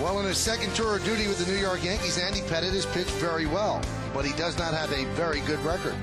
Well, in his second tour of duty with the New York Yankees, Andy Pettitte has pitched very well, but he does not have a very good record.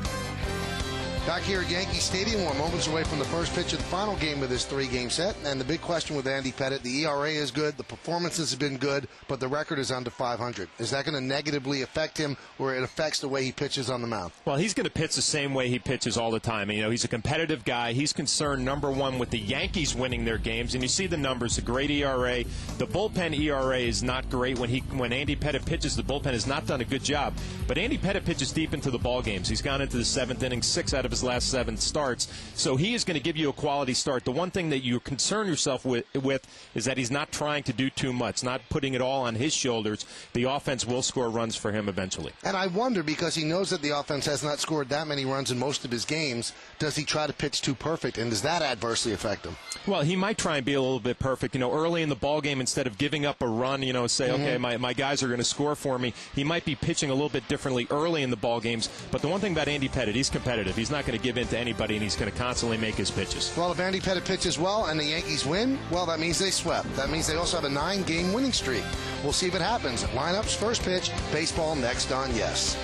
Back here at Yankee Stadium, we're moments away from the first pitch of the final game of this three-game set, and the big question with Andy Pettitte, the ERA is good, the performances have been good, but the record is under 500. Is that going to negatively affect him, or it affects the way he pitches on the mound? Well, he's going to pitch the same way he pitches all the time. You know, he's a competitive guy. He's concerned, number one, with the Yankees winning their games, and you see the numbers, a great ERA. The bullpen ERA is not great. When Andy Pettitte pitches, the bullpen has not done a good job. But Andy Pettitte pitches deep into the ball games. He's gone into the seventh inning, 6 out of his last 7 starts, so he is going to give you a quality start. The one thing that you concern yourself with is that he's not trying to do too much, not putting it all on his shoulders. The offense will score runs for him eventually. And I wonder, because he knows that the offense has not scored that many runs in most of his games, does he try to pitch too perfect, and does that adversely affect him? Well, he might try and be a little bit perfect. You know, early in the ball game, instead of giving up a run, you know, say, okay, my guys are going to score for me, he might be pitching a little bit differently early in the ball games. But the one thing about Andy Pettitte, he's competitive. He's not going to give in to anybody, and he's going to constantly make his pitches. Well, if Andy Pettitte pitches well and the Yankees win, well, that means they swept. That means they also have a 9-game winning streak. We'll see if it happens. Lineups, first pitch, baseball next on Yes.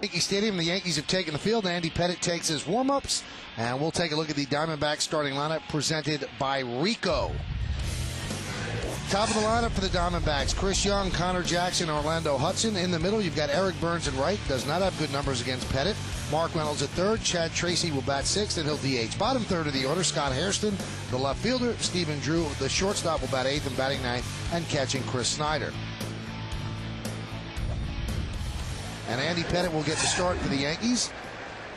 Yankee Stadium, the Yankees have taken the field. Andy Pettitte takes his warm-ups, and we'll take a look at the Diamondbacks starting lineup presented by Rico. Top of the lineup for the Diamondbacks: Chris Young, Connor Jackson, Orlando Hudson. In the middle, you've got Eric Burns at right, does not have good numbers against Pettitte. Mark Reynolds at third, Chad Tracy will bat sixth, and he'll DH. Bottom third of the order, Scott Hairston, the left fielder. Stephen Drew, the shortstop, will bat eighth, and batting ninth and catching Chris Snyder. And Andy Pettitte will get the start for the Yankees.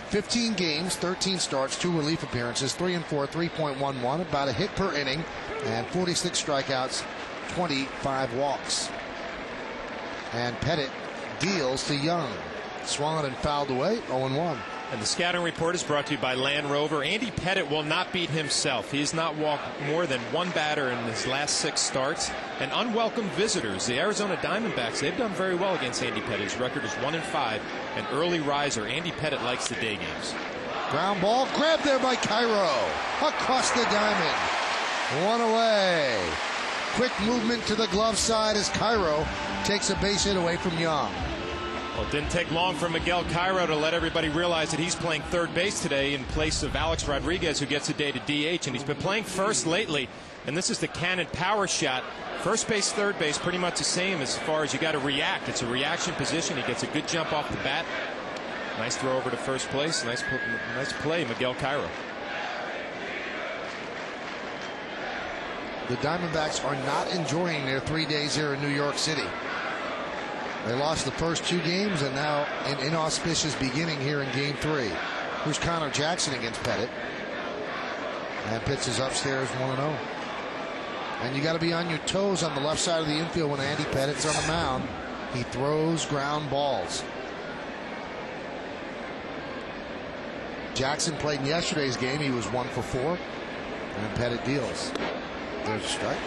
15 games, 13 starts, 2 relief appearances, 3-4, 3.11, about a hit per inning, and 46 strikeouts, 25 walks. And Pettitte deals to Young. Swung on and fouled away, 0-1. And the scouting report is brought to you by Land Rover. Andy Pettitte will not beat himself. He has not walked more than one batter in his last 6 starts. And unwelcome visitors, the Arizona Diamondbacks, they've done very well against Andy Pettitte. His record is 1-5. An early riser. Andy Pettitte likes the day games. Ground ball grabbed there by Cairo. Across the diamond. 1 away. Quick movement to the glove side as Cairo takes a base hit away from Young. Well, it didn't take long for Miguel Cairo to let everybody realize that he's playing third base today in place of Alex Rodriguez, who gets a day to DH, and he's been playing first lately. And this is the cannon power shot. First base, third base, pretty much the same as far as you got to react. It's a reaction position. He gets a good jump off the bat. Nice throw over to first place. Nice play, Miguel Cairo. The Diamondbacks are not enjoying their 3 days here in New York City. They lost the first 2 games, and now an inauspicious beginning here in Game 3. Here's Connor Jackson against Pettitte. And pitches upstairs 1-0. And you got to be on your toes on the left side of the infield when Andy Pettitte's on the mound. He throws ground balls. Jackson played in yesterday's game. He was 1 for 4. And Pettit deals. There's a strike.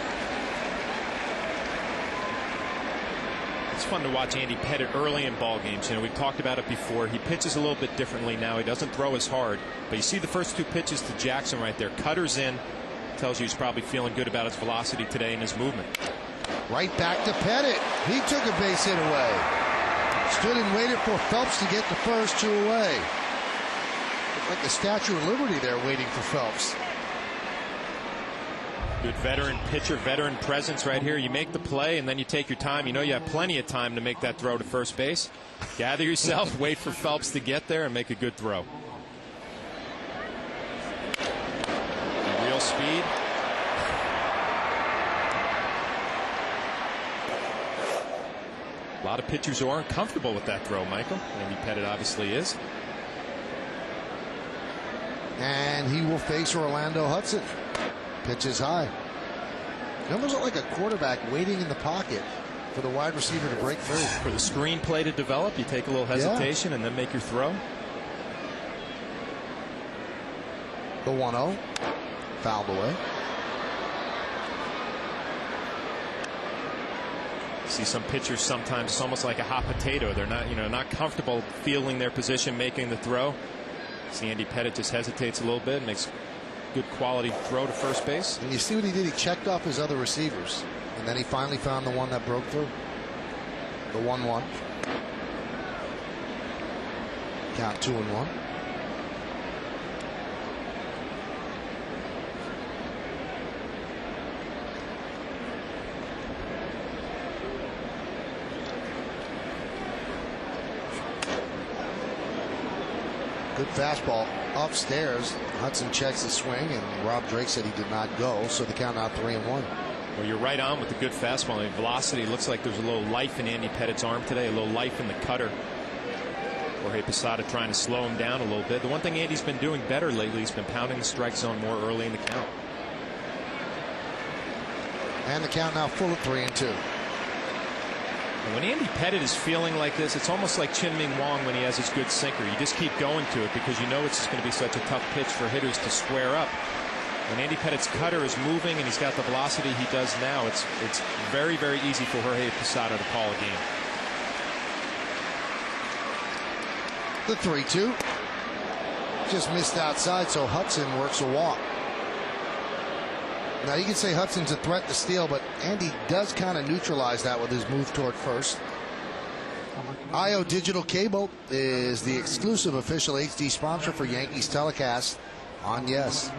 It's fun to watch Andy Pettit early in ball games. You know, we've talked about it before. He pitches a little bit differently now. He doesn't throw as hard. But you see the first 2 pitches to Jackson right there. Cutters in. Tells you he's probably feeling good about his velocity today and his movement. Right back to Pettit. He took a base hit away. Stood and waited for Phelps to get the first 2 away. Looked like the Statue of Liberty there waiting for Phelps. Good veteran pitcher, veteran presence right here. You make the play and then you take your time. You know you have plenty of time to make that throw to first base. Gather yourself, wait for Phelps to get there and make a good throw. Real speed. A lot of pitchers who aren't comfortable with that throw, Michael. Andy Pettit obviously is. And he will face Orlando Hudson. Pitches high. It almost looked like a quarterback waiting in the pocket for the wide receiver to break through. For the screen play to develop, you take a little hesitation and then make your throw. The 1-0. Fouled away. See some pitchers sometimes it's almost like a hot potato. They're not comfortable feeling their position, making the throw. See Andy Pettit just hesitates a little bit, makes good quality throw to first base. And you see what he did? He checked off his other receivers, and then he finally found the one that broke through. The 1-1. Count 2-1. Good fastball upstairs. Hudson checks the swing, and Rob Drake said he did not go, so the count out 3-1. Well, you're right on with the good fastball. I mean, velocity looks like there's a little life in Andy Pettit's arm today, a little life in the cutter. Jorge Posada trying to slow him down a little bit. The one thing Andy's been doing better lately, he's been pounding the strike zone more early in the count. And the count now full at 3-2. When Andy Pettit is feeling like this, it's almost like Chin-Ming Wong when he has his good sinker. You just keep going to it because you know it's just going to be such a tough pitch for hitters to square up. When Andy Pettit's cutter is moving and he's got the velocity he does now, it's very, very easy for Jorge Posada to call a game. The 3-2. Just missed outside, so Hudson works a walk. Now, you can say Hudson's a threat to steal, but Andy does kind of neutralize that with his move toward first. IO Digital Cable is the exclusive official HD sponsor for Yankees telecast on Yes.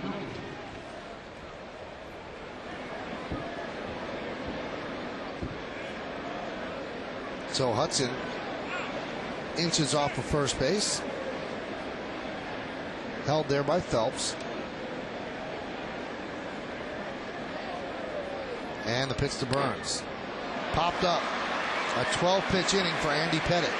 So Hudson inches off of first base. Held there by Phelps. And the pitch to Burns. Popped up. A 12-pitch inning for Andy Pettit.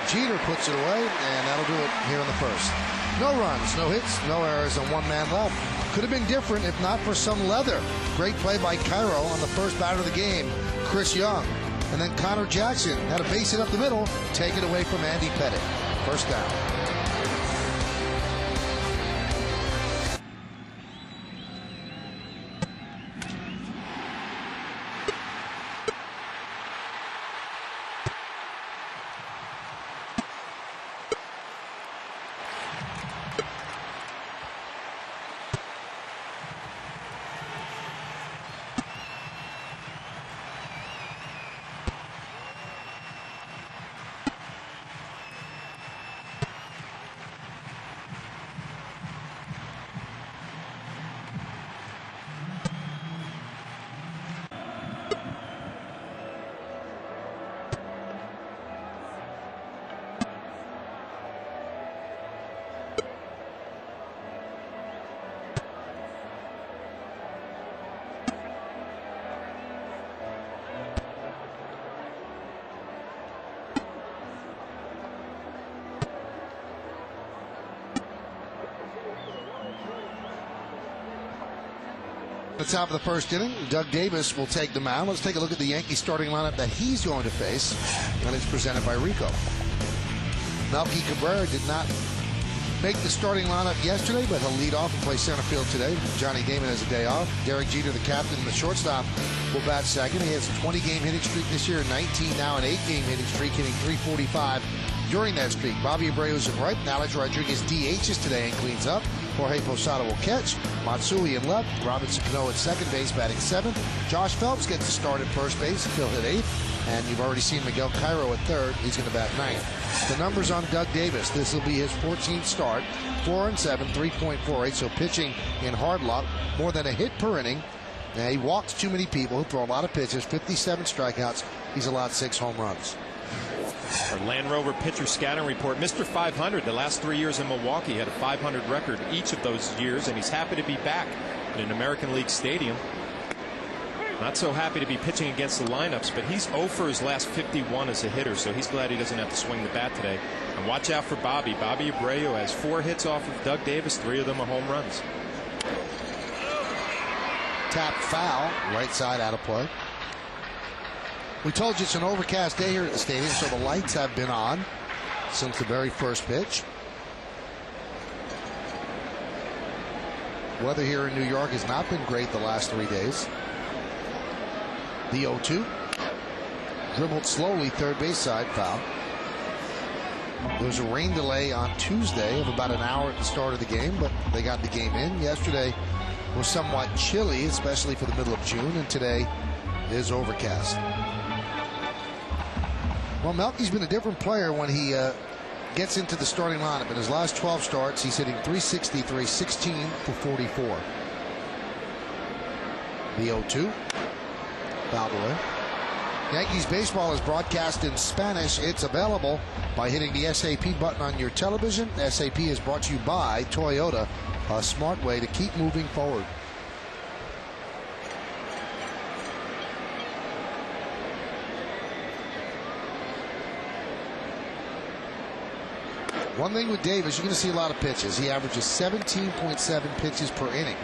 Jeter puts it away, and that'll do it here in the first. No runs, no hits, no errors, and 1 man left. Could have been different if not for some leather. Great play by Cairo on the first batter of the game, Chris Young. And then Connor Jackson had a base hit up the middle, take it away from Andy Pettit. First down. At the top of the first inning, Doug Davis will take the mound. Let's take a look at the Yankees starting lineup that he's going to face, and it's presented by Rico. Melky Cabrera did not make the starting lineup yesterday, but he'll lead off and play center field today. Johnny Damon has a day off. Derek Jeter, the captain, and the shortstop, will bat second. He has a 20-game hitting streak this year, 19 now, an 8-game hitting streak, hitting .345 during that streak. Bobby Abreu's in right, and Alex Rodriguez DHs today and cleans up. Jorge Posada will catch. Matsui in left. Robinson Cano at second base, batting seventh. Josh Phelps gets the start at first base. He'll hit eighth. And you've already seen Miguel Cairo at third. He's going to bat ninth. The numbers on Doug Davis. This will be his 14th start. 4-7, 3.48. So pitching in hard luck. More than a hit per inning. Now, he walks too many people. He'll throw a lot of pitches. 57 strikeouts. He's allowed 6 home runs. Our Land Rover pitcher scouting report. Mr. 500 the last 3 years in Milwaukee. Had a 500 record each of those years, and he's happy to be back in an American League stadium. Not so happy to be pitching against the lineups, but he's 0 for his last 51 as a hitter, so he's glad he doesn't have to swing the bat today. And watch out for Bobby. Bobby Abreu has 4 hits off of Doug Davis. 3 of them are home runs. Tap foul, right side out of play. We told you it's an overcast day here at the stadium, so the lights have been on since the very first pitch. Weather here in New York has not been great the last 3 days. The 0-2. Dribbled slowly, third base side, foul. There was a rain delay on Tuesday of about an hour at the start of the game, but they got the game in. Yesterday was somewhat chilly, especially for the middle of June, and today is overcast. Well, Melky's been a different player when he gets into the starting lineup. In his last 12 starts, he's hitting .363, 16 for 44. The 0-2. Fouled away. Yankees baseball is broadcast in Spanish. It's available by hitting the SAP button on your television. SAP is brought to you by Toyota, a smart way to keep moving forward. One thing with Davis, you're going to see a lot of pitches. He averages 17.7 pitches per inning.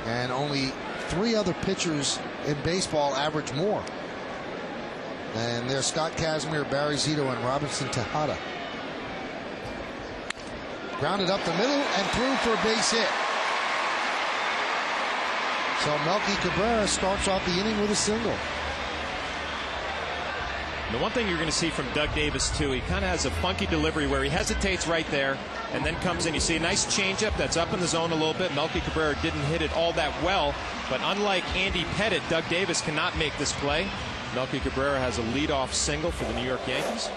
And only 3 other pitchers in baseball average more. And there's Scott Kazmir, Barry Zito, and Robinson Tejada. Grounded up the middle and through for a base hit. So Melky Cabrera starts off the inning with a single. The one thing you're going to see from Doug Davis, too, he kind of has a funky delivery where he hesitates right there and then comes in. You see a nice changeup that's up in the zone a little bit. Melky Cabrera didn't hit it all that well, but unlike Andy Pettitte, Doug Davis cannot make this play. Melky Cabrera has a leadoff single for the New York Yankees.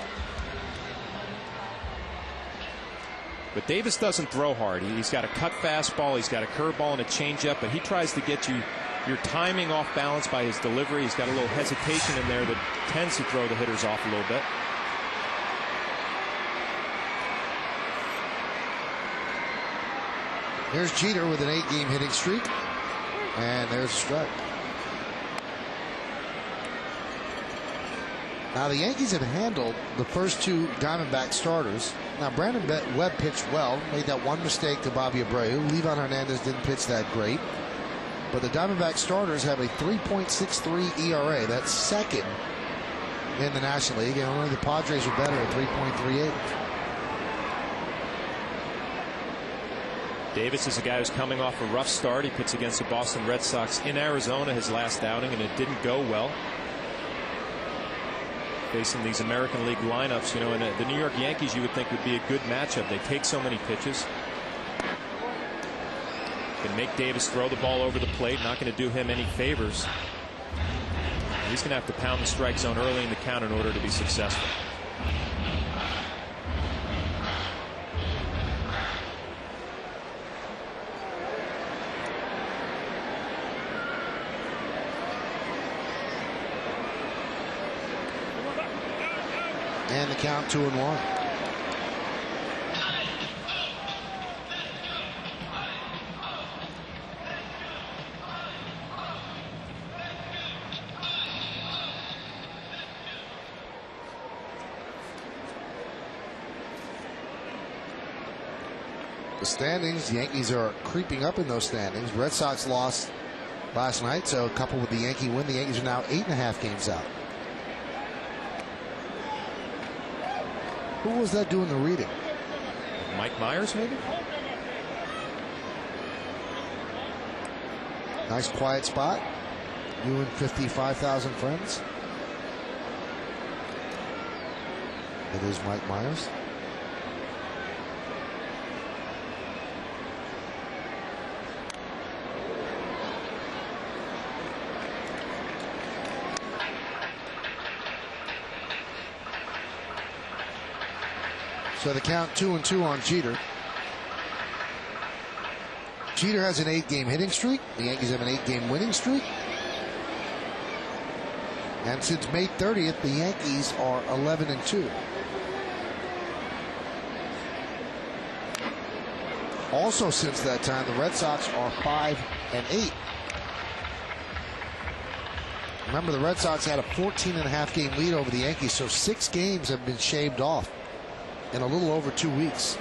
But Davis doesn't throw hard. He's got a cut fastball, he's got a curveball and a changeup, but he tries to get you your timing off balance by his delivery. He's got a little hesitation in there that tends to throw the hitters off a little bit. Here's Jeter with an 8-game hitting streak. And there's a strike. Now the Yankees have handled the first 2 Diamondback starters. Now Brandon Webb pitched well, made that one mistake to Bobby Abreu. Livan Hernandez didn't pitch that great. But the Diamondback starters have a 3.63 ERA. That's second in the National League. And only the Padres are better at 3.38. Davis is a guy who's coming off a rough start. He pitched against the Boston Red Sox in Arizona his last outing, and it didn't go well. Facing these American League lineups, you know, and the New York Yankees you would think would be a good matchup. They take so many pitches. Can make Davis throw the ball over the plate. Not going to do him any favors. He's going to have to pound the strike zone early in the count in order to be successful. And the count 2-1. The standings, Yankees are creeping up in those standings. Red Sox lost last night, so coupled with the Yankee win, the Yankees are now 8.5 games out. Who was that doing the reading? Mike Myers, maybe? Nice quiet spot. You and 55,000 friends. It is Mike Myers. So the count 2-2 on Jeter. Jeter has an 8-game hitting streak. The Yankees have an 8-game winning streak. And since May 30th, the Yankees are 11-2. Also since that time, the Red Sox are 5-8. Remember, the Red Sox had a 14.5 game lead over the Yankees, so 6 games have been shaved off in a little over 2 weeks.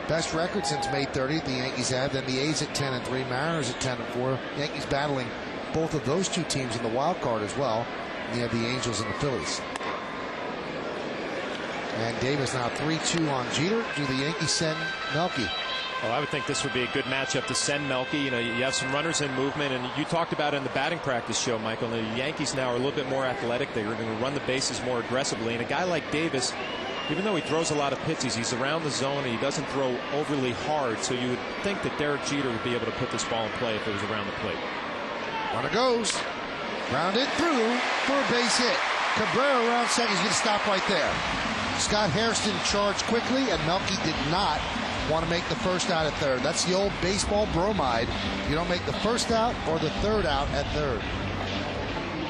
Best record since May 30th the Yankees have. Then the A's at 10-3, Mariners at 10-4. Yankees battling both of those two teams in the wild card as well. And you have the Angels and the Phillies. And Davis now 3-2 on Jeter. Do the Yankees send Melky? Well, I would think this would be a good matchup to send Melky. You know, you have some runners in movement, and you talked about it in the batting practice show, Michael. The Yankees now are a little bit more athletic. They're going to run the bases more aggressively. And a guy like Davis, even though he throws a lot of pitches, he's around the zone and he doesn't throw overly hard. So you would think that Derek Jeter would be able to put this ball in play if it was around the plate. Runner goes. Grounded through for a base hit. Cabrera around second. He's going to stop right there. Scott Hairston charged quickly, and Melky did not want to make the first out at third. That's the old baseball bromide. You don't make the first out or the third out at third.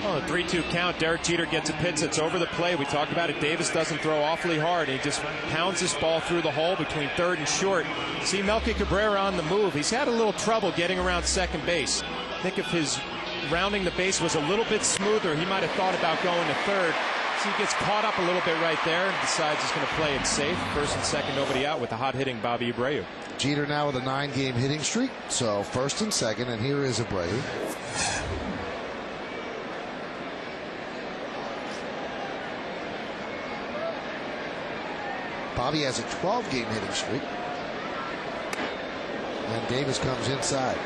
Oh, a 3-2 count. Derek Jeter gets a pitch that's over the plate. We talked about it. Davis doesn't throw awfully hard. He just pounds this ball through the hole between third and short. See Melky Cabrera on the move. He's had a little trouble getting around second base. I think if his rounding the base was a little bit smoother, he might have thought about going to third. So he gets caught up a little bit right there and decides he's going to play it safe. First and second, nobody out with the hot hitting Bobby Abreu. Jeter now with a 9-game hitting streak. So first and second, and here is Abreu. Bobby has a 12-game hitting streak. And Davis comes inside.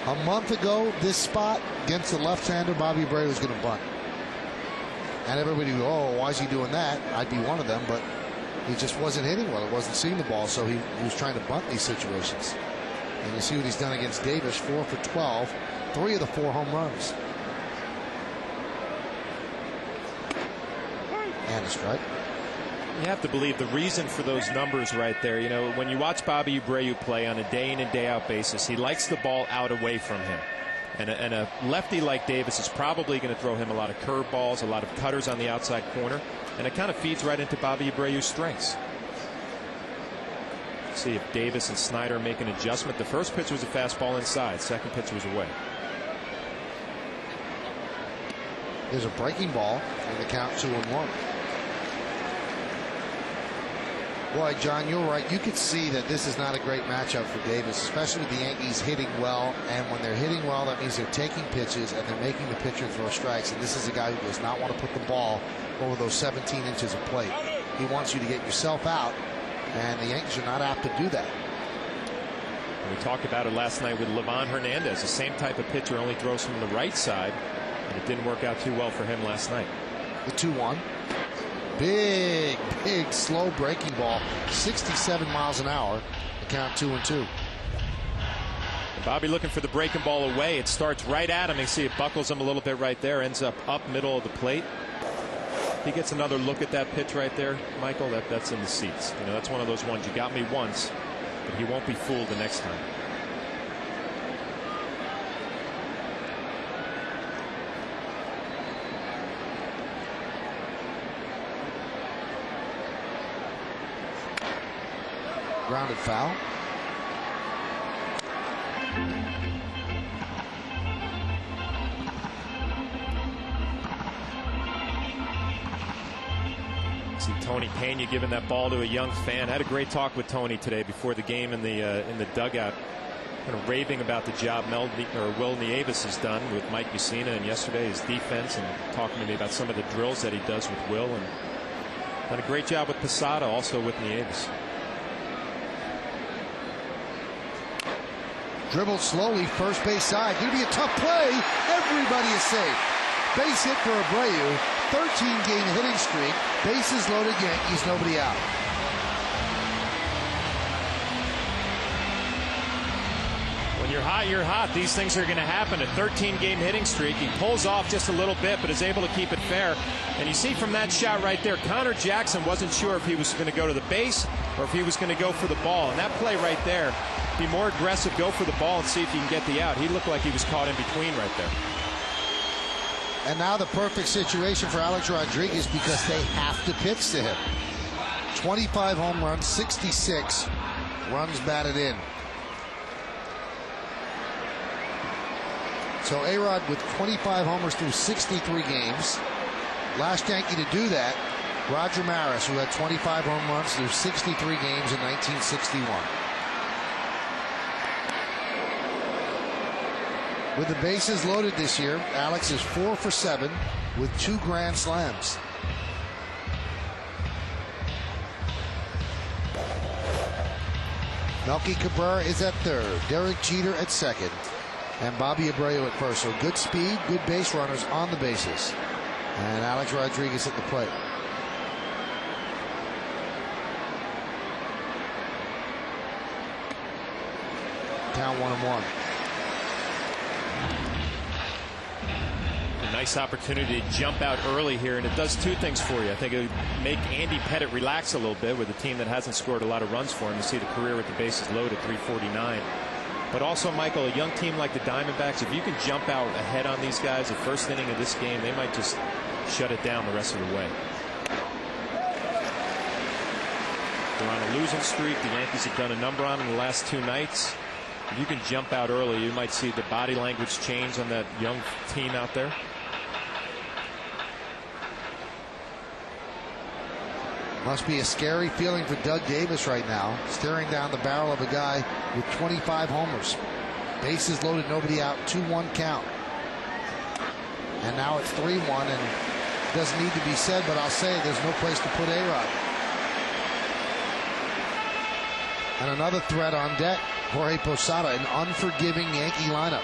A month ago, this spot against the left-hander, Bobby Abreu was going to bunt. And everybody would go, oh, why is he doing that? I'd be one of them, but he just wasn't hitting well. He wasn't seeing the ball, so he was trying to bunt these situations. And you see what he's done against Davis, 4 for 12, 3 of the 4 home runs. And a strike. You have to believe the reason for those numbers right there. You know, when you watch Bobby Abreu play on a day in and day out basis, he likes the ball out away from him. And a lefty like Davis is probably going to throw him a lot of curveballs, a lot of cutters on the outside corner, and it kind of feeds right into Bobby Abreu's strengths. See if Davis and Snyder make an adjustment. The first pitch was a fastball inside. Second pitch was away. There's a breaking ball, and the count 2-1. Boy, John, you're right. You could see that this is not a great matchup for Davis, especially with the Yankees hitting well. And when they're hitting well, that means they're taking pitches and they're making the pitcher throw strikes. And this is a guy who does not want to put the ball over those 17 inches of plate. He wants you to get yourself out, and the Yankees are not apt to do that. We talked about it last night with Livan Hernandez. The same type of pitcher, only throws from the right side, and it didn't work out too well for him last night. The 2-1. Big, slow breaking ball, 67 miles an hour. The count 2-2. Bobby looking for the breaking ball away. It starts right at him. You see it buckles him a little bit right there. Ends up middle of the plate. If he gets another look at that pitch right there, Michael, that's in the seats. You know, that's one of those ones. You got me once, but he won't be fooled the next time. Grounded foul. See Tony Pena giving that ball to a young fan. I had a great talk with Tony today before the game in the dugout, kind of raving about the job Will Nieves has done with Mike Mussina, and yesterday his defense, and talking to me about some of the drills that he does with Will. And Done a great job with Posada, also with Nieves. Dribbled slowly, first base side. Going to be a tough play. Everybody is safe. Base hit for Abreu. 13-game hitting streak. Bases loaded, Yankees, nobody out. When you're hot, you're hot. These things are going to happen. A 13-game hitting streak. He pulls off just a little bit, but is able to keep it fair. And you see from that shot right there, Connor Jackson wasn't sure if he was going to go to the base or if he was going to go for the ball. And that play right there, be more aggressive, go for the ball and see if you can get the out. He looked like he was caught in between right there. And now the perfect situation for Alex Rodriguez because they have to pitch to him. 25 home runs, 66 runs batted in. So A-Rod with 25 homers through 63 games. Last Yankee to do that, Roger Maris, who had 25 home runs through 63 games in 1961. With the bases loaded this year, Alex is 4 for 7 with 2 grand slams. Melky Cabrera is at third, Derek Jeter at second, and Bobby Abreu at first. So good speed, good base runners on the bases. And Alex Rodriguez at the plate. Down 1-1. A nice opportunity to jump out early here, and it does two things for you. I think it would make Andy Pettitte relax a little bit with a team that hasn't scored a lot of runs for him. You see the career with the bases loaded, 349. But also, Michael, a young team like the Diamondbacks, if you can jump out ahead on these guys the first inning of this game, they might just shut it down the rest of the way. They're on a losing streak. The Yankees have done a number on them in the last 2 nights. If you can jump out early, you might see the body language change on that young team out there. Must be a scary feeling for Doug Davis right now, staring down the barrel of a guy with 25 homers. Bases loaded, nobody out, 2-1 count. And now it's 3-1, and it doesn't need to be said, but I'll say there's no place to put A-Rod. And another threat on deck, Jorge Posada, an unforgiving Yankee lineup.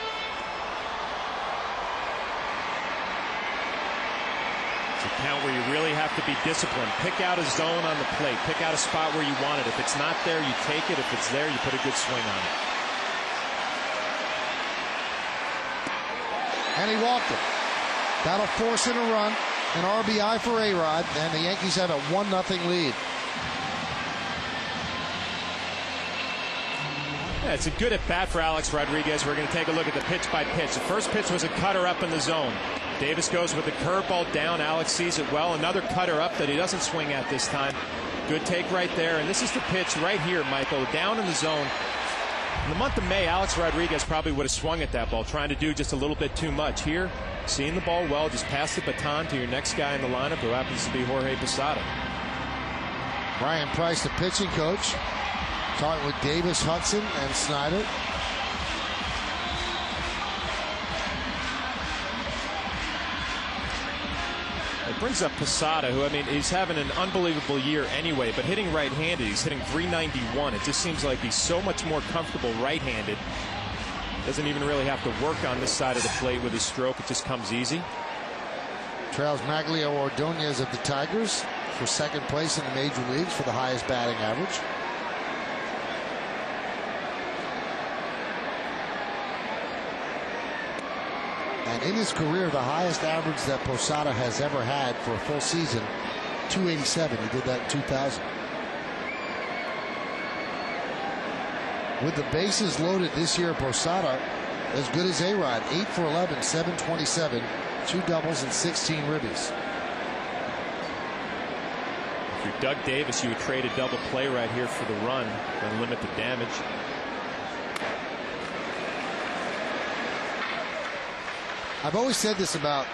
Count where you really have to be disciplined. Pick out a zone on the plate. Pick out a spot where you want it. If it's not there, you take it. If it's there, you put a good swing on it. And he walked him. That'll force in a run. An RBI for A-Rod, and the Yankees have a 1-0 lead. Yeah, it's a good at bat for Alex Rodriguez. We're going to take a look at the pitch by pitch. The first pitch was a cutter up in the zone. Davis goes with the curveball down. Alex sees it well. Another cutter up that he doesn't swing at this time. Good take right there. And this is the pitch right here, Michael, down in the zone. In the month of May, Alex Rodriguez probably would have swung at that ball, trying to do just a little bit too much. Here, seeing the ball well, just pass the baton to your next guy in the lineup, who happens to be Jorge Posada. Brian Price, the pitching coach, talking with Davis, Hudson, and Snyder. It brings up Posada, who, I mean, he's having an unbelievable year anyway, but hitting right-handed, he's hitting .391. It just seems like he's so much more comfortable right-handed. Doesn't even really have to work on this side of the plate with his stroke. It just comes easy. Trails Maglio Ordonez of the Tigers for second place in the major leagues for the highest batting average. And in his career, the highest average that Posada has ever had for a full season, 287. He did that in 2000. With the bases loaded this year, Posada as good as A-Rod, 8 for 11, 727, 2 doubles and 16 ribbies. If you're Doug Davis, you would trade a double play right here for the run and limit the damage. I've always said this about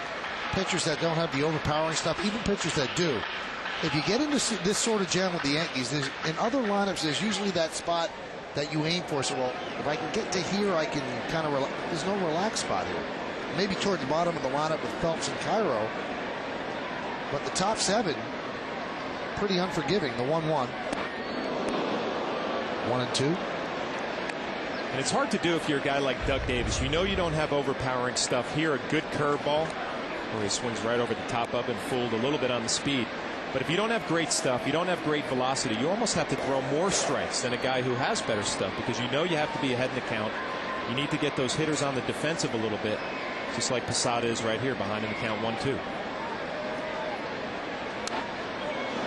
pitchers that don't have the overpowering stuff, even pitchers that do. If you get into this sort of jam with the Yankees, in other lineups, there's usually that spot that you aim for. So, well, if I can get to here, I can kind of there's no relaxed spot here. Maybe toward the bottom of the lineup with Phelps and Cairo. But the top 7, pretty unforgiving. The 1-1. 1-2. And it's hard to do if you're a guy like Doug Davis. You know you don't have overpowering stuff. Here, a good curveball where he swings right over the top of it, fooled a little bit on the speed. But if you don't have great stuff, you don't have great velocity, you almost have to throw more strikes than a guy who has better stuff, because you know you have to be ahead in the count. You need to get those hitters on the defensive a little bit, just like Posada is right here behind in the count 1-2.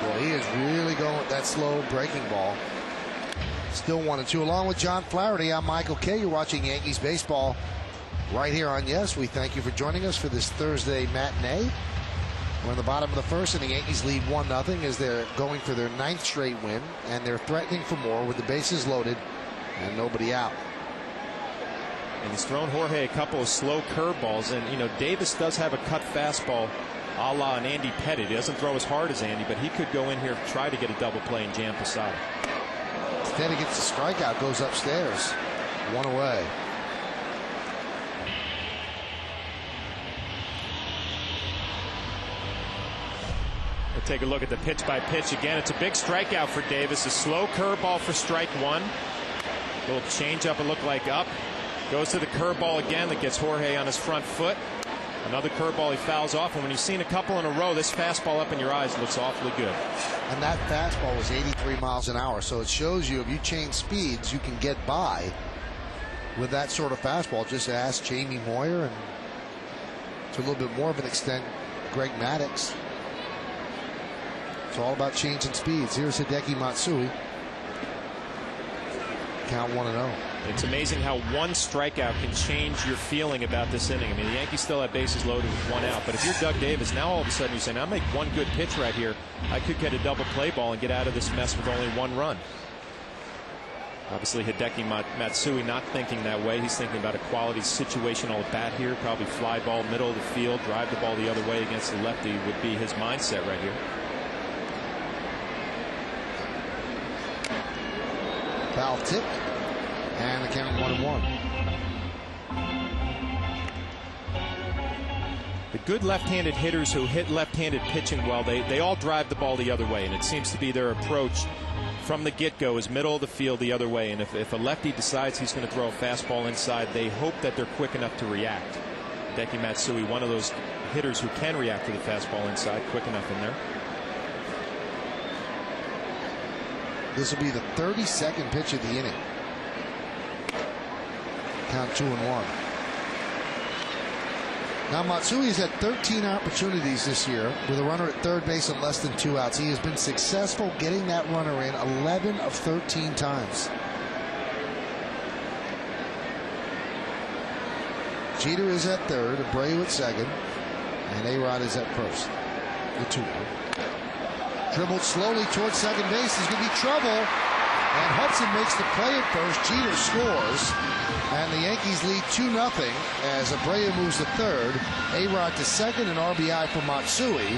Well, he is really going with that slow breaking ball. Still 1-2. Along with John Flaherty, I'm Michael Kay. You're watching Yankees baseball right here on Yes. We thank you for joining us for this Thursday matinee. We're in the bottom of the first, and the Yankees lead 1-0 as they're going for their 9th straight win, and they're threatening for more with the bases loaded and nobody out. And he's thrown Jorge a couple of slow curveballs, and you know Davis does have a cut fastball a la an Andy Pettit. He doesn't throw as hard as Andy, but he could go in here and try to get a double play and jam Posada. Instead he gets the strikeout, goes upstairs. 1 away. We'll take a look at the pitch by pitch again. It's a big strikeout for Davis. A slow curveball for strike 1. Little changeup, it looked like up. Goes to the curveball again that gets Jorge on his front foot. Another curveball he fouls off, and when you've seen a couple in a row, this fastball up in your eyes looks awfully good. And that fastball was 83 miles an hour, so it shows you if you change speeds, you can get by with that sort of fastball. Just ask Jamie Moyer, and to a little bit more of an extent, Greg Maddux. It's all about changing speeds. Here's Hideki Matsui. Count 1-0. It's amazing how one strikeout can change your feeling about this inning. I mean, the Yankees still have bases loaded with 1 out, but if you're Doug Davis, now all of a sudden you're saying, I'll make one good pitch right here. I could get a double play ball and get out of this mess with only 1 run. Obviously, Hideki Matsui not thinking that way. He's thinking about a quality situational at bat here. Probably fly ball, middle of the field, drive the ball the other way against the lefty would be his mindset right here. Foul tip. And the count 1-1. The good left-handed hitters who hit left-handed pitching well, they all drive the ball the other way, and it seems to be their approach from the get-go is middle of the field the other way. And if a lefty decides he's going to throw a fastball inside, they hope that they're quick enough to react. Hideki Matsui, one of those hitters who can react to the fastball inside, quick enough in there. This will be the 32nd pitch of the inning. Count 2-1. Now Matsui's had 13 opportunities this year with a runner at third base and less than 2 outs. He has been successful getting that runner in 11 of 13 times. Jeter is at third, Abreu at second, and A-Rod is at first. The 2-1. Dribbled slowly towards second base. There's going to be trouble. And Hudson makes the play at first. Jeter scores. And the Yankees lead 2-0 as Abreu moves to third. A-Rod to second, and RBI for Matsui.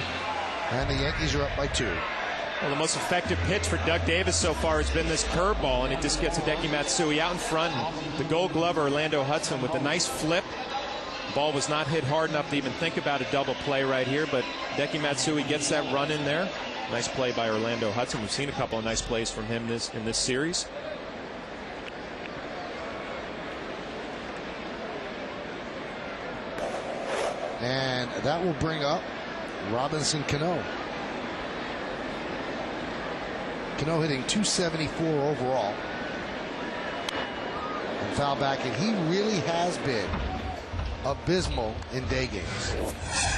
And the Yankees are up by 2. Well, the most effective pitch for Doug Davis so far has been this curveball, and it just gets Hideki Matsui out in front. The Gold Glover, Orlando Hudson, with a nice flip. The ball was not hit hard enough to even think about a double play right here, but Hideki Matsui gets that run in there. Nice play by Orlando Hudson. We've seen a couple of nice plays from him in this series. And that will bring up Robinson Cano. Cano hitting .274 overall. And foul back, and he really has been abysmal in day games.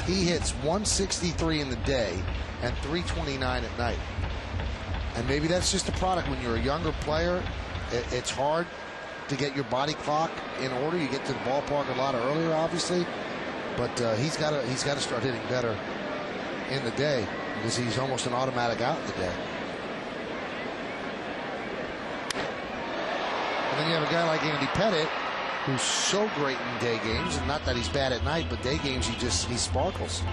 He hits .163 in the day and .329 at night. And maybe that's just a product when you're a younger player. It's hard to get your body clock in order. You get to the ballpark a lot earlier, obviously, but he's got to start hitting better in the day because he's almost an automatic out in the day. And then you have a guy like Andy Pettit, who's so great in day games, and not that he's bad at night, but day games he sparkles.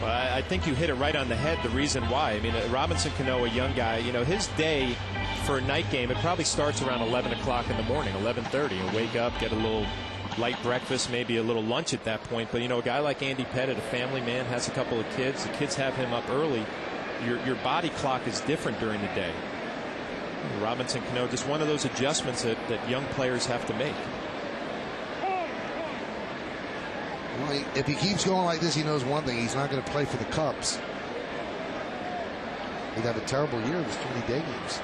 Well, I think you hit it right on the head, the reason why. I mean, Robinson Cano, a young guy, you know, his day for a night game, it probably starts around 11 o'clock in the morning, 11:30. He'll wake up, get a little light breakfast, maybe a little lunch at that point. But, you know, a guy like Andy Pettit, a family man, has a couple of kids. The kids have him up early. your body clock is different during the day. Robinson Cano, just one of those adjustments that young players have to make. Well, if he keeps going like this, he knows one thing: he's not going to play for the Cubs. He'd have a terrible year. There's too many day games.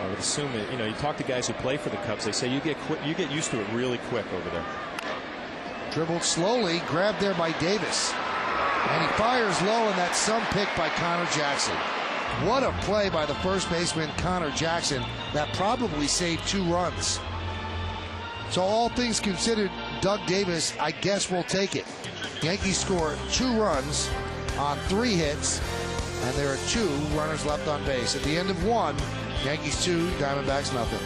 I would assume that, you talk to guys who play for the Cubs, they say you get used to it really quick over there. Dribbled slowly, grabbed there by Davis, and he fires low, and that's some pick by Connor Jackson. What a play by the first baseman Connor Jackson that probably saved 2 runs. So all things considered, Doug Davis, I guess, will take it. Yankees score 2 runs on 3 hits, and there are 2 runners left on base. At the end of 1, Yankees 2, Diamondbacks nothing.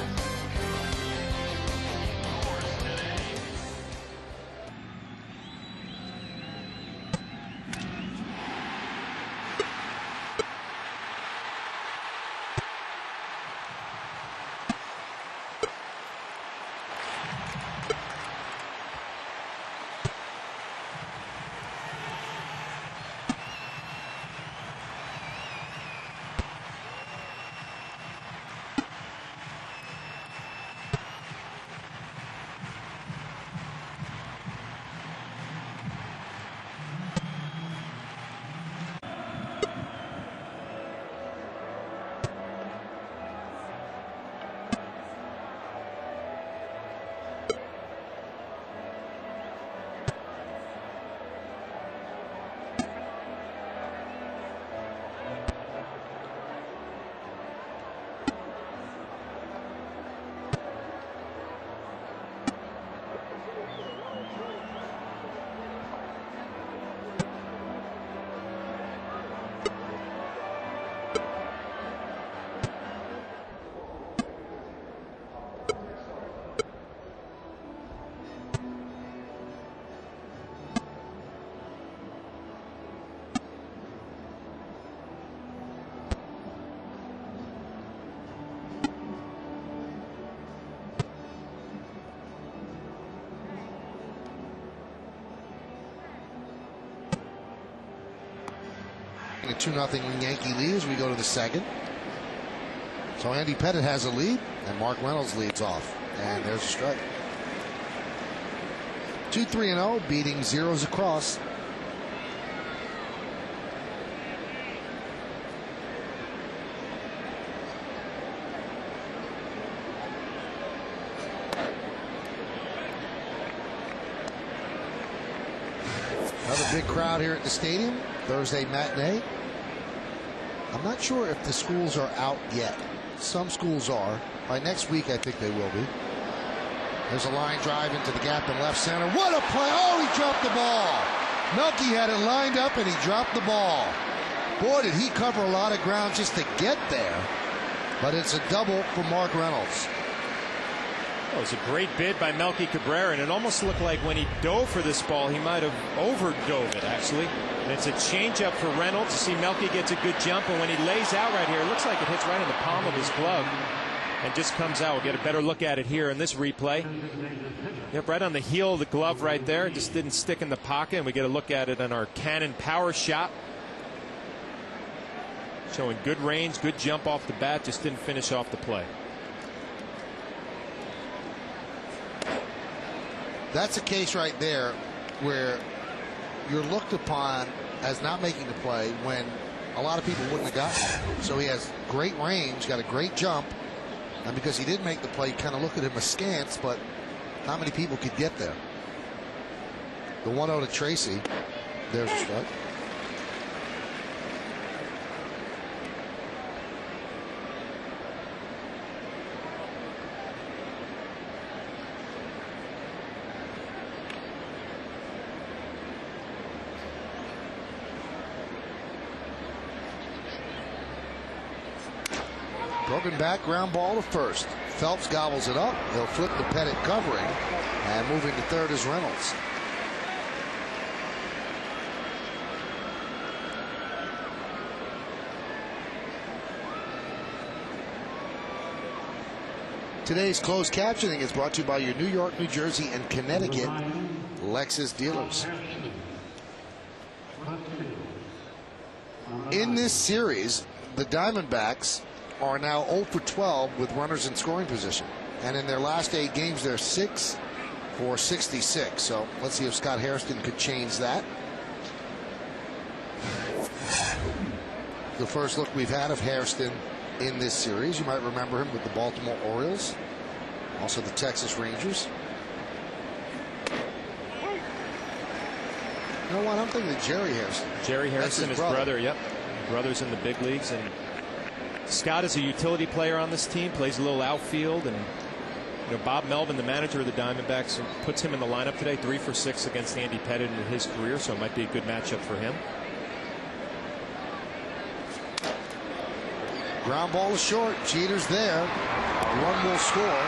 A 2-0 Yankee lead as we go to the second. So Andy Pettitte has a lead, and Mark Reynolds leads off. And there's a strike. 2-3-0, beating zeros across. Another big crowd here at the stadium. Thursday matinee. I'm not sure if the schools are out yet. Some schools are. By next week, I think they will be. There's a line drive into the gap in left center. What a play! Oh, he dropped the ball. Melky had it lined up, and he dropped the ball. Boy, did he cover a lot of ground just to get there. But it's a double for Mark Reynolds. Oh, it was a great bid by Melky Cabrera, and it almost looked like when he dove for this ball, he might have overdove it, actually. And it's a changeup for Reynolds. See, Melky gets a good jump, and when he lays out right here, it looks like it hits right in the palm of his glove and just comes out. We'll get a better look at it here in this replay. Yep, right on the heel of the glove right there. It just didn't stick in the pocket, and we get a look at it in our Cannon power shot. Showing good range, good jump off the bat, just didn't finish off the play. That's a case right there where you're looked upon as not making the play when a lot of people wouldn't have gotten it. So he has great range, got a great jump, and because he did make the play, you kind of look at him askance, but not many people could get there. The 1-0 to Tracy. There's a strike. Broken back, ground ball to first. Phelps gobbles it up. He'll flip the Pettitte covering, and moving to third is Reynolds. Today's closed captioning is brought to you by your New York, New Jersey, and Connecticut Lexus dealers. In this series, the Diamondbacks are now 0 for 12 with runners in scoring position. And in their last 8 games, they're 6 for 66. So let's see if Scott Hairston could change that. The first look we've had of Hairston in this series. You might remember him with the Baltimore Orioles, also the Texas Rangers. You know what? I'm thinking of Jerry Hairston. Jerry Hairston, his brother. Yep. Brothers in the big leagues. And Scott is a utility player on this team, plays a little outfield. And you know, Bob Melvin, the manager of the Diamondbacks, puts him in the lineup today, 3 for 6 against Andy Pettitte in his career, so it might be a good matchup for him. Ground ball is short. Jeter's there. One will score.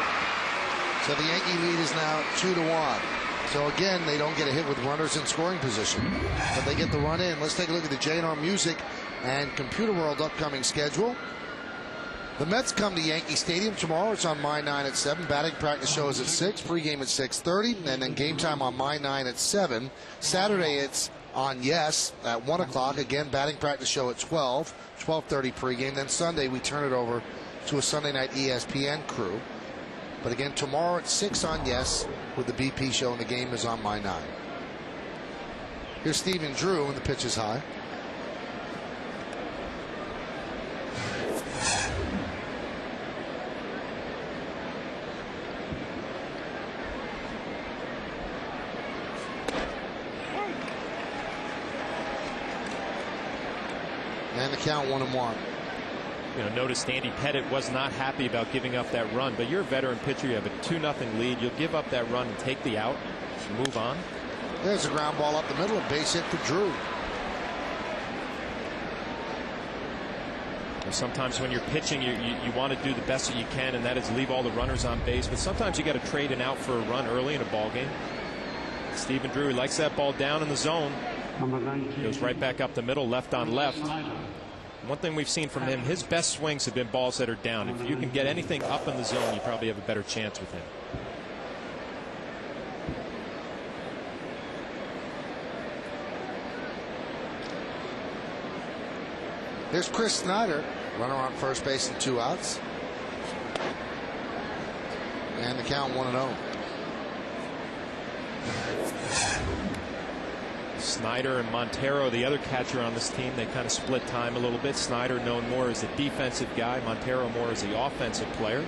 So the Yankee lead is now 2-1. So again, they don't get a hit with runners in scoring position, but they get the run in. Let's take a look at the J&R Music and Computer World upcoming schedule. The Mets come to Yankee Stadium tomorrow. It's on My 9 at 7. Batting practice show is at 6. Pregame at 6:30, and then game time on My 9 at 7. Saturday it's on Yes at 1 o'clock. Again, batting practice show at 12. 12:30 pregame. Then Sunday we turn it over to a Sunday night ESPN crew. But again, tomorrow at 6 on Yes with the BP show, and the game is on My 9. Here's Stephen Drew, and the pitch is high. And the count 1-1. You know, notice Andy Pettitte was not happy about giving up that run, but you're a veteran pitcher. You have a 2-0 lead. You'll give up that run and take the out and move on. There's a ground ball up the middle, a base hit for Drew. Sometimes when you're pitching, you want to do the best that you can, and that is leave all the runners on base. But sometimes you got to trade an out for a run early in a ball game. Stephen Drew, he likes that ball down in the zone. Goes right back up the middle, left on left. One thing we've seen from him, his best swings have been balls that are down. If you can get anything up in the zone, you probably have a better chance with him. Here's Chris Snyder, runner on first base and 2 outs. And the count 1-0. Snyder and Montero, the other catcher on this team, they kind of split time a little bit. Snyder known more as a defensive guy, Montero more as the offensive player.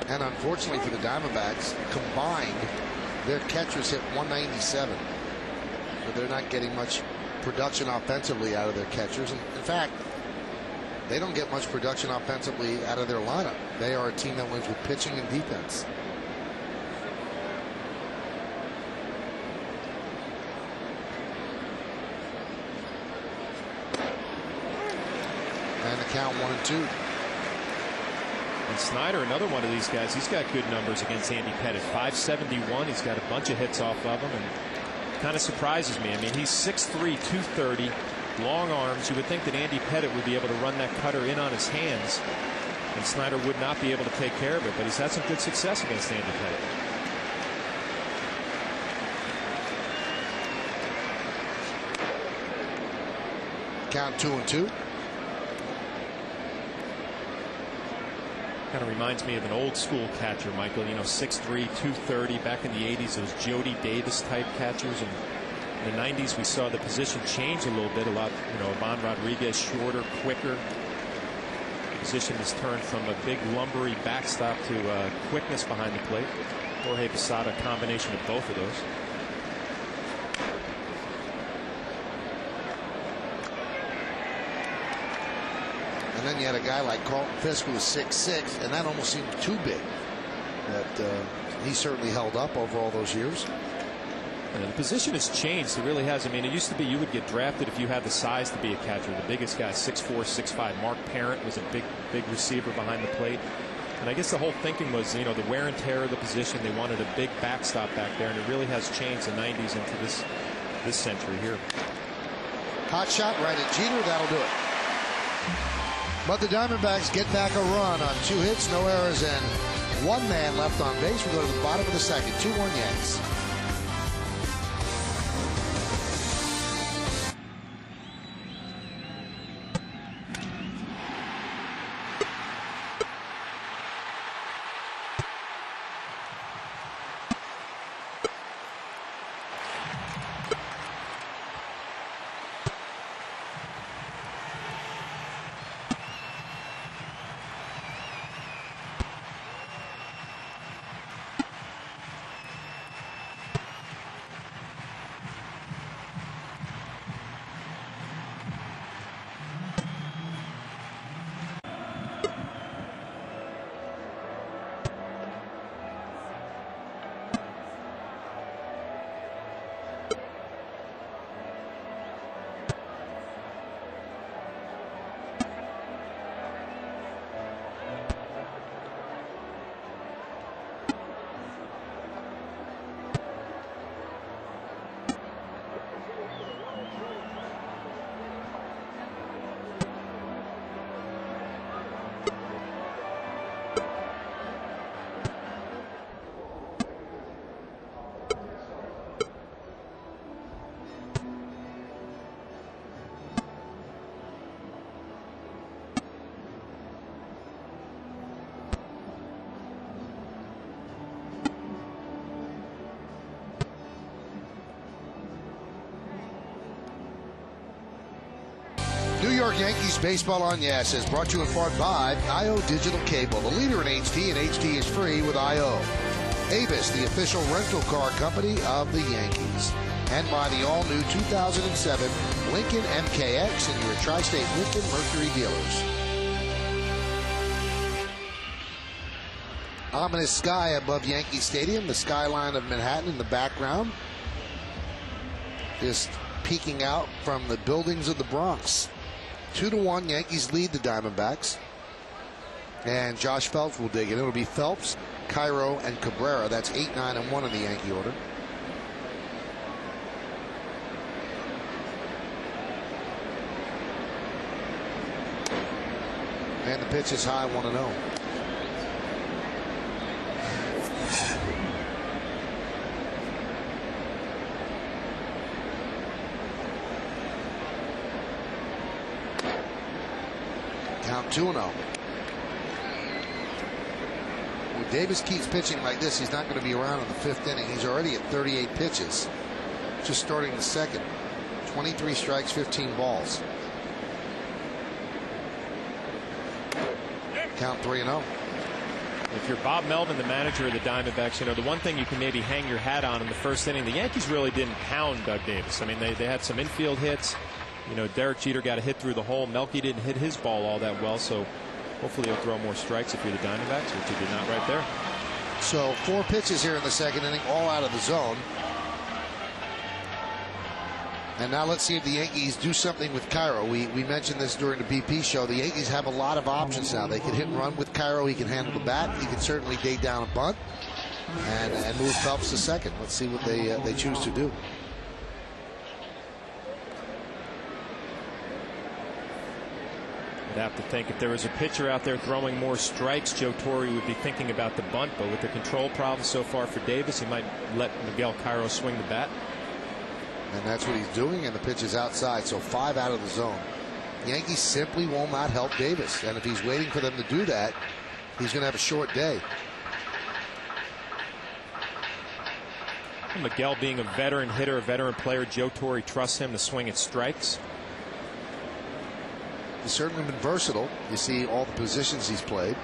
And unfortunately for the Diamondbacks, combined, their catchers hit 197. So they're not getting much production offensively out of their catchers. And in fact, they don't get much production offensively out of their lineup. They are a team that wins with pitching and defense. And the count 1-2. And Snyder, another one of these guys, he's got good numbers against Andy Pettitte. 571. He's got a bunch of hits off of him, and kind of surprises me. I mean, he's 6'3", 230, long arms. You would think that Andy Pettitte would be able to run that cutter in on his hands, and Snyder would not be able to take care of it. But he's had some good success against Andy Pettitte. Count 2-2. Kind of reminds me of an old school catcher, Michael. You know, 6'3", 230. Back in the 80s, those Jody Davis type catchers. And in the 90s, we saw the position change a little bit. A lot, you know, Ivan Rodriguez, shorter, quicker. The position has turned from a big lumbery backstop to quickness behind the plate. Jorge Posada, a combination of both of those. And then you had a guy like Carlton Fisk who was 6'6", and that almost seemed too big. But he certainly held up over all those years. And the position has changed. It really has. I mean, it used to be you would get drafted if you had the size to be a catcher. The biggest guy, 6'4", 6'5". Mark Parent was a big receiver behind the plate. And I guess the whole thinking was, you know, the wear and tear of the position. They wanted a big backstop back there, and it really has changed the 90s into this century here. Hot shot right at Jeter. That'll do it. But the Diamondbacks get back a run on 2 hits, no errors, and 1 man left on base. We go to the bottom of the second. 2-1 Yanks. York Yankees Baseball on Yes is brought to you in part by IO Digital Cable, the leader in HD, and HD is free with IO. Avis, the official rental car company of the Yankees. And by the all-new 2007 Lincoln MKX and your Tri-State Lincoln Mercury dealers. Ominous sky above Yankee Stadium, the skyline of Manhattan in the background, just peeking out from the buildings of the Bronx. 2-1, Yankees lead the Diamondbacks. And Josh Phelps will dig in. It'll be Phelps, Cairo, and Cabrera. That's 8, 9, and 1 in the Yankee order. And the pitch is high, 1-0. Count 2-0. When Davis keeps pitching like this, he's not going to be around in the 5th inning. He's already at 38 pitches, just starting the 2nd. 23 strikes, 15 balls. Count 3-0. If you're Bob Melvin, the manager of the Diamondbacks, you know, the one thing you can maybe hang your hat on in the 1st inning, the Yankees really didn't pound Doug Davis. I mean, they had some infield hits. You know, Derek Jeter got a hit through the hole. Melky didn't hit his ball all that well, so hopefully he'll throw more strikes if you're the Diamondbacks, which he did not right there. So 4 pitches here in the 2nd inning, all out of the zone. And now let's see if the Yankees do something with Cairo. We mentioned this during the BP show. The Yankees have a lot of options now. They can hit and run with Cairo. He can handle the bat. He can certainly dig down a bunt and move Phelps to 2nd. Let's see what they choose to do. I'd have to think if there was a pitcher out there throwing more strikes, Joe Torre would be thinking about the bunt. But with the control problem so far for Davis, he might let Miguel Cairo swing the bat. And that's what he's doing, and the pitch is outside, so 5 out of the zone. The Yankees simply will not help Davis, and if he's waiting for them to do that, he's going to have a short day. Miguel being a veteran hitter, a veteran player, Joe Torre trusts him to swing at strikes. He's certainly been versatile. You see all the positions he's played.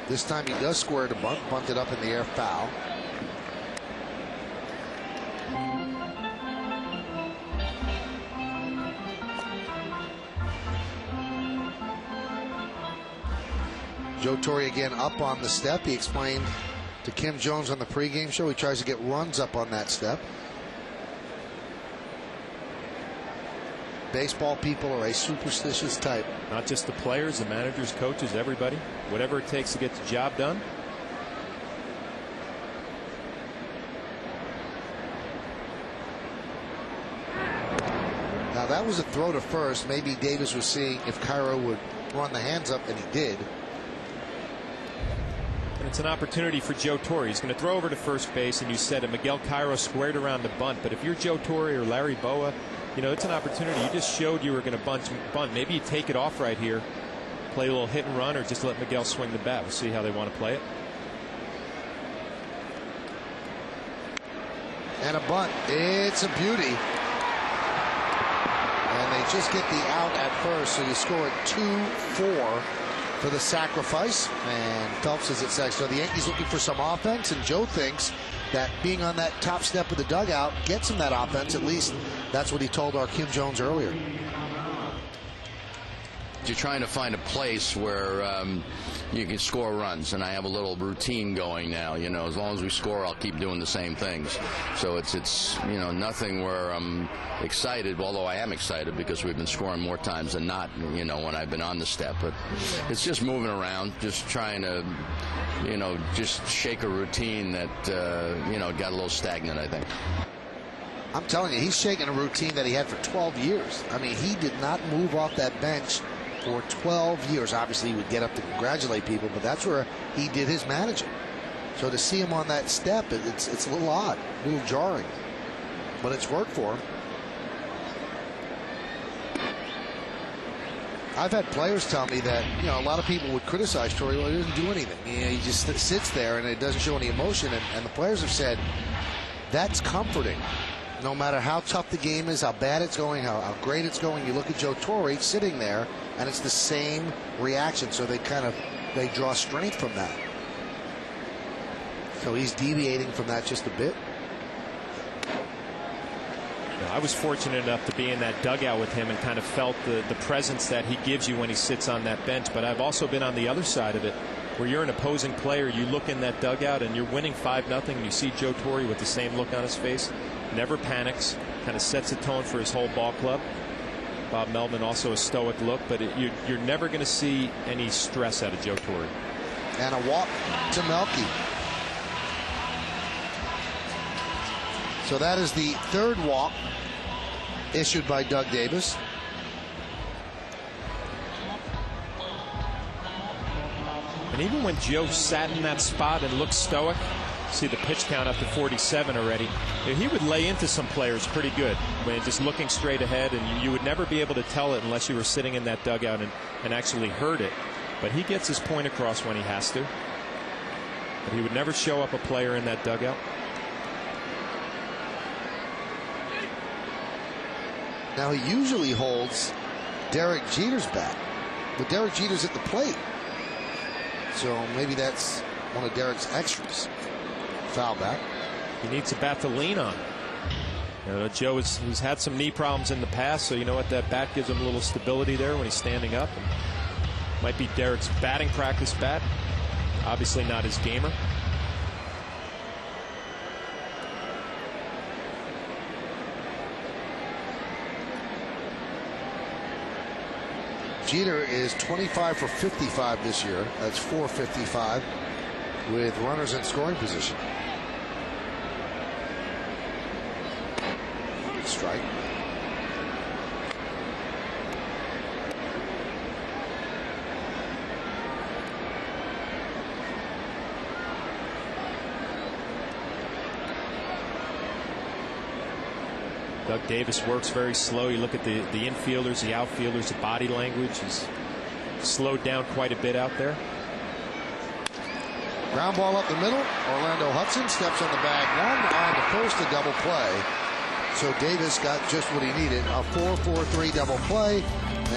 This time he does square to bunt, bunted up in the air, foul. Joe Torre again up on the step. He explained to Kim Jones on the pregame show he tries to get runs up on that step. Baseball people are a superstitious type. Not just the players, the managers, coaches, everybody. Whatever it takes to get the job done. Now that was a throw to first. Maybe Davis was seeing if Cairo would run the hands up, and he did. And it's an opportunity for Joe Torre. He's going to throw over to first base, and you said it, Miguel Cairo squared around the bunt. But if you're Joe Torre or Larry Boa, you know, it's an opportunity. You just showed you were going to bunt. Maybe you take it off right here, play a little hit and run, or just let Miguel swing the bat. We'll see how they want to play it. And a bunt. It's a beauty. And they just get the out at first, so you score at 2-4 for the sacrifice. And Phelps is at second. So the Yankees looking for some offense, and Joe thinks that being on that top step of the dugout gets him that offense. At least that's what he told our Kim Jones earlier. You're trying to find a place where you can score runs, and I have a little routine going now. You know, as long as we score, I'll keep doing the same things. So it's you know, nothing where I'm excited, although I am excited because we've been scoring more times than not, you know, when I've been on the step. But it's just moving around, just trying to, you know, just shake a routine that you know, got a little stagnant, I think. I'm telling you, he's shaking a routine that he had for 12 years. I mean, he did not move off that bench for 12 years. Obviously, he would get up to congratulate people, but that's where he did his managing. So to see him on that step, it's a little odd, a little jarring, but it's worked for him. I've had players tell me that, you know, a lot of people would criticize Torre. Well, he doesn't do anything. You know, he just sits there and it doesn't show any emotion. And the players have said that's comforting. no matter how tough the game is, how bad it's going, how great it's going, you look at Joe Torre sitting there, and it's the same reaction. So they draw strength from that. So he's deviating from that just a bit. I was fortunate enough to be in that dugout with him and kind of felt the presence that he gives you when he sits on that bench. But I've also been on the other side of it, where you're an opposing player, you look in that dugout and you're winning 5-0, and you see Joe Torre with the same look on his face, never panics, kind of sets a tone for his whole ball club. Bob Melvin also a stoic look, but you're never going to see any stress out of Joe Torre. And a walk to Melky. So that is the third walk issued by Doug Davis. And even when Joe sat in that spot and looked stoic, see the pitch count up to 47 already, he would lay into some players pretty good when just looking straight ahead, and you would never be able to tell it unless you were sitting in that dugout and actually heard it. But he gets his point across when he has to. But he would never show up a player in that dugout. Now he usually holds Derek Jeter's bat, but Derek Jeter's at the plate. So maybe that's one of Derek's extras. Foul back. He needs a bat to lean on. You know, Joe he's had some knee problems in the past, so you know what, that bat gives him a little stability there when he's standing up. And might be Derek's batting practice bat. Obviously not his gamer. Jeter is 25 for 55 this year. That's 455 with runners in scoring position. Strike. Doug Davis works very slow. You look at the infielders, the outfielders, the body language. He's slowed down quite a bit out there. Ground ball up the middle. Orlando Hudson steps on the bag one. On the first, a double play. So Davis got just what he needed. A 4-4-3 double play.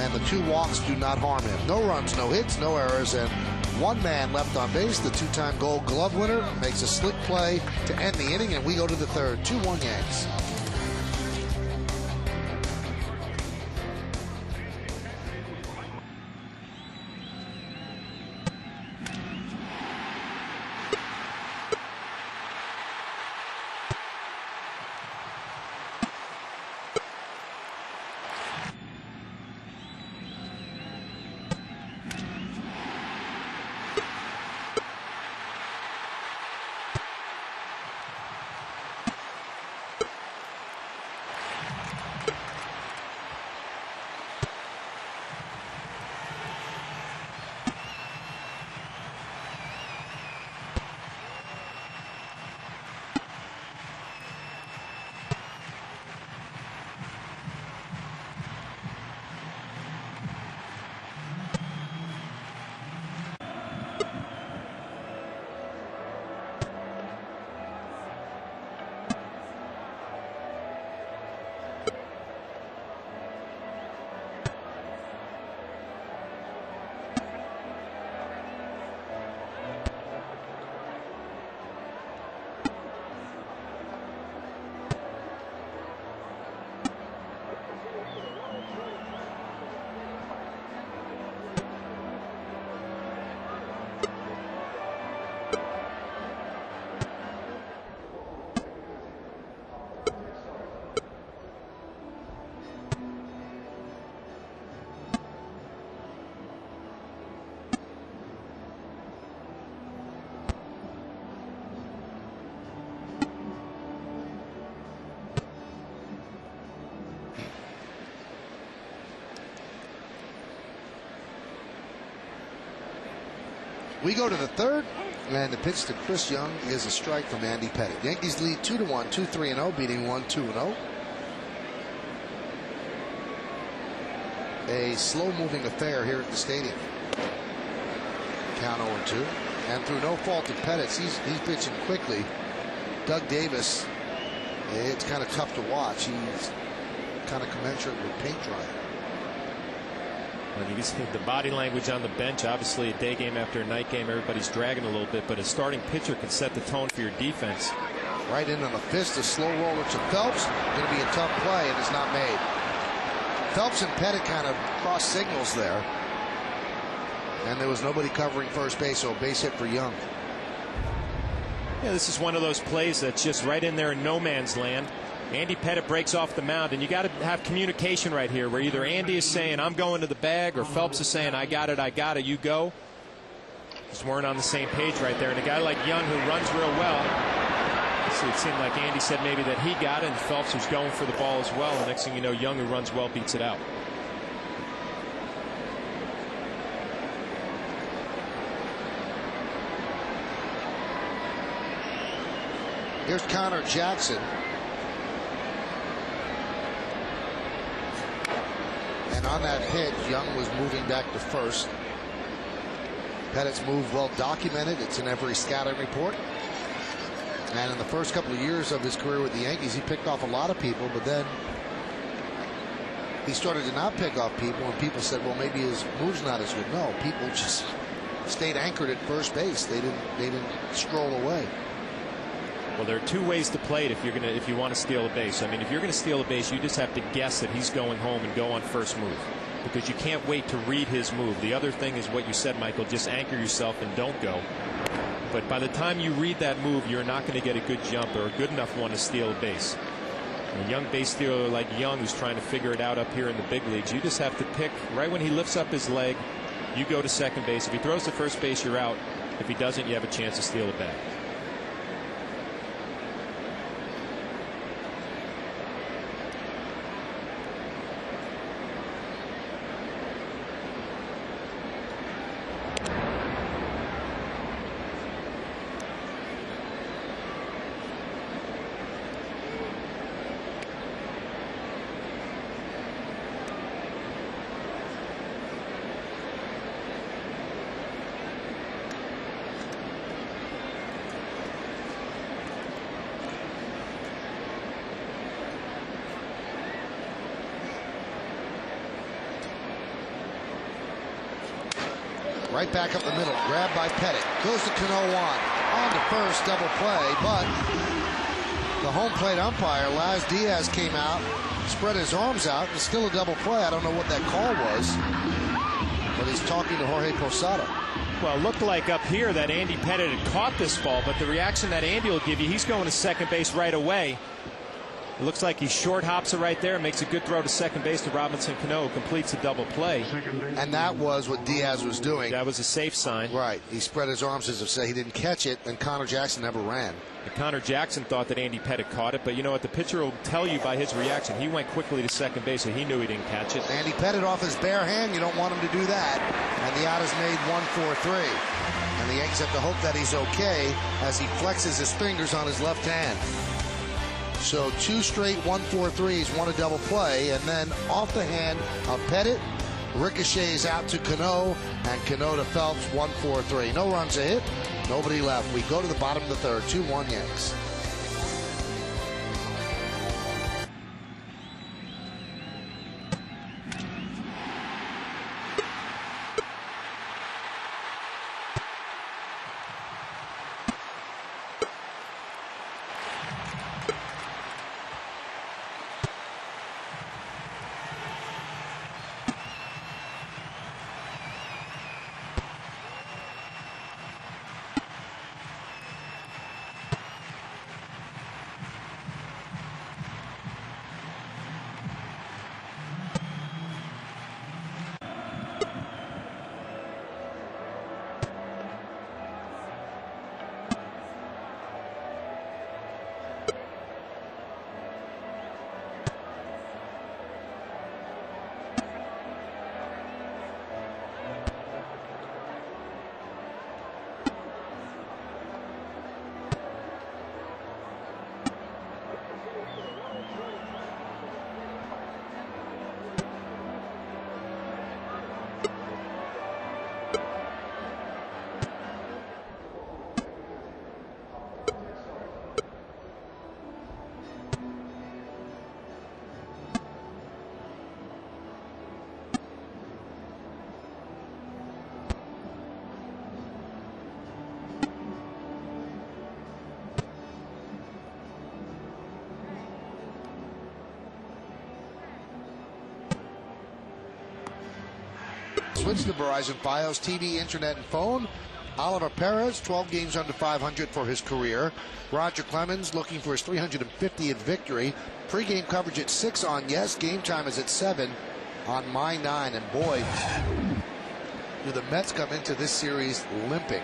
And the 2 walks do not harm him. No runs, no hits, no errors. And 1 man left on base. The 2-time Gold Glove winner makes a slick play to end the inning. And we go to the third. 2-1 Yanks. We go to the third, and the pitch to Chris Young is a strike from Andy Pettitte. Yankees lead 2-1, 2-3-0, beating 1-2-0. A slow-moving affair here at the stadium. Count 0-2, and through no fault of Pettitte's, he's pitching quickly. Doug Davis It's kind of tough to watch. He's kind of commensurate with paint drying. And you can see the body language on the bench. Obviously, a day game after a night game, everybody's dragging a little bit, but a starting pitcher can set the tone for your defense. Right in on the fist, a slow roller to Phelps. Going to be a tough play, and it's not made. Phelps and Pettit kind of cross signals there. And there was nobody covering first base, so a base hit for Young. Yeah, this is one of those plays that's just right in there in no man's land. Andy Pettit breaks off the mound, and you got to have communication right here, where either Andy is saying, I'm going to the bag, or Phelps is saying, I got it, you go. Just weren't on the same page right there. And a guy like Young, who runs real well, so it seemed like Andy said maybe that he got it, and Phelps was going for the ball as well. The next thing you know, Young, who runs well, beats it out. Here's Connor Jackson. And on that pitch, Young was moving back to first. Pettit's move well documented. It's in every scouting report. And in the first couple of years of his career with the Yankees, he picked off a lot of people, but then he started to not pick off people, and people said, well, maybe his move's not as good. No, people just stayed anchored at first base. They didn't stroll away. Well, there are two ways to play it if you want to steal a base. I mean, if you're going to steal a base, you just have to guess that he's going home and go on first move, because you can't wait to read his move. The other thing is what you said, Michael, just anchor yourself and don't go. But by the time you read that move, you're not going to get a good jump or a good enough one to steal a base. A young base stealer like Young, who's trying to figure it out up here in the big leagues, you just have to pick right when he lifts up his leg, you go to second base. If he throws to first base, you're out. If he doesn't, you have a chance to steal a bag. Right back up the middle, grabbed by Pettit. Goes to Cano on to first, double play, but the home plate umpire, Laz Diaz, came out, spread his arms out, and still a double play. I don't know what that call was, but he's talking to Jorge Posada. Well, it looked like up here that Andy Pettit had caught this ball, but the reaction that Andy will give you, he's going to second base right away. It looks like he short hops it right there, makes a good throw to second base to Robinson Cano, completes a double play. And that was what Diaz was doing. That was a safe sign. Right. He spread his arms as if to say he didn't catch it, and Connor Jackson never ran. And Connor Jackson thought that Andy Pettit caught it, but you know what? The pitcher will tell you by his reaction. He went quickly to second base, so he knew he didn't catch it. Andy Pettit off his bare hand. You don't want him to do that. And the out is made 1-4-3. And the Yankees have to hope that he's okay as he flexes his fingers on his left hand. So 2 straight 1-4-3s, one a double play, and then off the hand of Pettit, ricochets out to Cano, and Cano to Phelps, 1-4-3. No runs a hit, nobody left. We go to the bottom of the third, 2-1 Yanks. Switch to Verizon Fios TV, internet, and phone. Oliver Perez, 12 games under 500 for his career. Roger Clemens looking for his 350th victory. Pre-game coverage at 6 on Yes. Game time is at 7 on My 9. And boy, do the Mets come into this series limping.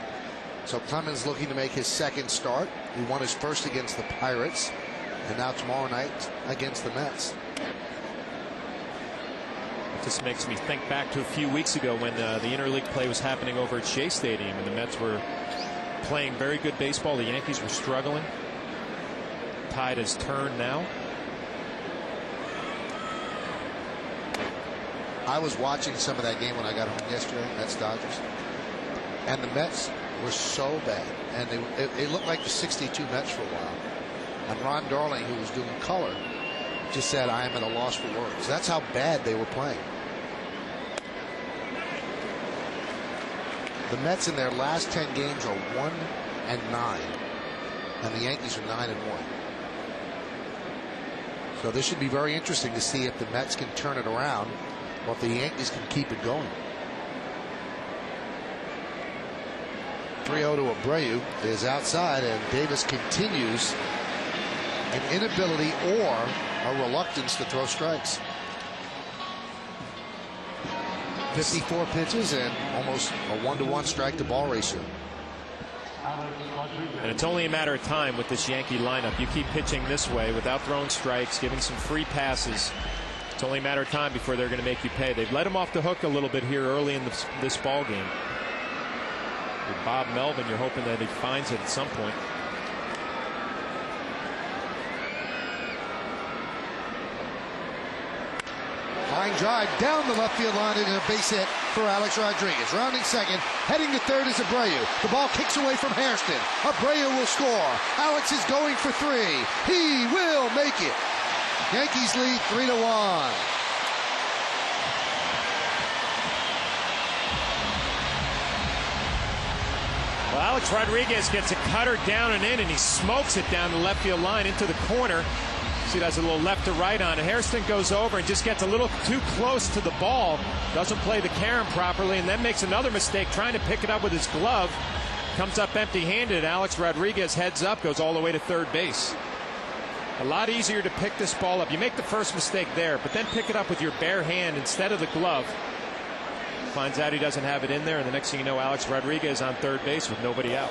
So Clemens looking to make his second start. He won his first against the Pirates. And now tomorrow night against the Mets. This makes me think back to a few weeks ago when the interleague play was happening over at Shea Stadium, and the Mets were playing very good baseball. The Yankees were struggling. Tide has turned now. I was watching some of that game when I got home yesterday, Mets Dodgers, and the Mets were so bad, and it looked like the '62 Mets for a while. And Ron Darling, who was doing color, just said, "I am at a loss for words." That's how bad they were playing. The Mets in their last 10 games are 1-9, and the Yankees are 9-1. So this should be very interesting to see if the Mets can turn it around, or if the Yankees can keep it going. 3-0 to Abreu is outside, and Davis continues an inability or a reluctance to throw strikes. 54 pitches and almost a 1-to-1 strike to ball ratio. And it's only a matter of time with this Yankee lineup. You keep pitching this way without throwing strikes, giving some free passes. It's only a matter of time before they're going to make you pay. They've let him off the hook a little bit here early in this ball game. With Bob Melvin, you're hoping that he finds it at some point. Line drive down the left field line and a base hit for Alex Rodriguez. Rounding second, heading to third is Abreu. The ball kicks away from Hairston. Abreu will score. Alex is going for 3. He will make it. Yankees lead 3-1. Well, Alex Rodriguez gets a cutter down and in, and he smokes it down the left field line into the corner. See, that's a little left to right on it. Hairston goes over and just gets a little too close to the ball. Doesn't play the carom properly, and then makes another mistake trying to pick it up with his glove. Comes up empty-handed. Alex Rodriguez heads up, goes all the way to third base. A lot easier to pick this ball up. You make the first mistake there, but then pick it up with your bare hand instead of the glove. Finds out he doesn't have it in there, and the next thing you know, Alex Rodriguez on third base with nobody out.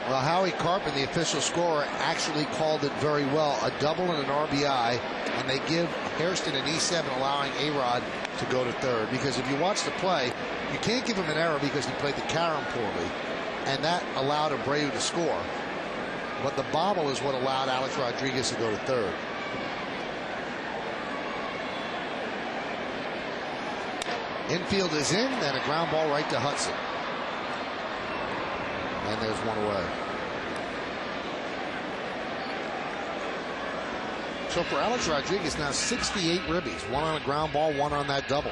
Well, Howie Carpenter, the official scorer, actually called it very well. A double and an RBI, and they give Hairston an E7, allowing A-Rod to go to third. Because if you watch the play, you can't give him an error because he played the carom poorly, and that allowed Abreu to score. But the bobble is what allowed Alex Rodriguez to go to third. Infield is in, and a ground ball right to Hudson. And there's one away. So for Alex Rodriguez, now 68 ribbies. 1 on a ground ball, 1 on that double.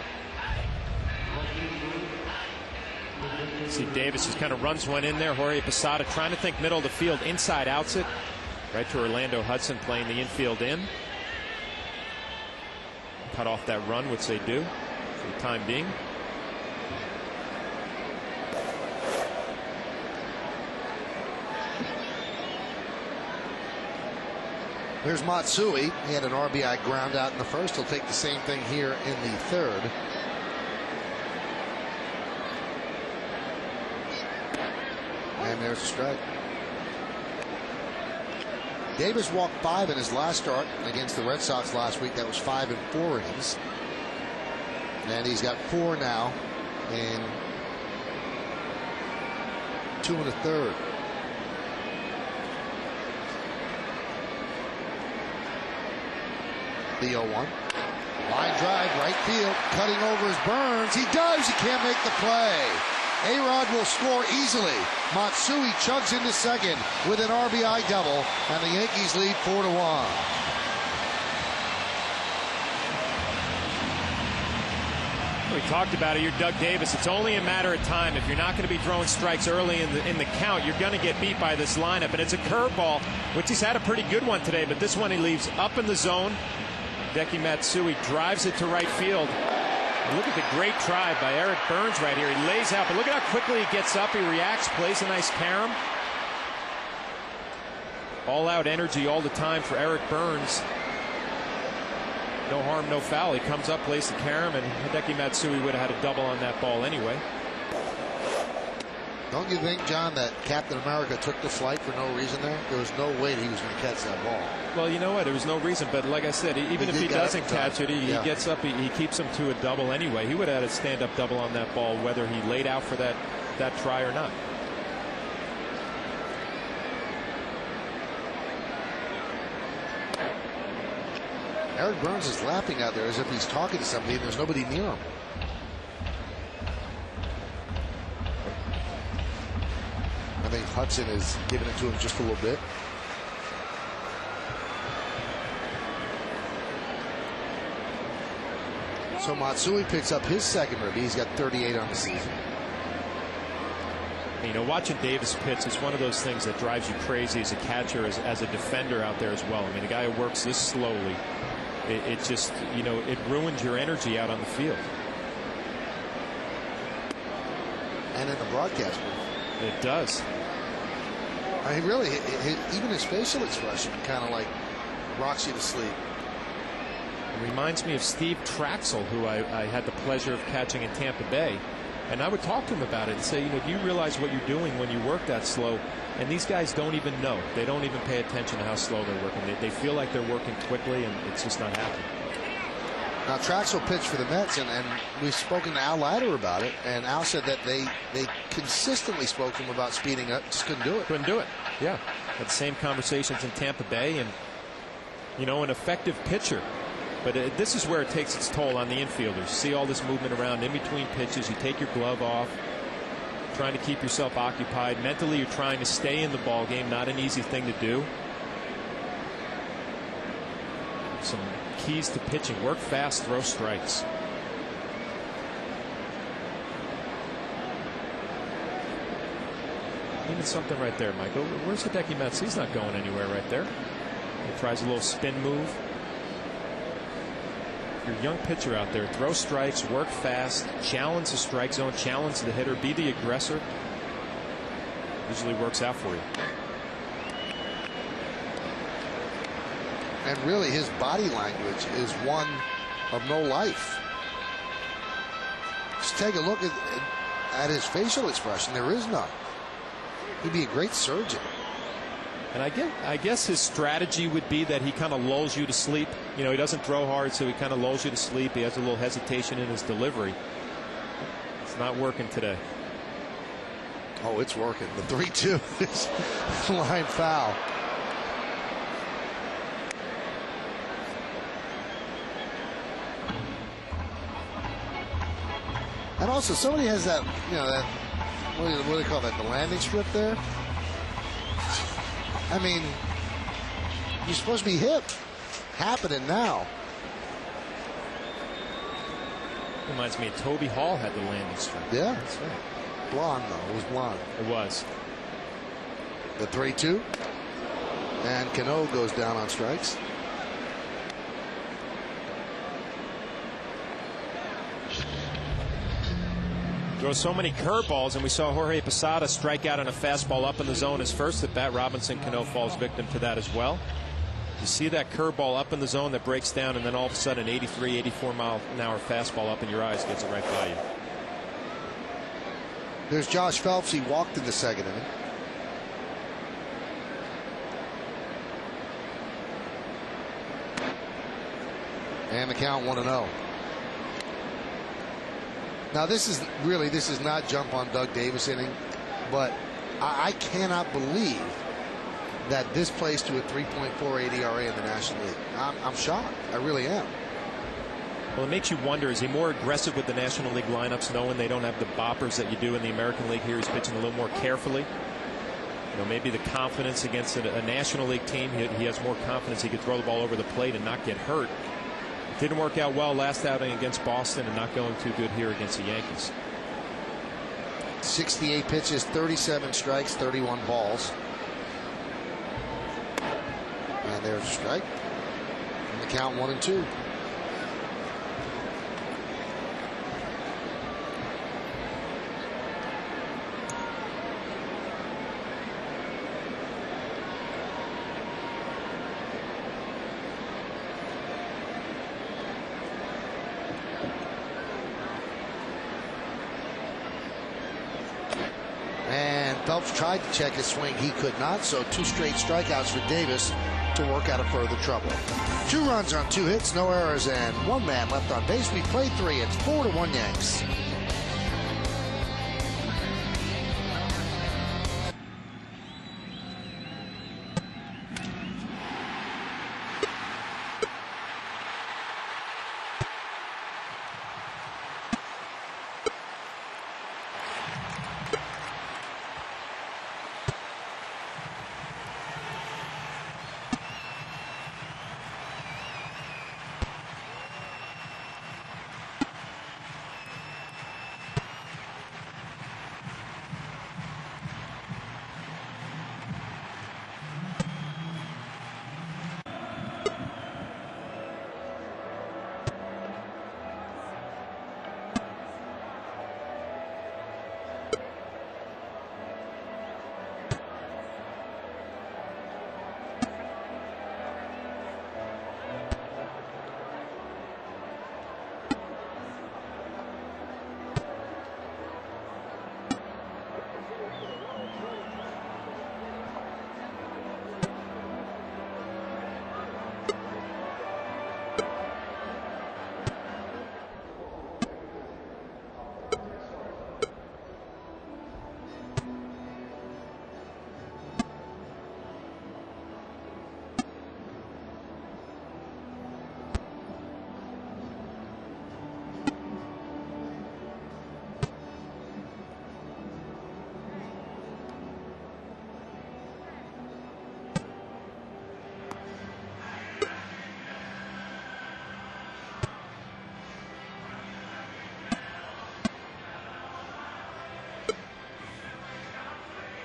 See, Davis just kind of runs one in there. Jorge Posada trying to think middle of the field, inside outs it. Right to Orlando Hudson playing the infield in. Cut off that run, which they do for the time being. There's Matsui. He had an RBI ground out in the first. He'll take the same thing here in the third. And there's a strike. Davis walked 5 in his last start against the Red Sox last week. That was 5 in 4 innings. And he's got 4 now in 2 1/3. The 0-1. Line drive, right field, cutting over his Burns. He does. He can't make the play. A-Rod will score easily. Matsui chugs into second with an RBI double, and the Yankees lead 4-1. We talked about it. You're Doug Davis. It's only a matter of time. If you're not going to be throwing strikes early in the count, you're going to get beat by this lineup. And it's a curveball, which he's had a pretty good one today. But this one he leaves up in the zone. Hideki Matsui drives it to right field. Look at the great drive by Eric Burns right here. He lays out, but look at how quickly he gets up. He reacts, plays a nice carom. All-out energy all the time for Eric Burns. No harm, no foul. He comes up, plays the carom, and Hideki Matsui would have had a double on that ball anyway. Don't you think, John, that Captain America took the flight for no reason there? There was no way that he was going to catch that ball. Well, you know what? There was no reason, but like I said, even if he doesn't catch it, he gets up, he keeps him to a double anyway. He would have had a stand-up double on that ball, whether he laid out for that try or not. Eric Burns is laughing out there as if he's talking to somebody and there's nobody near him. I think Hudson is giving it to him just a little bit. So Matsui picks up his second ribby. He's got 38 on the season. You know, watching Davis pitch, it's one of those things that drives you crazy as a catcher, as a defender out there as well. I mean, a guy who works this slowly, it just, you know, it ruins your energy out on the field. And in the broadcast booth. It does. I mean, really, even his facial expression kind of like rocks you to sleep. It reminds me of Steve Traxel, who I had the pleasure of catching in Tampa Bay. And I would talk to him about it and say, you know, do you realize what you're doing when you work that slow? And these guys don't even know. They don't even pay attention to how slow they're working. They feel like they're working quickly, and it's just not happening. Now, Traxel pitched for the Mets, and we've spoken to Al Leiter about it, and Al said that they consistently spoke to him about speeding up, just couldn't do it. Couldn't do it, yeah. Had the same conversations in Tampa Bay, and, you know, an effective pitcher. But this is where it takes its toll on the infielders. You see all this movement around in between pitches. You take your glove off, trying to keep yourself occupied. Mentally, you're trying to stay in the ball game. Not an easy thing to do. Some keys to pitching: work fast, throw strikes. Even something right there, Michael. Where's Hideki Matsui? He's not going anywhere right there. He tries a little spin move. Your young pitcher out there, throw strikes, work fast, challenge the strike zone, challenge the hitter, be the aggressor. Usually works out for you. And really, his body language is one of no life. Just take a look at his facial expression. There is none. He'd be a great surgeon. And I guess his strategy would be that he kind of lulls you to sleep. You know, he doesn't throw hard, so he kind of lulls you to sleep. He has a little hesitation in his delivery. It's not working today. Oh, it's working. The 3-2 is line foul. And also, somebody has that, you know, that, what do they call that, the landing strip there? I mean, you're supposed to be hip. Happening now. Reminds me of Toby Hall had the landing strip. Yeah. That's right. Blonde, though. It was blonde. It was. The 3-2. And Cano goes down on strikes. Throws so many curveballs, and we saw Jorge Posada strike out on a fastball up in the zone his first at bat. Robinson Cano falls victim to that as well. You see that curveball up in the zone that breaks down, and then all of a sudden 83, 84-mile-an-hour fastball up in your eyes gets it right by you. There's Josh Phelps. He walked in the second inning. And the count 1-0. Now this is not jump on Doug Davis inning, but I cannot believe that this plays to a 3.48 ERA in the National League. I'm shocked. I really am. Well, it makes you wonder, is he more aggressive with the National League lineups, knowing they don't have the boppers that you do in the American League? Here he's pitching a little more carefully. You know, maybe the confidence against a National League team, he has more confidence he could throw the ball over the plate and not get hurt. Didn't work out well last outing against Boston, and not going too good here against the Yankees. 68 pitches, 37 strikes, 31 balls. And there's a strike. And the count 1-2. Phelps tried to check his swing. He could not, so 2 straight strikeouts for Davis to work out of further trouble. 2 runs on 2 hits, no errors, and 1 man left on base. We played 3. It's 4-1 Yanks.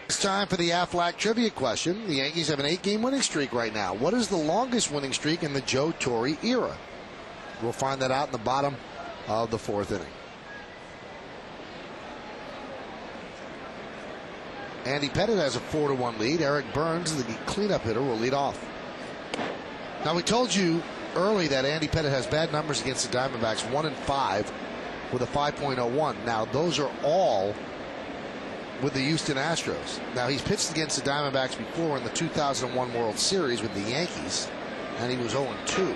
It's time for the Aflac trivia question. The Yankees have an 8-game winning streak right now. What is the longest winning streak in the Joe Torre era? We'll find that out in the bottom of the 4th inning. Andy Pettitte has a 4-1 lead. Eric Burns, the cleanup hitter, will lead off. Now, we told you early that Andy Pettitte has bad numbers against the Diamondbacks, 1-5 with a 5.01. Now, those are all with the Houston Astros. Now, he's pitched against the Diamondbacks before in the 2001 World Series with the Yankees, and he was 0-2.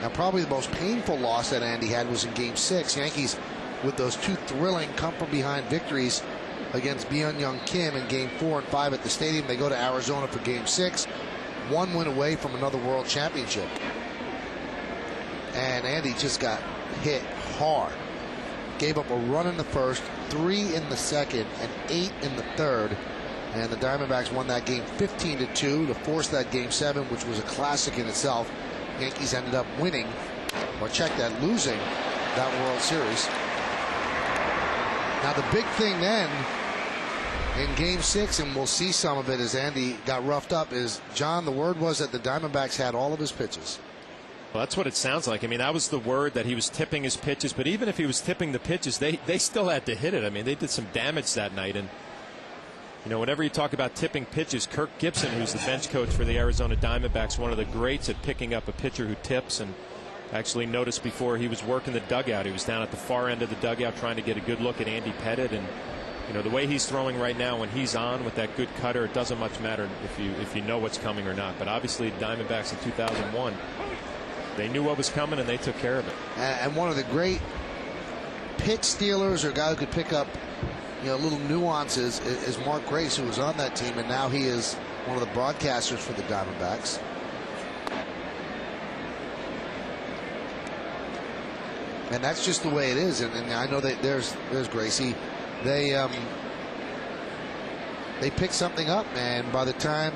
Now, probably the most painful loss that Andy had was in Game 6. Yankees, with those 2 thrilling come-from-behind victories against Byung-Hyun Kim in Game 4 and 5 at the stadium. They go to Arizona for Game 6. 1 win away from another World Championship. And Andy just got hit hard. Gave up a run in the first, 3 in the second, and 8 in the third. And the Diamondbacks won that game 15-2 to force that Game 7, which was a classic in itself. Yankees ended up winning, or check that, losing that World Series. Now, the big thing then in Game 6, and we'll see some of it as Andy got roughed up, is, John, the word was that the Diamondbacks had all of his pitches. Well, that's what it sounds like. I mean, that was the word, that he was tipping his pitches. But even if he was tipping the pitches, they still had to hit it. I mean, they did some damage that night. And, you know, whenever you talk about tipping pitches, Kirk Gibson, who's the bench coach for the Arizona Diamondbacks, one of the greats at picking up a pitcher who tips, and actually noticed before he was working the dugout. He was down at the far end of the dugout trying to get a good look at Andy Pettitte. And, you know, the way he's throwing right now, when he's on with that good cutter, it doesn't much matter if you know what's coming or not. But obviously, the Diamondbacks in 2001, they knew what was coming, and they took care of it. And one of the great pitch stealers, or guy who could pick up, you know, little nuances, is Mark Grace, who was on that team, and now he is one of the broadcasters for the Diamondbacks. And that's just the way it is. And I know that there's Gracie. They picked something up, and by the time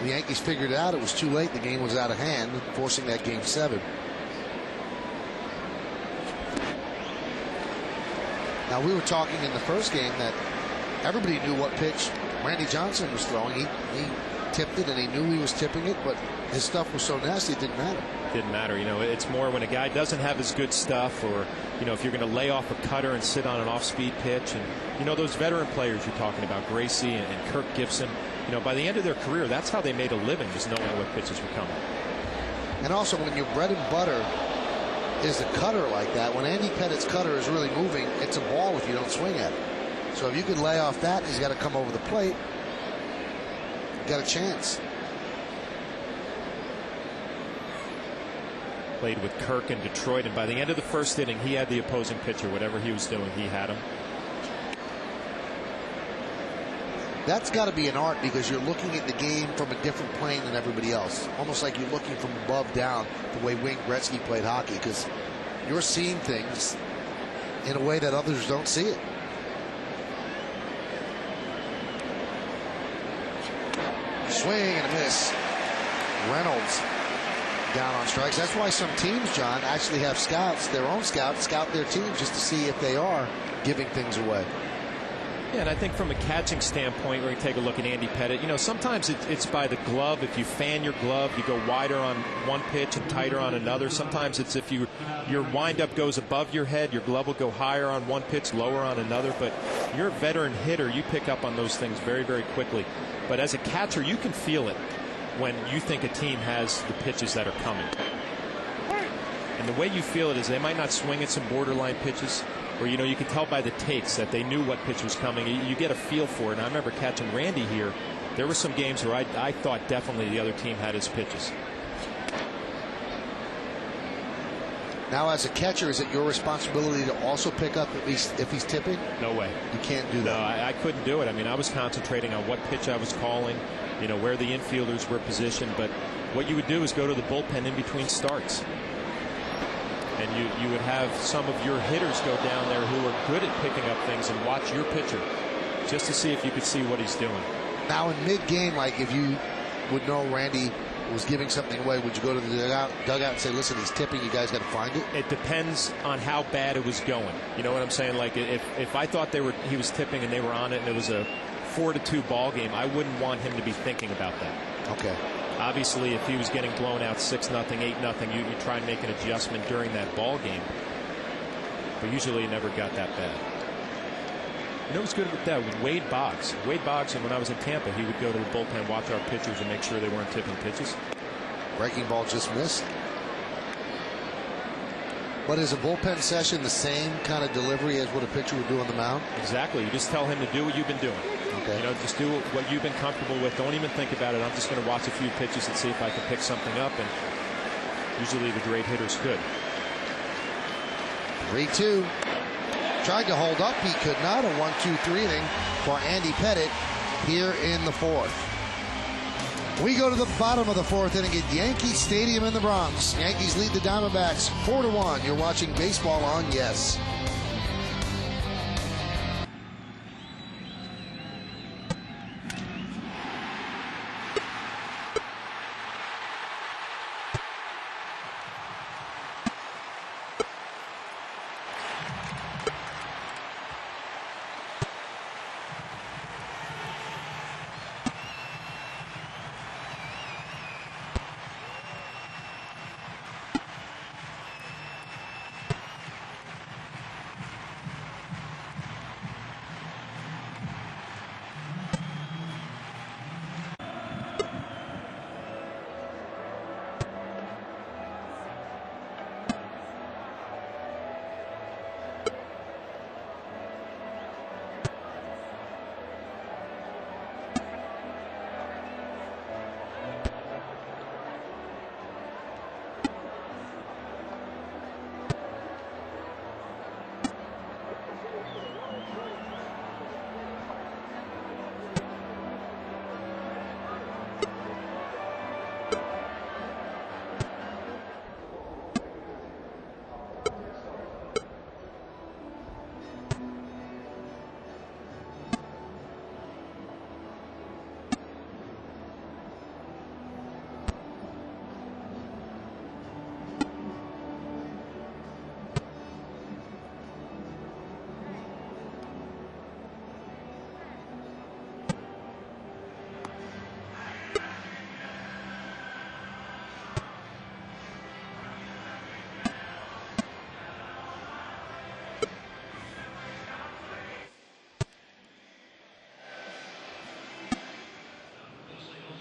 the Yankees figured it out, it was too late. The game was out of hand, forcing that Game 7. Now, we were talking in the first game that everybody knew what pitch Randy Johnson was throwing. He tipped it, and he knew he was tipping it, but his stuff was so nasty it didn't matter. Didn't matter. You know, it's more when a guy doesn't have his good stuff, or, you know, if you're going to lay off a cutter and sit on an off-speed pitch. And, you know, those veteran players you're talking about, Gracie and Kirk Gibson, you know, by the end of their career, that's how they made a living, just knowing what pitches were coming. And also, when your bread and butter is a cutter like that, when Andy Pettitte's cutter is really moving, it's a ball if you don't swing at it. So if you could lay off that, he's got to come over the plate. Got a chance. Played with Kirk in Detroit, and by the end of the first inning, he had the opposing pitcher. Whatever he was doing, he had him. That's got to be an art, because you're looking at the game from a different plane than everybody else. Almost like you're looking from above down, the way Wayne Gretzky played hockey, because you're seeing things in a way that others don't see it. Swing and a miss. Reynolds down on strikes. That's why some teams, John, actually have scouts, their own scouts, scout their teams just to see if they are giving things away. Yeah, and I think from a catching standpoint, we're going to take a look at Andy Pettitte. You know, sometimes it's by the glove. If you fan your glove, you go wider on one pitch and tighter on another. Sometimes it's if your windup goes above your head, your glove will go higher on one pitch, lower on another. But you're a veteran hitter. You pick up on those things very, very quickly. But as a catcher, you can feel it when you think a team has the pitches that are coming. And the way you feel it is they might not swing at some borderline pitches, or you can tell by the takes that they knew what pitch was coming. You get a feel for it. And I remember catching Randy here. There were some games where I thought definitely the other team had his pitches. Now, as a catcher, is it your responsibility to also pick up at least if he's tipping? No way. You can't do that. No, I couldn't do it. I mean, I was concentrating on what pitch I was calling, where the infielders were positioned. But what you would do is go to the bullpen in between starts. And you would have some of your hitters go down there who are good at picking up things and watch your pitcher just to see if you could see what he's doing. Now, in mid-game, like if you would know Randy was giving something away, would you go to the dugout and say, listen, he's tipping, you guys got to find it? It depends on how bad it was going. You know what I'm saying? Like if I thought he was tipping and they were on it and it was a 4-2 ball game, I wouldn't want him to be thinking about that. Okay. Obviously, if he was getting blown out 6-0, 8-0, you try and make an adjustment during that ball game. But usually it never got that bad. It was good with that with Wade Boggs. Wade Boggs, when I was in Tampa, he would go to the bullpen, watch our pitchers, and make sure they weren't tipping pitches. Breaking ball just missed. But is a bullpen session the same kind of delivery as what a pitcher would do on the mound? Exactly. You just tell him to do what you've been doing. Okay. Just do what you've been comfortable with. Don't even think about it. I'm just going to watch a few pitches and see if I can pick something up. And usually the great hitters could. 3-2. Tried to hold up. He could not. A 1-2-3 inning for Andy Pettitte here in the fourth. We go to the bottom of the fourth inning at Yankee Stadium in the Bronx. Yankees lead the Diamondbacks 4-1. You're watching baseball on Yes.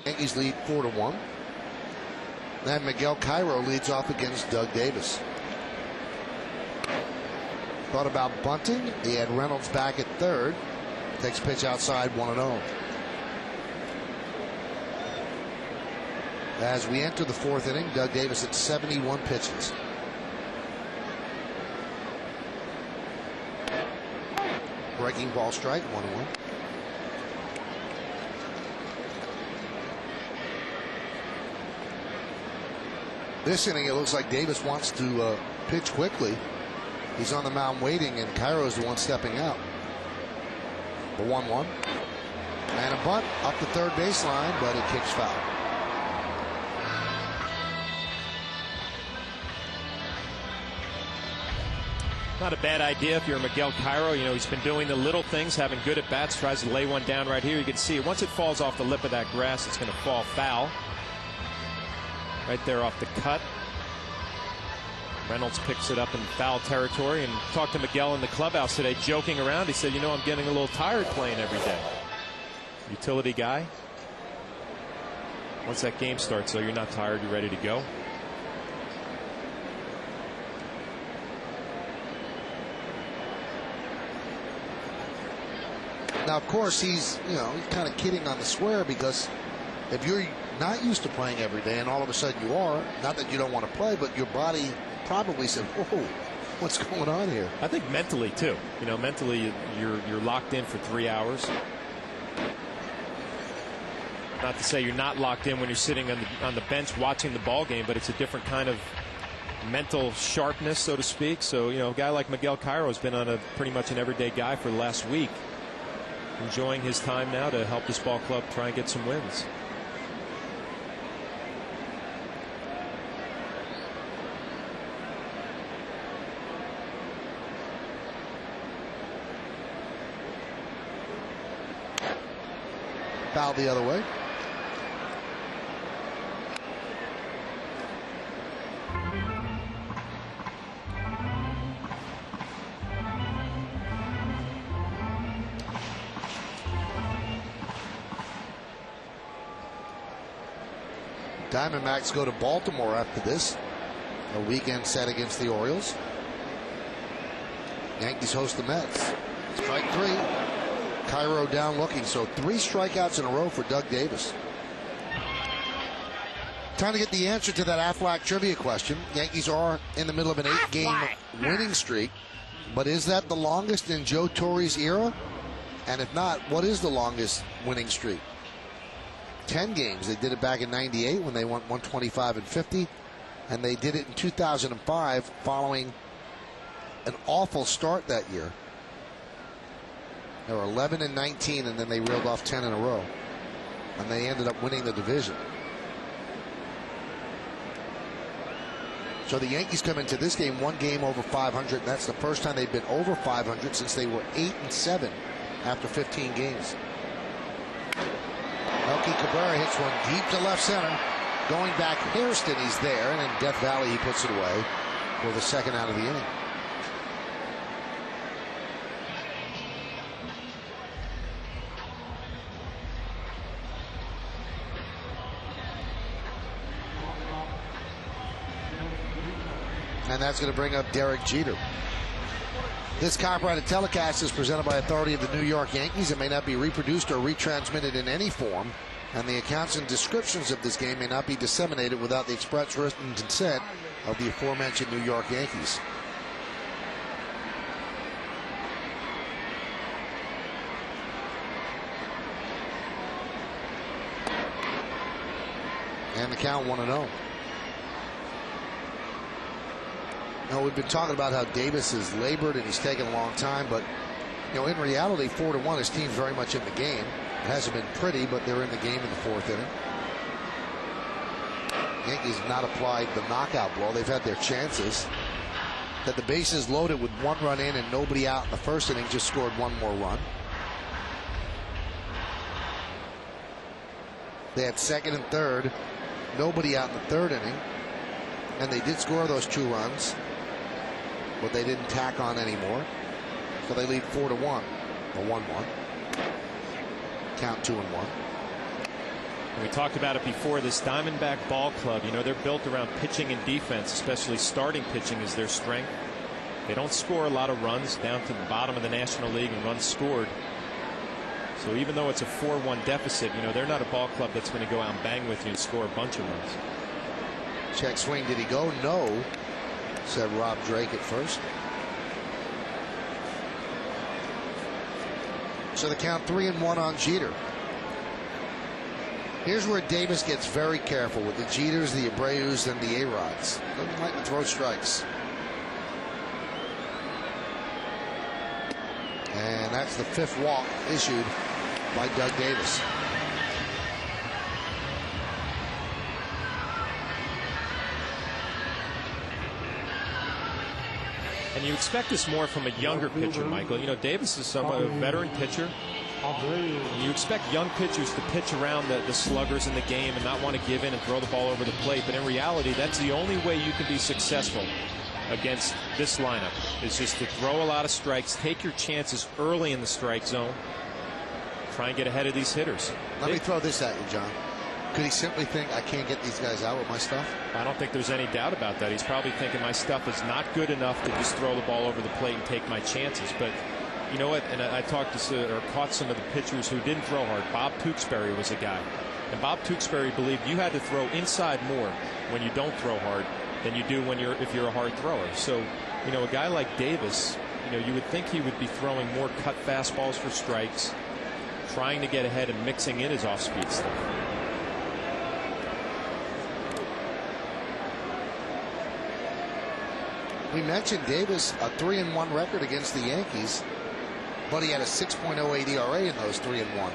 Yankees lead 4-1. Then Miguel Cairo leads off against Doug Davis. Thought about bunting. He had Reynolds back at third. Takes pitch outside, 1-0. As we enter the fourth inning, Doug Davis at 71 pitches. Breaking ball strike, 1-1. This inning, it looks like Davis wants to pitch quickly. He's on the mound waiting, and Cairo's the one stepping out. The 1-1. And a bunt up the third baseline, but it kicks foul. Not a bad idea if you're Miguel Cairo. You know, he's been doing the little things, having good at bats, tries to lay one down right here. You can see it. Once it falls off the lip of that grass, it's going to fall foul. Right there off the cut. Reynolds picks it up in foul territory, and talked to Miguel in the clubhouse today, joking around. He said, you know, I'm getting a little tired playing every day. Utility guy. Once that game starts, though, you're not tired, you're ready to go. Now, of course, he's kind of kidding on the swear, because if you're not used to playing every day and all of a sudden you are, not that you don't want to play, but your body probably said, whoa, what's going on here? I think mentally, too. You know, mentally, you're locked in for 3 hours. Not to say you're not locked in when you're sitting on the bench watching the ball game, but it's a different kind of mental sharpness, so to speak. So, you know, a guy like Miguel Cairo has been on pretty much an everyday guy for the last week, enjoying his time now to help this ball club try and get some wins. Foul the other way. Diamondbacks go to Baltimore after this. A weekend set against the Orioles. Yankees host the Mets. Strike three. Cairo down looking, so 3 strikeouts in a row for Doug Davis. Time to get the answer to that Aflac trivia question. Yankees are in the middle of an 8-game winning streak, but is that the longest in Joe Torre's era? And if not, what is the longest winning streak? 10 games. They did it back in '98 when they won 125 and 50, and they did it in 2005 following an awful start that year. They were 11 and 19, and then they reeled off 10 in a row, and they ended up winning the division. So the Yankees come into this game 1 game over 500, and that's the first time they've been over 500 since they were 8-7 after 15 games. Melky Cabrera hits one deep to left center. Going back, Hairston, he's there, and in Death Valley he puts it away for the second out of the inning. And that's going to bring up Derek Jeter. This copyrighted telecast is presented by authority of the New York Yankees. It may not be reproduced or retransmitted in any form, and the accounts and descriptions of this game may not be disseminated without the express written consent of the aforementioned New York Yankees. And the count 1-0. Now, we've been talking about how Davis has labored and he's taken a long time, but in reality, 4-1, his team's very much in the game. It hasn't been pretty, but they're in the game in the fourth inning. Yankees have not applied the knockout blow. They've had their chances. That the bases loaded with 1 run in and nobody out in the first inning, just scored 1 more run. They had second and third, nobody out in the third inning, and they did score those 2 runs, but they didn't tack on anymore. So they lead 4-1, or 1-1. Count 2-1. We talked about it before. This Diamondback ball club, they're built around pitching and defense, especially starting pitching is their strength. They don't score a lot of runs, down to the bottom of the National League in runs scored. So even though it's a 4-1 deficit, you know, they're not a ball club that's going to go out and bang with you and score a bunch of runs. Check swing. Did he go? No, said Rob Drake at first. So the count 3-1 on Jeter. Here's where Davis gets very careful with the Jeters, the Abreu's, and the A-Rods. Doesn't like to throw strikes. And that's the 5th walk issued by Doug Davis. And you expect this more from a younger pitcher, Michael. You know, Davis is somewhat a veteran pitcher. You expect young pitchers to pitch around the sluggers in the game and not want to give in and throw the ball over the plate. But in reality, that's the only way you can be successful against this lineup, is just to throw a lot of strikes, take your chances early in the strike zone, try and get ahead of these hitters. Let me throw this at you, John. Could he simply think, I can't get these guys out with my stuff? I don't think there's any doubt about that. He's probably thinking my stuff is not good enough to just throw the ball over the plate and take my chances. But you know what? And I talked to or caught some of the pitchers who didn't throw hard. Bob Tewksbury was a guy. And Bob Tewksbury believed you had to throw inside more when you don't throw hard than you do when if you're a hard thrower. So, you know, a guy like Davis, you know, you would think he would be throwing more cut fastballs for strikes, trying to get ahead and mixing in his off-speed stuff. We mentioned Davis, a 3-1 record against the Yankees, but he had a 6.08 ERA in those 3-1.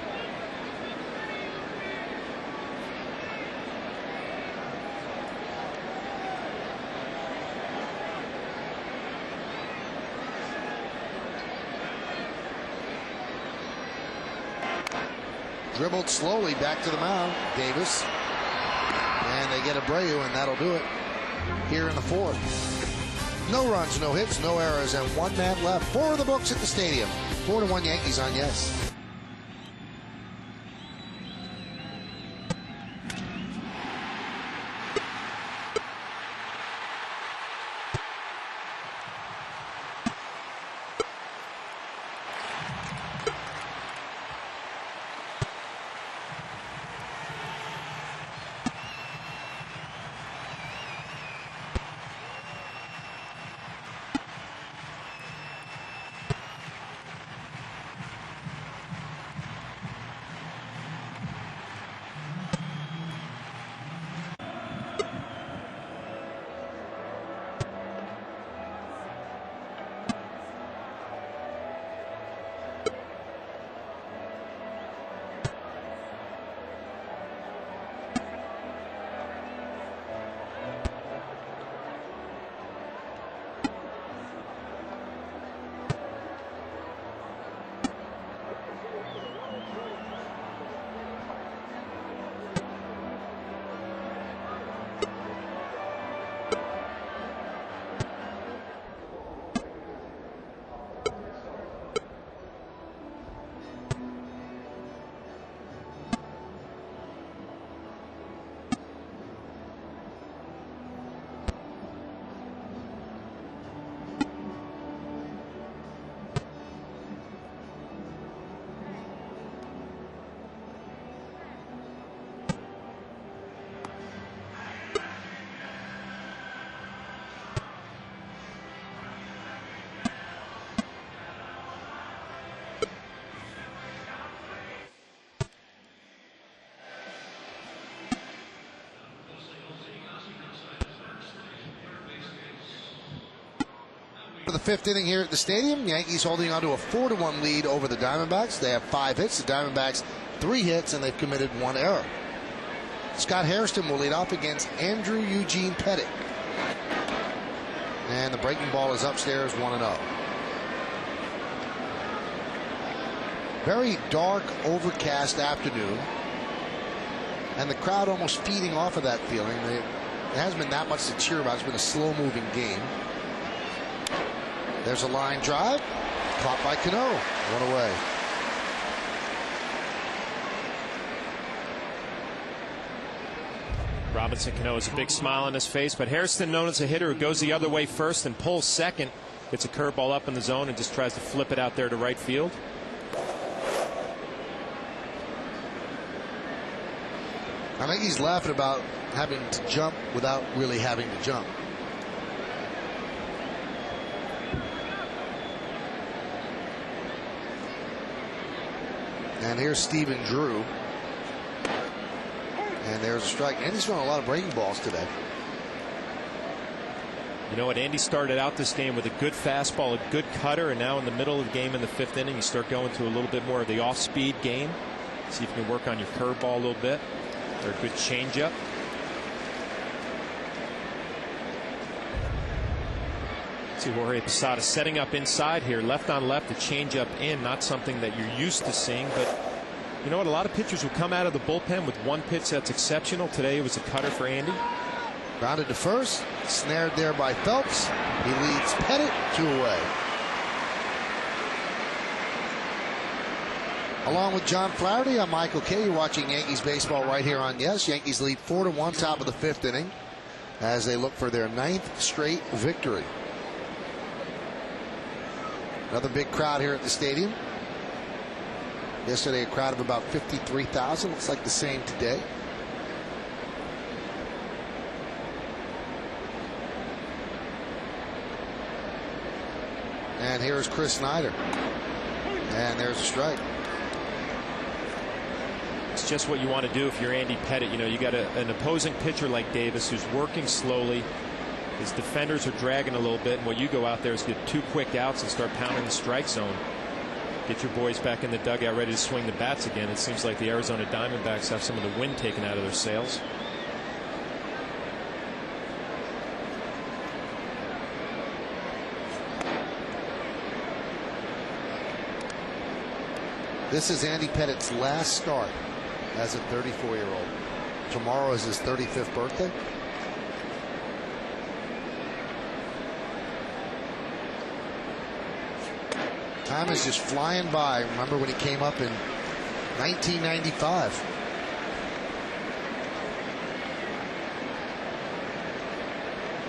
Dribbled slowly back to the mound, Davis, and they get Abreu, and that'll do it here in the 4th. No runs, no hits, no errors, and 1 man left for the books at the stadium. 4-1 Yankees on yes. For the 5th inning here at the stadium, Yankees holding on to a 4-1 lead over the Diamondbacks. They have 5 hits. The Diamondbacks 3 hits, and they've committed 1 error. Scott Hairston will lead off against Andrew Eugene Pettit. And the breaking ball is upstairs, 1-0. Very dark, overcast afternoon, and the crowd almost feeding off of that feeling. There hasn't been that much to cheer about. It's been a slow-moving game. There's a line drive, caught by Cano, 1 away. Robinson Cano has a big smile on his face, but Hairston, known as a hitter who goes the other way first and pulls second, gets a curveball up in the zone and just tries to flip it out there to right field. I think he's laughing about having to jump without really having to jump. And here's Stephen Drew. And there's a strike. Andy's throwing a lot of breaking balls today. You know what? Andy started out this game with a good fastball, a good cutter, and now in the middle of the game in the 5th inning, you start going to a little bit more of the off-speed game. See if you can work on your curveball a little bit, or a good changeup. See Jorge Posada setting up inside here, left on left, the changeup in, not something that you're used to seeing, but you know what? A lot of pitchers will come out of the bullpen with one pitch that's exceptional. Today it was a cutter for Andy. Grounded to first, snared there by Phelps. He leads Pettit 2 away. Along with John Flaherty, I'm Michael Kay. You're watching Yankees baseball right here on Yes. Yankees lead 4-1, top of the 5th inning, as they look for their 9th straight victory. Another big crowd here at the stadium. Yesterday a crowd of about 53,000. Looks like the same today. And here's Chris Snyder. And there's a strike. It's just what you want to do if you're Andy Pettit. You know, you got an opposing pitcher like Davis who's working slowly. His defenders are dragging a little bit, and what you go out there is get 2 quick outs and start pounding the strike zone. Get your boys back in the dugout ready to swing the bats again. It seems like the Arizona Diamondbacks have some of the wind taken out of their sails. This is Andy Pettit's last start as a 34-year-old. Tomorrow is his 35th birthday. Time is just flying by. Remember when he came up in 1995.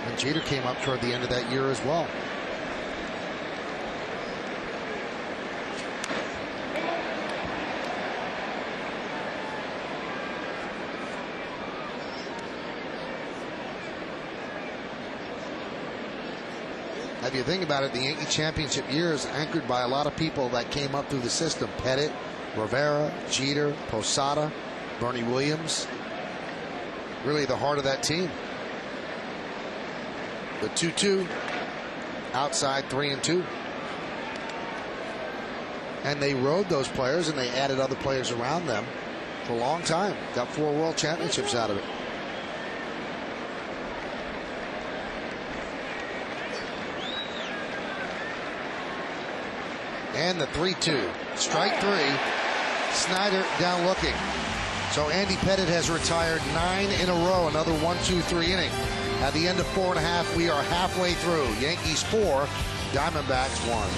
And Jeter came up toward the end of that year as well. If you think about it, the Yankee championship year is anchored by a lot of people that came up through the system. Pettit, Rivera, Jeter, Posada, Bernie Williams. Really the heart of that team. The 2-2, outside 3-2. And they rode those players and they added other players around them for a long time. Got 4 world championships out of it. And the 3-2. Strike 3. Snyder down looking. So Andy Pettit has retired 9 in a row. Another 1-2-3 inning. At the end of 4.5, we are halfway through. Yankees 4, Diamondbacks 1.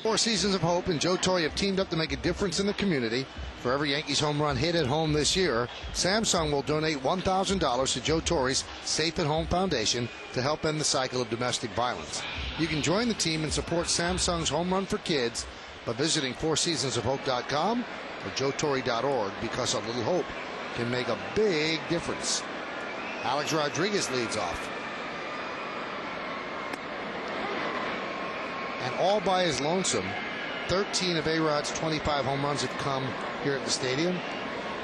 Four Seasons of Hope and Joe Torre have teamed up to make a difference in the community. For every Yankees home run hit at home this year, Samsung will donate $1,000 to Joe Torre's Safe at Home Foundation to help end the cycle of domestic violence. You can join the team and support Samsung's Home Run for Kids by visiting fourseasonsofhope.com or joetorre.org, because a little hope can make a big difference. Alex Rodriguez leads off. And all by his lonesome, 13 of A-Rod's 25 home runs have come here at the stadium.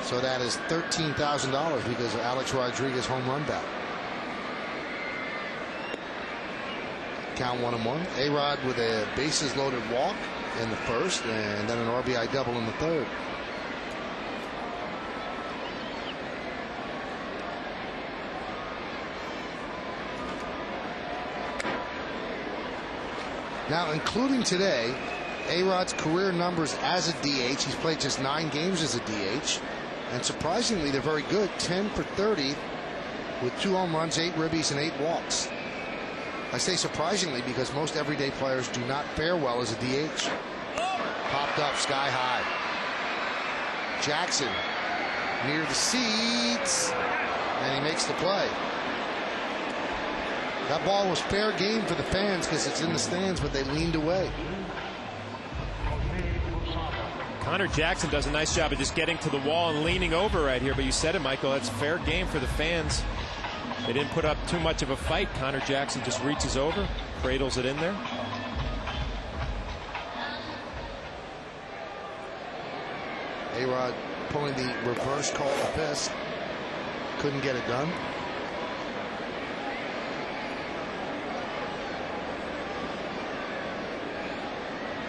So that is $13,000 because of Alex Rodriguez' home run bat. Count 1-1. A-Rod with a bases loaded walk in the first, and then an RBI double in the third. Now, including today, A-Rod's career numbers as a DH. He's played just 9 games as a DH. And surprisingly, they're very good. 10 for 30 with 2 home runs, 8 ribbies, and 8 walks. I say surprisingly because most everyday players do not fare well as a DH. Popped up sky high. Jackson near the seats. And he makes the play. That ball was fair game for the fans because it's in the stands, but they leaned away. Connor Jackson does a nice job of just getting to the wall and leaning over right here. But you said it, Michael, that's fair game for the fans. They didn't put up too much of a fight. Connor Jackson just reaches over, cradles it in there. A-Rod pulling the reverse call to fist. Couldn't get it done.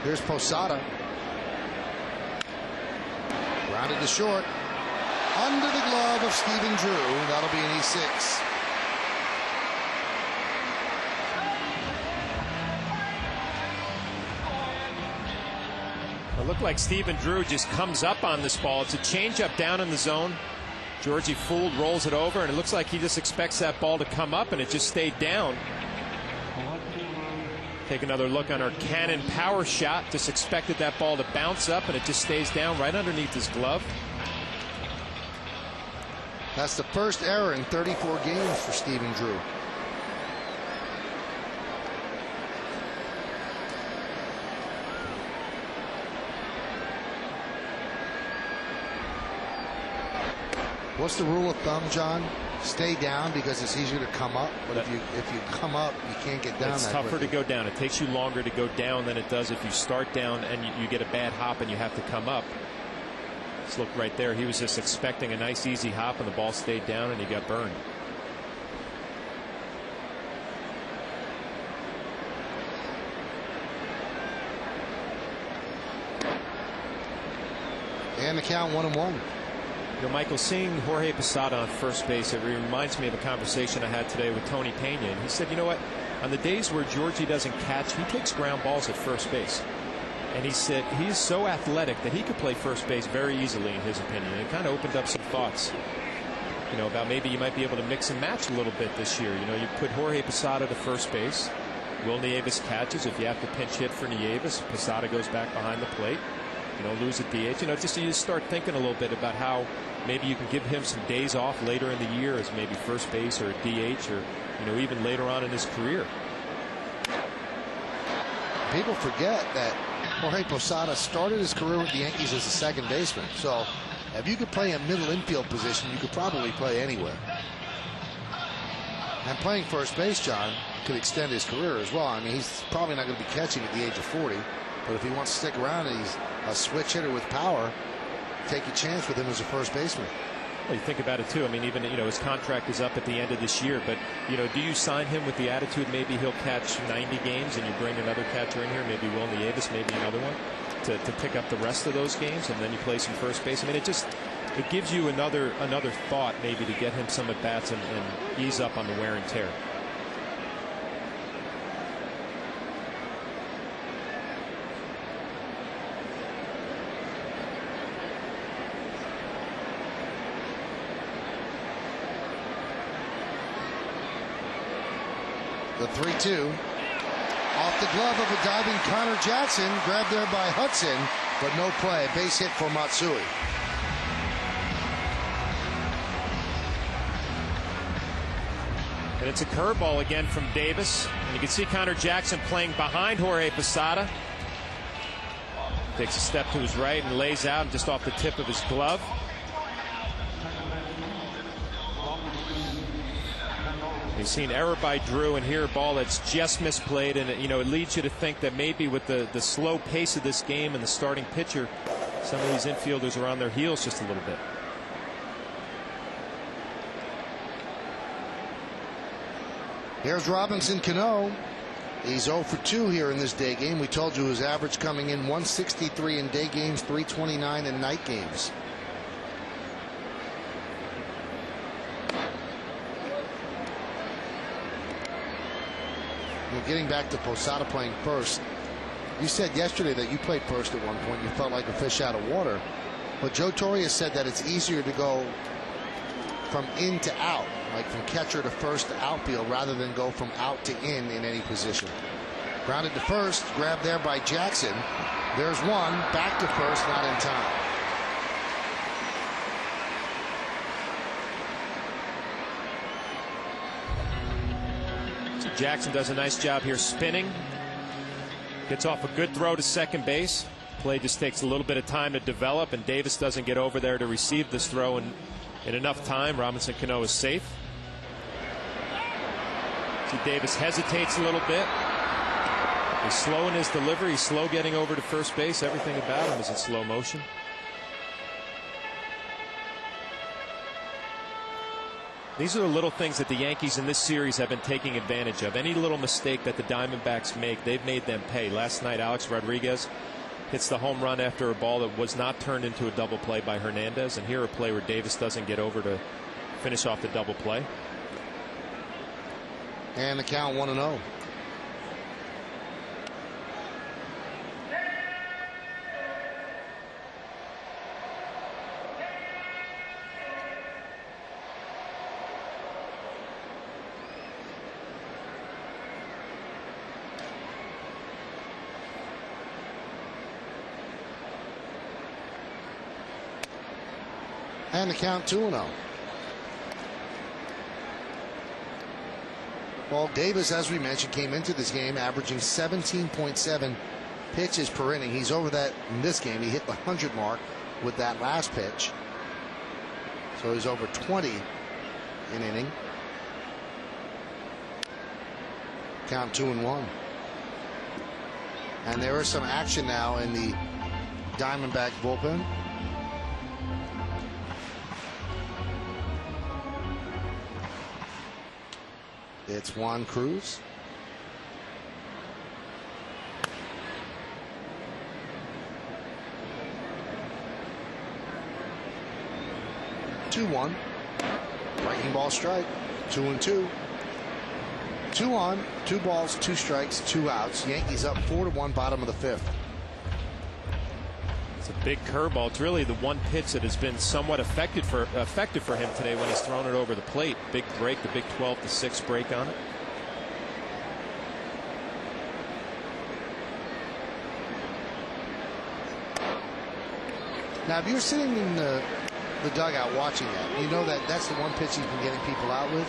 Here's Posada. Grounded to short. Under the glove of Stephen Drew. That'll be an E6. It looked like Stephen Drew just comes up on this ball. It's a changeup down in the zone. Georgie fooled, rolls it over, and it looks like he just expects that ball to come up, and it just stayed down. Take another look on our Cannon power shot. Just expected that ball to bounce up, and it just stays down right underneath his glove. That's the first error in 34 games for Stephen Drew. What's the rule of thumb, John? Stay down because it's easier to come up. But if you come up, you can't get down. It's that tougher quickly. to go down. It takes you longer to go down than it does if you start down and you get a bad hop and you have to come up. Let's look right there. He was just expecting a nice easy hop and the ball stayed down and he got burned. And the count 1-1. You know, Michael, seeing Jorge Posada on first base, it reminds me of a conversation I had today with Tony Pena. And he said, you know what, on the days where Georgie doesn't catch, he takes ground balls at first base. And he said he's so athletic that he could play first base very easily, in his opinion. And it kind of opened up some thoughts, you know, about maybe you might be able to mix and match a little bit this year. You know, you put Jorge Posada to first base. Will Nieves catches. If you have to pinch hit for Nieves, Posada goes back behind the plate. You know, lose a DH. You know, just you start thinking a little bit about how maybe you can give him some days off later in the year as maybe first base or a DH, or, you know, even later on in his career. People forget that Jorge Posada started his career with the Yankees as a second baseman. So if you could play a middle infield position, you could probably play anywhere. And playing first base, John, could extend his career as well. I mean, he's probably not going to be catching at the age of 40. But if he wants to stick around and he's a switch hitter with power, take a chance with him as a first baseman. Well, you think about it too. I mean, even, you know, his contract is up at the end of this year, but, you know, do you sign him with the attitude maybe he'll catch 90 games and you bring another catcher in here, maybe Will Nieves, maybe another one, to pick up the rest of those games, and then you play some first base? I mean, it gives you another thought maybe to get him some at bats and ease up on the wear and tear. The 3-2 Off the glove of a diving Connor Jackson, grabbed there by Hudson, but no play. Base hit for Matsui. And it's a curveball again from Davis. And you can see Connor Jackson playing behind Jorge Posada. Takes a step to his right and lays out just off the tip of his glove. You've seen error by Drew, and here a ball that's just misplayed, and it leads you to think that maybe with the slow pace of this game and the starting pitcher, some of these infielders are on their heels just a little bit. Here's Robinson Cano. He's 0 for 2 here in this day game. We told you his average coming in 163 in day games, 329 in night games. Getting back to Posada playing first, you said yesterday that you played first at one point. You felt like a fish out of water. But Joe Torre has said that it's easier to go from in to out, like from catcher to first to outfield, rather than go from out to in any position. Grounded to first, grabbed there by Jackson. There's one, back to first, not in time. Jackson does a nice job here spinning. Gets off a good throw to second base. Play just takes a little bit of time to develop, and Davis doesn't get over there to receive this throw in enough time. Robinson Cano is safe. See, Davis hesitates a little bit. He's slow in his delivery. He's slow getting over to first base. Everything about him is in slow motion. These are the little things that the Yankees in this series have been taking advantage of. Any little mistake that the Diamondbacks make, they've made them pay. Last night, Alex Rodriguez hits the home run after a ball that was not turned into a double play by Hernandez. And here a play where Davis doesn't get over to finish off the double play. And the count 1-0. And the count 2-0. Well, Davis, as we mentioned, came into this game averaging 17.7 pitches per inning. He's over that in this game. He hit the 100 mark with that last pitch. So he's over 20 in inning. Count 2-1. And there is some action now in the Diamondback bullpen. It's Juan Cruz. Two-one. Breaking ball strike. 2-2. 2 on, 2 balls, 2 strikes, 2 outs. Yankees up 4-1, bottom of the 5th. It's a big curveball. It's really the one pitch that has been somewhat effective for him today when he's thrown it over the plate. Big break, the big 12-6 break on it. Now, if you're sitting in the dugout watching that, you know that that's the one pitch he's been getting people out with.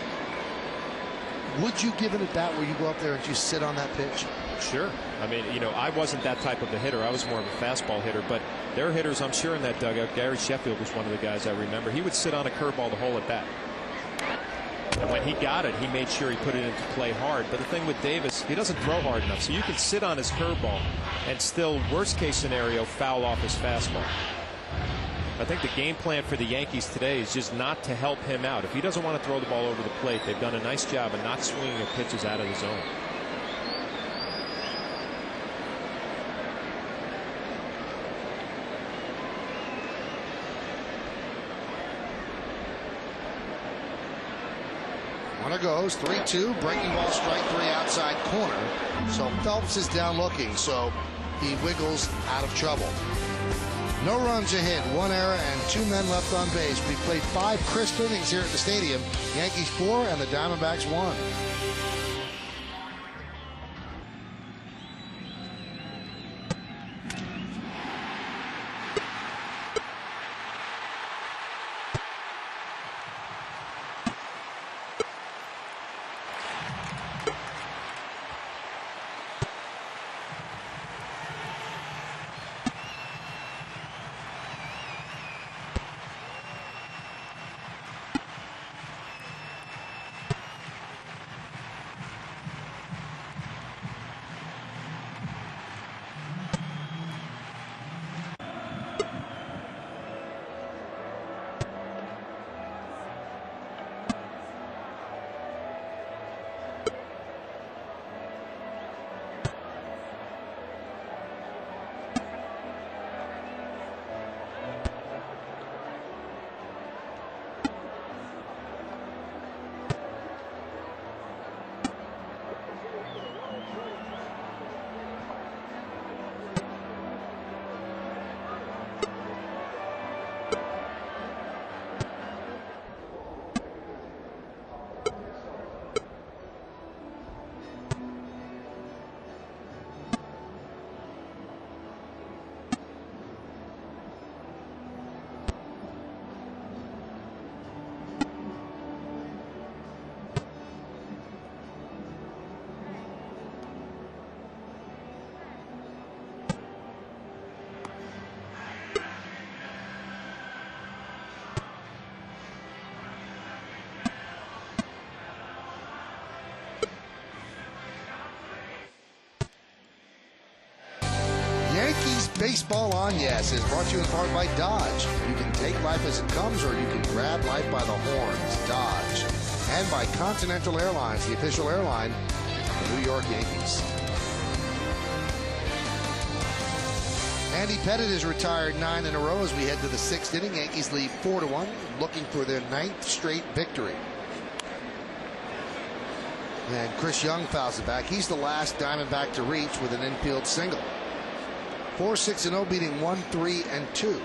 Would you give it at bat where you go up there and just sit on that pitch? Sure. I mean, you know, I wasn't that type of a hitter. I was more of a fastball hitter, but there are hitters, I'm sure, in that dugout. Gary Sheffield was one of the guys I remember. He would sit on a curveball the whole at bat. And when he got it, he made sure he put it into play hard. But the thing with Davis, he doesn't throw hard enough. So you can sit on his curveball and still, worst case scenario, foul off his fastball. I think the game plan for the Yankees today is just not to help him out. If he doesn't want to throw the ball over the plate, they've done a nice job of not swinging at pitches out of the zone. Runner goes 3-2, breaking ball strike 3 outside corner. So Phelps is down looking, so he wiggles out of trouble. No runs ahead, 1 error and 2 men left on base. We played 5 crisp innings here at the stadium. Yankees 4 and the Diamondbacks 1. Baseball on Yes is brought to you in part by Dodge. You can take life as it comes, or you can grab life by the horns. Dodge. And by Continental Airlines, the official airline of the New York Yankees. Andy Pettitte is retired 9 in a row as we head to the 6th inning. Yankees lead 4-1, looking for their 9th straight victory. And Chris Young fouls it back. He's the last Diamondback to reach with an infield single. 4-6-0, beating 1-3-2.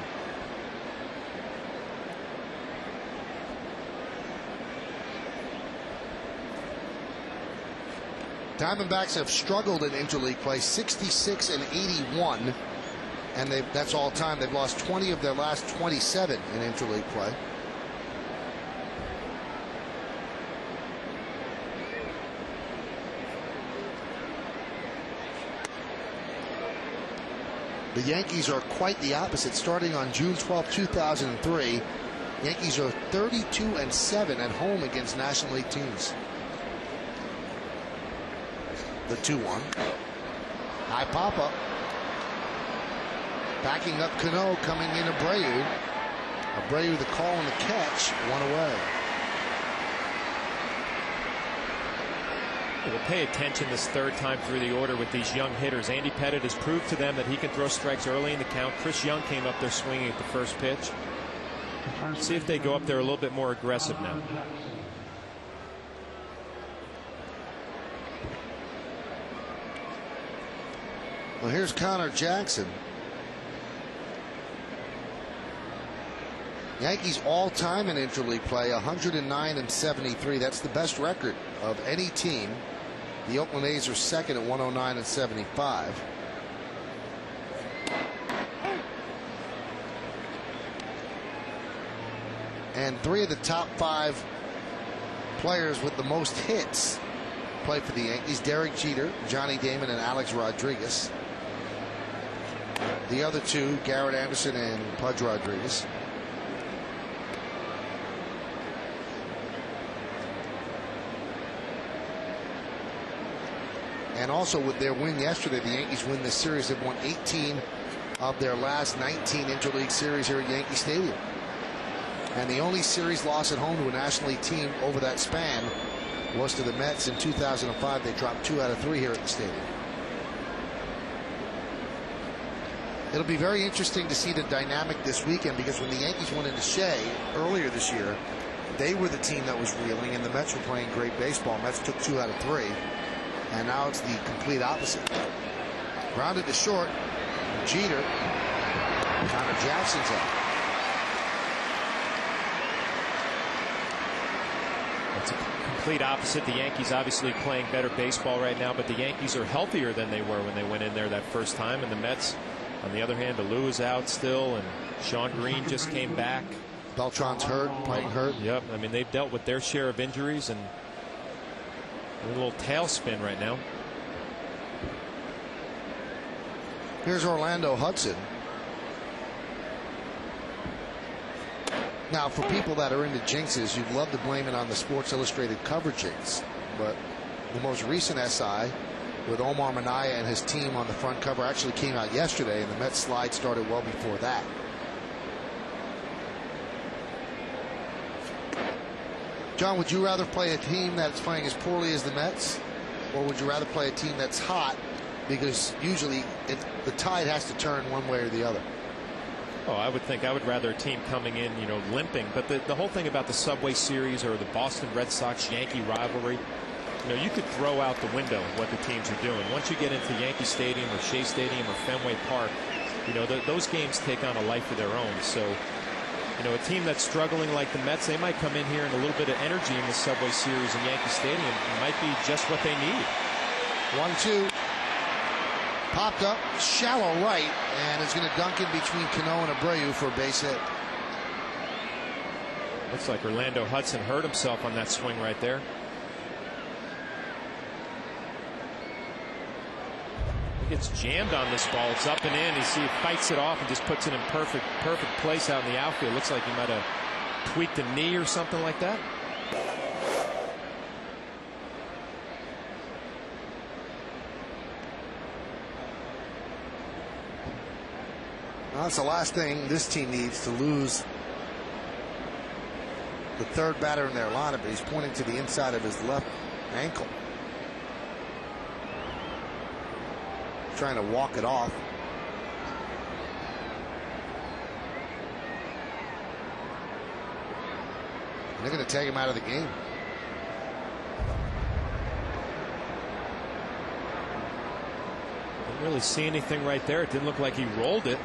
Diamondbacks have struggled in interleague play, 66-81, and that's all time. They've lost 20 of their last 27 in interleague play. The Yankees are quite the opposite. Starting on June 12, 2003, Yankees are 32-7 at home against National League teams. The 2-1. High pop-up. Backing up Cano, coming in Abreu. Abreu the call and the catch, one away. We'll pay attention this third time through the order with these young hitters. Andy Pettitte has proved to them that he can throw strikes early in the count. Chris Young came up there swinging at the first pitch. See if they go up there a little bit more aggressive now. Well, here's Connor Jackson. Yankees all-time in interleague play, 109-73. That's the best record of any team. The Oakland A's are second at 109-75. And 3 of the top 5 players with the most hits play for the Yankees: Derek Jeter, Johnny Damon, and Alex Rodriguez. The other 2, Garrett Anderson and Pudge Rodriguez. And also with their win yesterday, the Yankees win this series. They've won 18 of their last 19 interleague series here at Yankee Stadium. And the only series loss at home to a National League team over that span was to the Mets in 2005. They dropped 2 out of 3 here at the stadium. It'll be very interesting to see the dynamic this weekend, because when the Yankees went into Shea earlier this year, they were the team that was reeling, and the Mets were playing great baseball. Mets took 2 out of 3. And now it's the complete opposite. Grounded to short. Jeter. Connor Jackson's out. It's a complete opposite. The Yankees obviously playing better baseball right now, but the Yankees are healthier than they were when they went in there that first time. And the Mets, on the other hand, Alou is out still, and Sean Green just came back. Beltran's hurt, playing hurt. Yep, I mean, they've dealt with their share of injuries, and a little tailspin right now. Here's Orlando Hudson. Now, for people that are into jinxes, you'd love to blame it on the Sports Illustrated cover jinx, but the most recent SI with Omar Minaya and his team on the front cover actually came out yesterday, and the Mets slide started well before that. John, would you rather play a team that's playing as poorly as the Mets, or would you rather play a team that's hot? Because usually the tide has to turn one way or the other. Oh, I would think I would rather a team coming in, you know, limping. But the whole thing about the Subway Series or the Boston Red Sox Yankee rivalry, you know, you could throw out the window what the teams are doing. Once you get into Yankee Stadium or Shea Stadium or Fenway Park, you know, those games take on a life of their own. So, you know, a team that's struggling like the Mets, they might come in here and a little bit of energy in the Subway Series in Yankee Stadium. It might be just what they need. 1-2. Popped up, shallow right, and is going to dunk in between Cano and Abreu for a base hit. Looks like Orlando Hudson hurt himself on that swing right there. He gets jammed on this ball. It's up and in. You see he fights it off and just puts it in perfect place out in the outfield. Looks like he might have tweaked a knee or something like that. Well, that's the last thing this team needs, to lose the third batter in their lineup. But he's pointing to the inside of his left ankle, trying to walk it off. And they're going to take him out of the game. Didn't really see anything right there. It didn't look like he rolled it.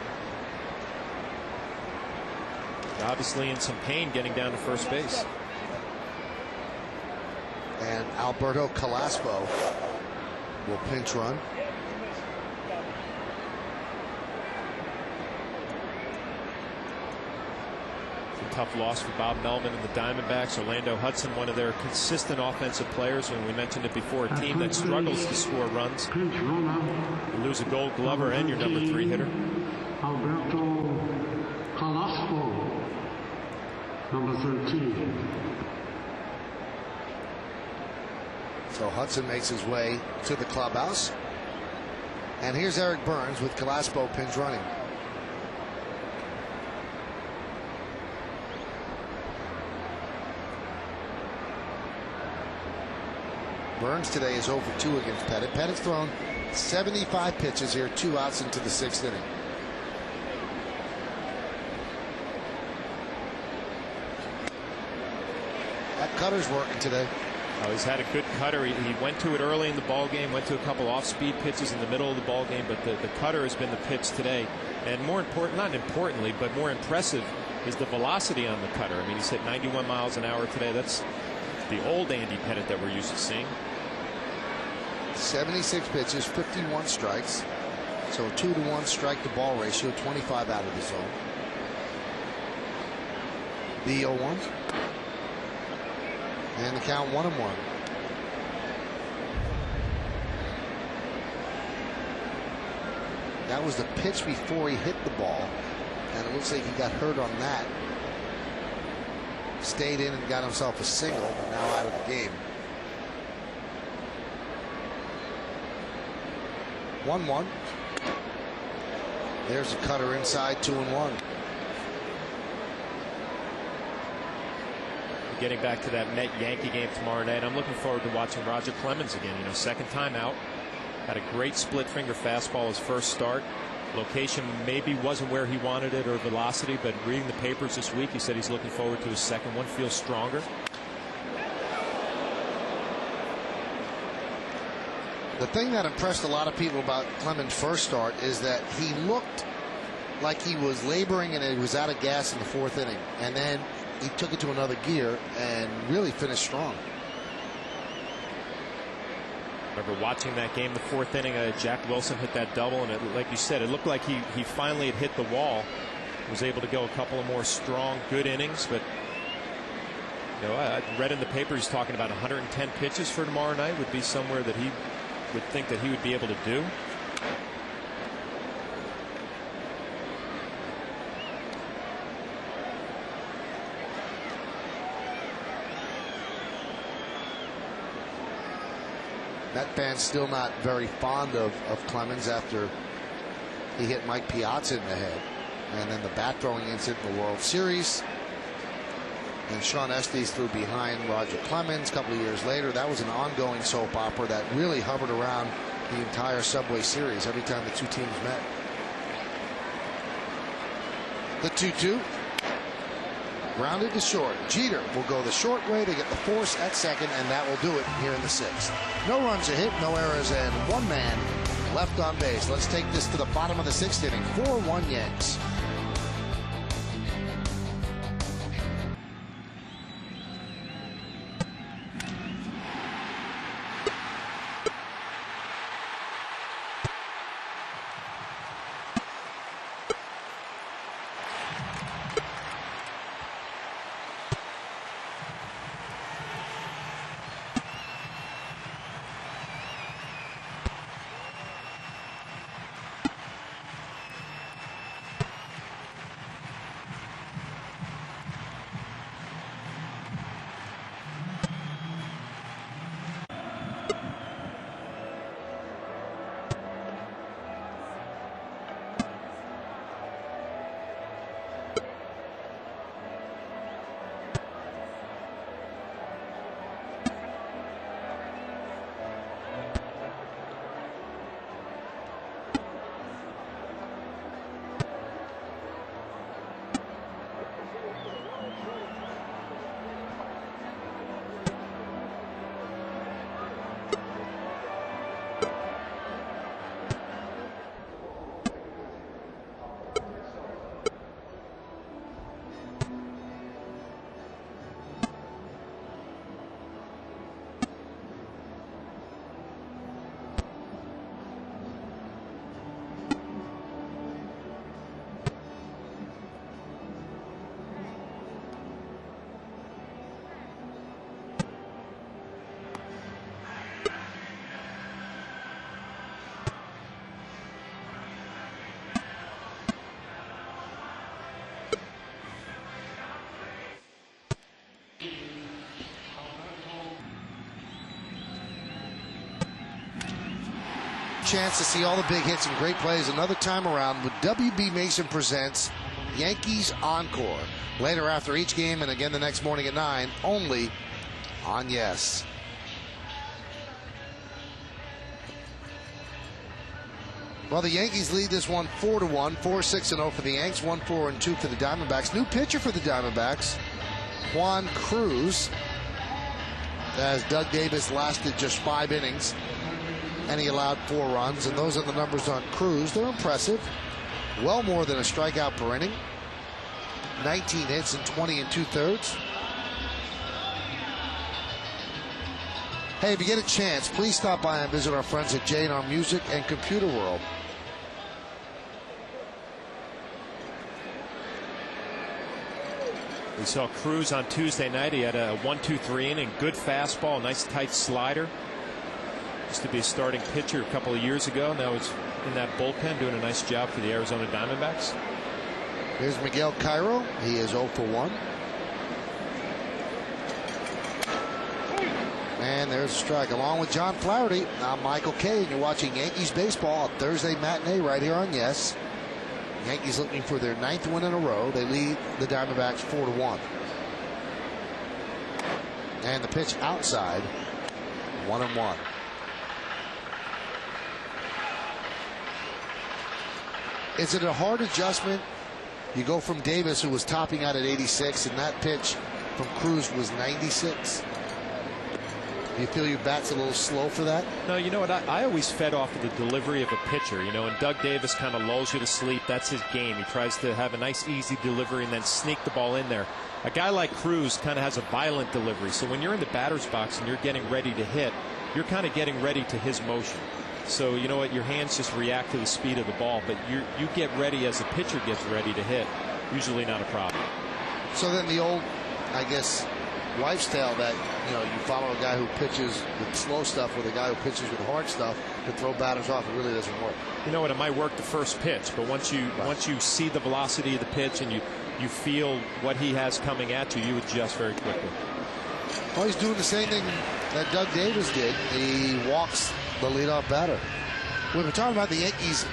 Obviously in some pain getting down to first base. And Alberto Calaspo will pinch run. It's a tough loss for Bob Melvin and the Diamondbacks. Orlando Hudson, one of their consistent offensive players. When we mentioned it before, a team that struggles to score runs. You lose a Gold Glover and your number 3 hitter. Alberto Calaspo, number 13. So Hudson makes his way to the clubhouse. And here's Eric Burns with Calaspo pinch running. Burns today is 0 for 2 against Pettit. Pettit's thrown 75 pitches here, 2 outs into the 6th inning. That cutter's working today. Oh, he's had a good cutter. He went to it early in the ball game, went to a couple off-speed pitches in the middle of the ball game, but the cutter has been the pitch today. And more important, not importantly, but more impressive is the velocity on the cutter. I mean, he's hit 91 miles an hour today. That's the old Andy Pettit that we're used to seeing. 76 pitches, 51 strikes. So a 2-to-1 strike to ball ratio, 25 out of the zone. The 0-1. And the count 1-1. That was the pitch before he hit the ball, and it looks like he got hurt on that. Stayed in and got himself a single, but now out of the game. 1-1. There's a cutter inside, 2-1. Getting back to that Met-Yankee game tomorrow night, I'm looking forward to watching Roger Clemens again. You know, second time out. Had a great split finger fastball his first start. Location maybe wasn't where he wanted it, or velocity, but reading the papers this week, he said he's looking forward to his second one. Feels stronger. The thing that impressed a lot of people about Clemens' first start is that he looked like he was laboring and he was out of gas in the 4th inning, and then he took it to another gear and really finished strong. Remember watching that game, the 4th inning, Jack Wilson hit that double, and like you said, it looked like he finally had hit the wall. Was able to go a couple of more strong, good innings, but you know, I read in the paper he's talking about 110 pitches for tomorrow night would be somewhere that he would think that he would be able to do. Met fans still not very fond of Clemens after he hit Mike Piazza in the head, and then the bat throwing incident in the World Series. And Sean Estes threw behind Roger Clemens a couple of years later. That was an ongoing soap opera that really hovered around the entire Subway Series every time the two teams met. The 2-2. Grounded to short. Jeter will go the short way to get the force at second, and that will do it here in the 6th. No runs a hit, no errors, and 1 man left on base. Let's take this to the bottom of the 6th inning. 4-1 Yanks. chance to see all the big hits and great plays another time around with WB Mason presents Yankees Encore. Later after each game and again the next morning at 9, only on Yes. Well, the Yankees lead this one 4-1, 4-6-0 for the Yanks, 1-4-2 for the Diamondbacks. New pitcher for the Diamondbacks, Juan Cruz, as Doug Davis lasted just 5 innings and he allowed 4 runs, and those are the numbers on Cruz. They're impressive. Well more than a strikeout per inning. 19 hits and 20 2/3. Hey, if you get a chance, please stop by and visit our friends at J&R Music and Computer World. We saw Cruz on Tuesday night. He had a 1-2-3 inning, good fastball, nice tight slider. Used to be a starting pitcher a couple of years ago. Now he's in that bullpen doing a nice job for the Arizona Diamondbacks. Here's Miguel Cairo. He is 0 for 1. And there's a strike. Along with John Flaherty, I'm Michael Kay, and you're watching Yankees baseball, a Thursday matinee right here on Yes. Yankees looking for their 9th win in a row. They lead the Diamondbacks 4-1. And the pitch outside, 1-1. Is it a hard adjustment? You go from Davis, who was topping out at 86, and that pitch from Cruz was 96. Do you feel your bat's a little slow for that? No, you know what? I always fed off of the delivery of a pitcher. You know, and Doug Davis kind of lulls you to sleep. That's his game. He tries to have a nice, easy delivery and then sneak the ball in there. A guy like Cruz kind of has a violent delivery. So when you're in the batter's box and you're getting ready to hit, you're kind of getting ready to his motion. So you know what? Your hands just react to the speed of the ball, but you get ready as a pitcher gets ready to hit. Usually not a problem. So then the old, I guess, wife's tale that, you know, you follow a guy who pitches with slow stuff with a guy who pitches with hard stuff to throw batters off, it really doesn't work. You know what? It might work the first pitch, but once you see the velocity of the pitch and you feel what he has coming at you, you adjust very quickly. Well, he's doing the same thing that Doug Davis did. He walks the leadoff batter. We've been talking about the Yankees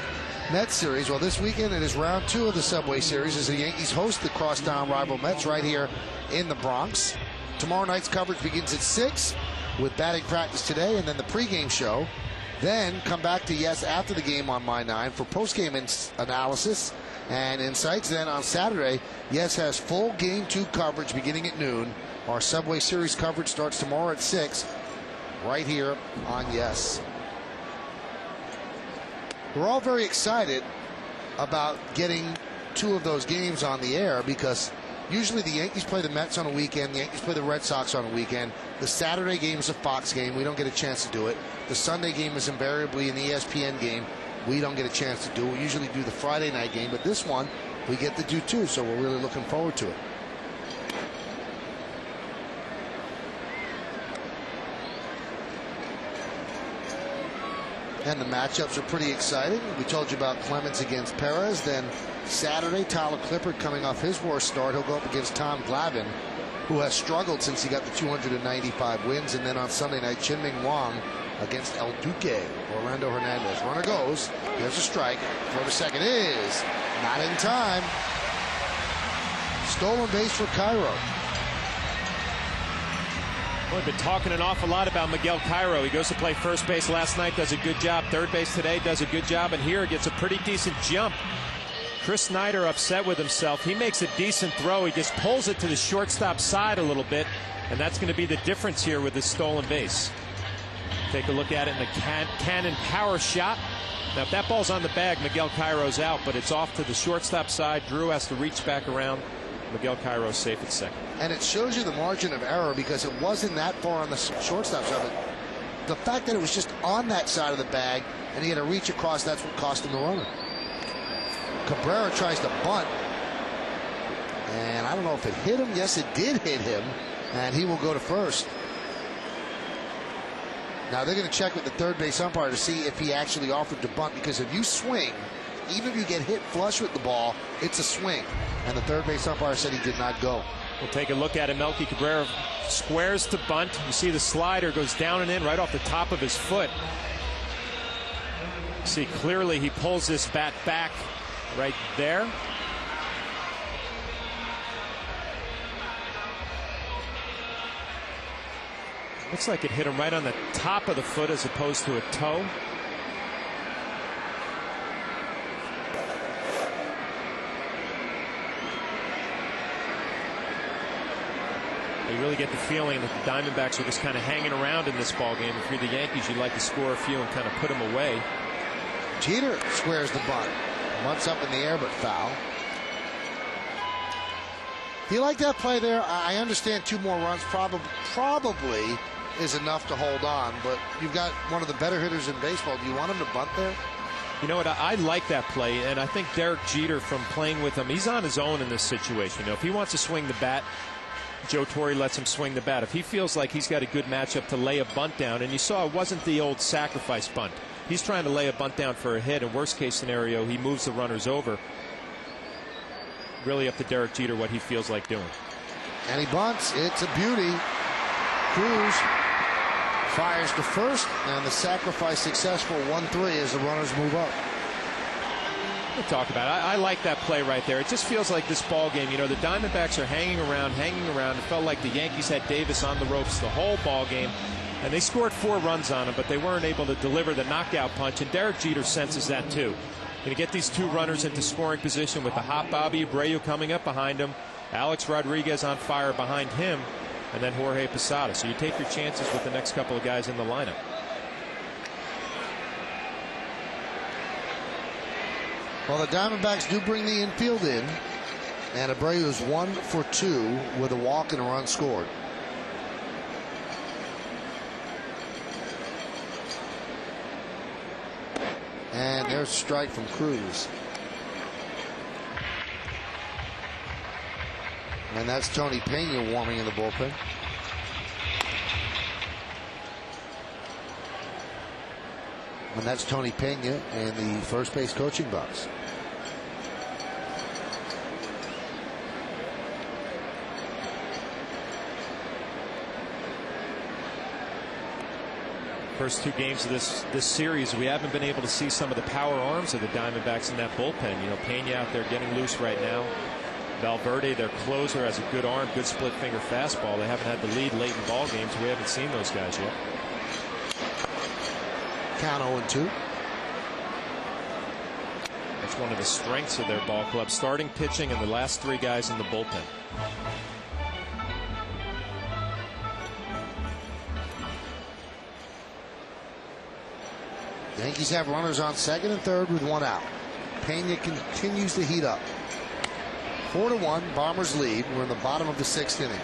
Mets series. Well, this weekend it is round 2 of the Subway Series as the Yankees host the crosstown rival Mets right here in the Bronx. Tomorrow night's coverage begins at 6 with batting practice today and then the pregame show. Then come back to Yes after the game on My 9 for postgame analysis and insights. Then on Saturday, Yes has full Game 2 coverage beginning at noon. Our Subway Series coverage starts tomorrow at 6 right here on Yes. We're all very excited about getting 2 of those games on the air because usually the Yankees play the Mets on a weekend, the Yankees play the Red Sox on a weekend. The Saturday game is a Fox game. We don't get a chance to do it. The Sunday game is invariably an ESPN game. We don't get a chance to do it. We usually do the Friday night game, but this one we get to do too, so we're really looking forward to it. And the matchups are pretty exciting. We told you about Clemens against Perez. Then Saturday, Tyler Clippard coming off his worst start. He'll go up against Tom Glavine, who has struggled since he got the 295 wins. And then on Sunday night, Chin-Ming Wang against El Duque, Orlando Hernandez. Runner goes. There's a strike. Throw to second is not in time. Stolen base for Cairo. Well, we've been talking an awful lot about Miguel Cairo. He goes to play first base last night, does a good job. Third base today, does a good job. And here gets a pretty decent jump. Chris Snyder upset with himself. He makes a decent throw. He just pulls it to the shortstop side a little bit. And that's going to be the difference here with this stolen base. Take a look at it in the cannon power shot. Now, if that ball's on the bag, Miguel Cairo's out. But it's off to the shortstop side. Drew has to reach back around. Miguel Cairo's safe at second. And it shows you the margin of error because it wasn't that far on the shortstop side. The fact that it was just on that side of the bag and he had to reach across, that's what cost him the runner. Cabrera tries to bunt. And I don't know if it hit him. Yes, it did hit him. And he will go to first. Now they're going to check with the third base umpire to see if he actually offered to bunt, because if you swing, even if you get hit flush with the ball, it's a swing. And the third base umpire said he did not go. We'll take a look at it. Melky Cabrera squares to bunt. You see the slider goes down and in right off the top of his foot. See, clearly he pulls this bat back right there. Looks like it hit him right on the top of the foot as opposed to a toe. You really get the feeling that the Diamondbacks are just kind of hanging around in this ball game. If you're the Yankees, you'd like to score a few and kind of put them away. Jeter squares the bunt. Bunt's up in the air, but foul. Do you like that play there? I understand 2 more runs probably is enough to hold on, but you've got one of the better hitters in baseball. Do you want him to bunt there? You know what? I like that play, and I think Derek Jeter, from playing with him, he's on his own in this situation. You know, if he wants to swing the bat, Joe Torre lets him swing the bat. If he feels like he's got a good matchup to lay a bunt down, and you saw it wasn't the old sacrifice bunt. He's trying to lay a bunt down for a hit, and worst case scenario, he moves the runners over. Really up to Derek Jeter what he feels like doing. And he bunts. It's a beauty. Cruz fires to first, and the sacrifice successful. 1-3 as the runners move up. We'll talk about it. I like that play right there. It just feels like this ball game, you know, the Diamondbacks are hanging around. It felt like the Yankees had Davis on the ropes the whole ball game, and they scored 4 runs on him, but they weren't able to deliver the knockout punch, and Derek Jeter senses that too. Going to get these 2 runners into scoring position with the hot Bobby Abreu coming up behind him, Alex Rodriguez on fire behind him, and then Jorge Posada. So you take your chances with the next couple of guys in the lineup. Well, the Diamondbacks do bring the infield in, and Abreu is 1 for 2 with a walk and a run scored. And there's a strike from Cruz. And that's Tony Pena warming in the bullpen. And that's Tony Pena in the first base coaching box. First 2 games of this series, we haven't been able to see some of the power arms of the Diamondbacks in that bullpen. You know, Pena out there getting loose right now. Valverde, their closer, has a good arm, good split finger fastball. They haven't had the lead late in ball games. We haven't seen those guys yet. Count 0-2. That's one of the strengths of their ball club. Starting pitching and the last 3 guys in the bullpen. The Yankees have runners on second and third with 1 out. Pena continues to heat up. 4-1, Bombers lead. We're in the bottom of the 6th inning.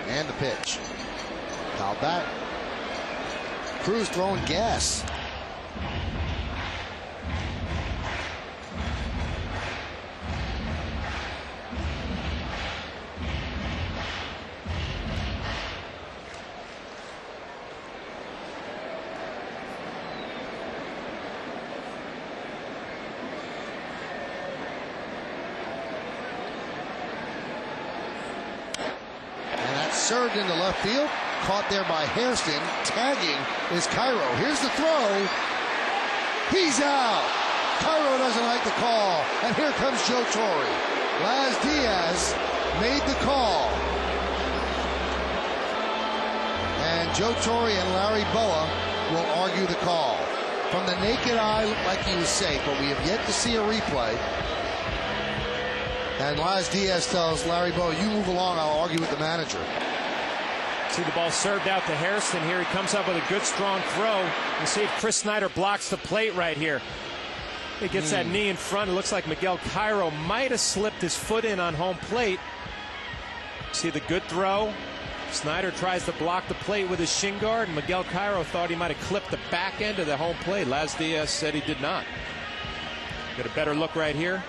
And the pitch. Fouled back. Cruz throwing gas. Served into left field, caught there by Hairston. Tagging is Cairo. Here's the throw. He's out. Cairo doesn't like the call, and here comes Joe Torre. Laz Diaz made the call, and Joe Torre and Larry Boa will argue the call. From the naked eye, looked like he was safe, but we have yet to see a replay. And Laz Diaz tells Larry Boa, "You move along, I'll argue with the manager." See the ball served out to Hairston here. He comes up with a good strong throw. You see if Chris Snyder blocks the plate right here. He gets that knee in front. It looks like Miguel Cairo might have slipped his foot in on home plate. See the good throw. Snyder tries to block the plate with his shin guard, and Miguel Cairo thought he might have clipped the back end of the home plate. Laz Diaz said he did not. Get a better look right here.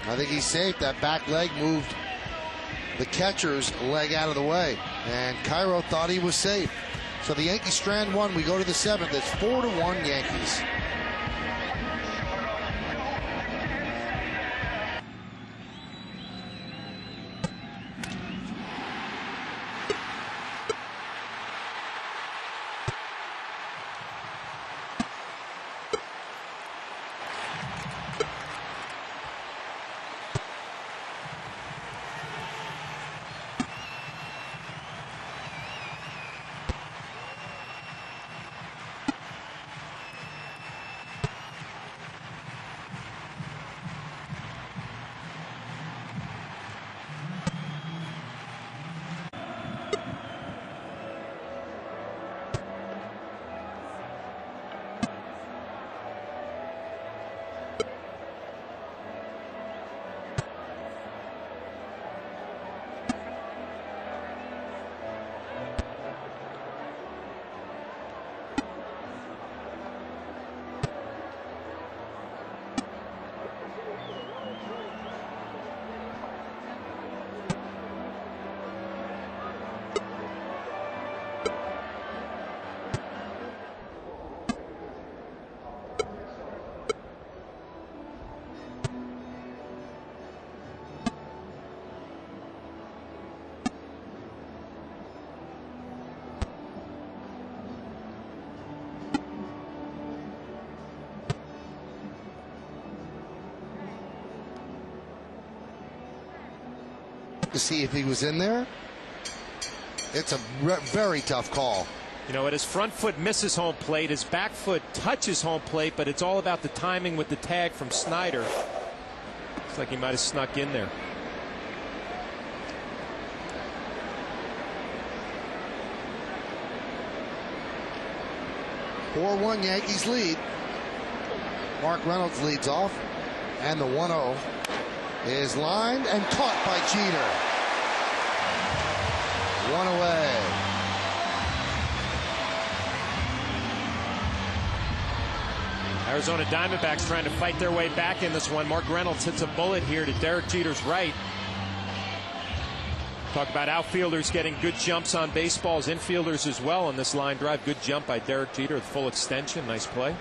I think he's safe. That back leg moved the catcher's leg out of the way, and Cairo thought he was safe. So the Yankees strand 1. We go to the 7th. It's 4-1 Yankees. to see if he was in there. It's a very tough call. You know what? His front foot misses home plate. His back foot touches home plate, but it's all about the timing with the tag from Snyder. Looks like he might have snuck in there. (4-1) Yankees lead. Mark Reynolds leads off, and the 1-0 is lined and caught by Jeter. One away. Arizona Diamondbacks trying to fight their way back in this one. Mark Reynolds hits a bullet here to Derek Jeter's right. Talk about outfielders getting good jumps on baseballs, infielders as well on this line drive. Good jump by Derek Jeter with full extension. Nice play.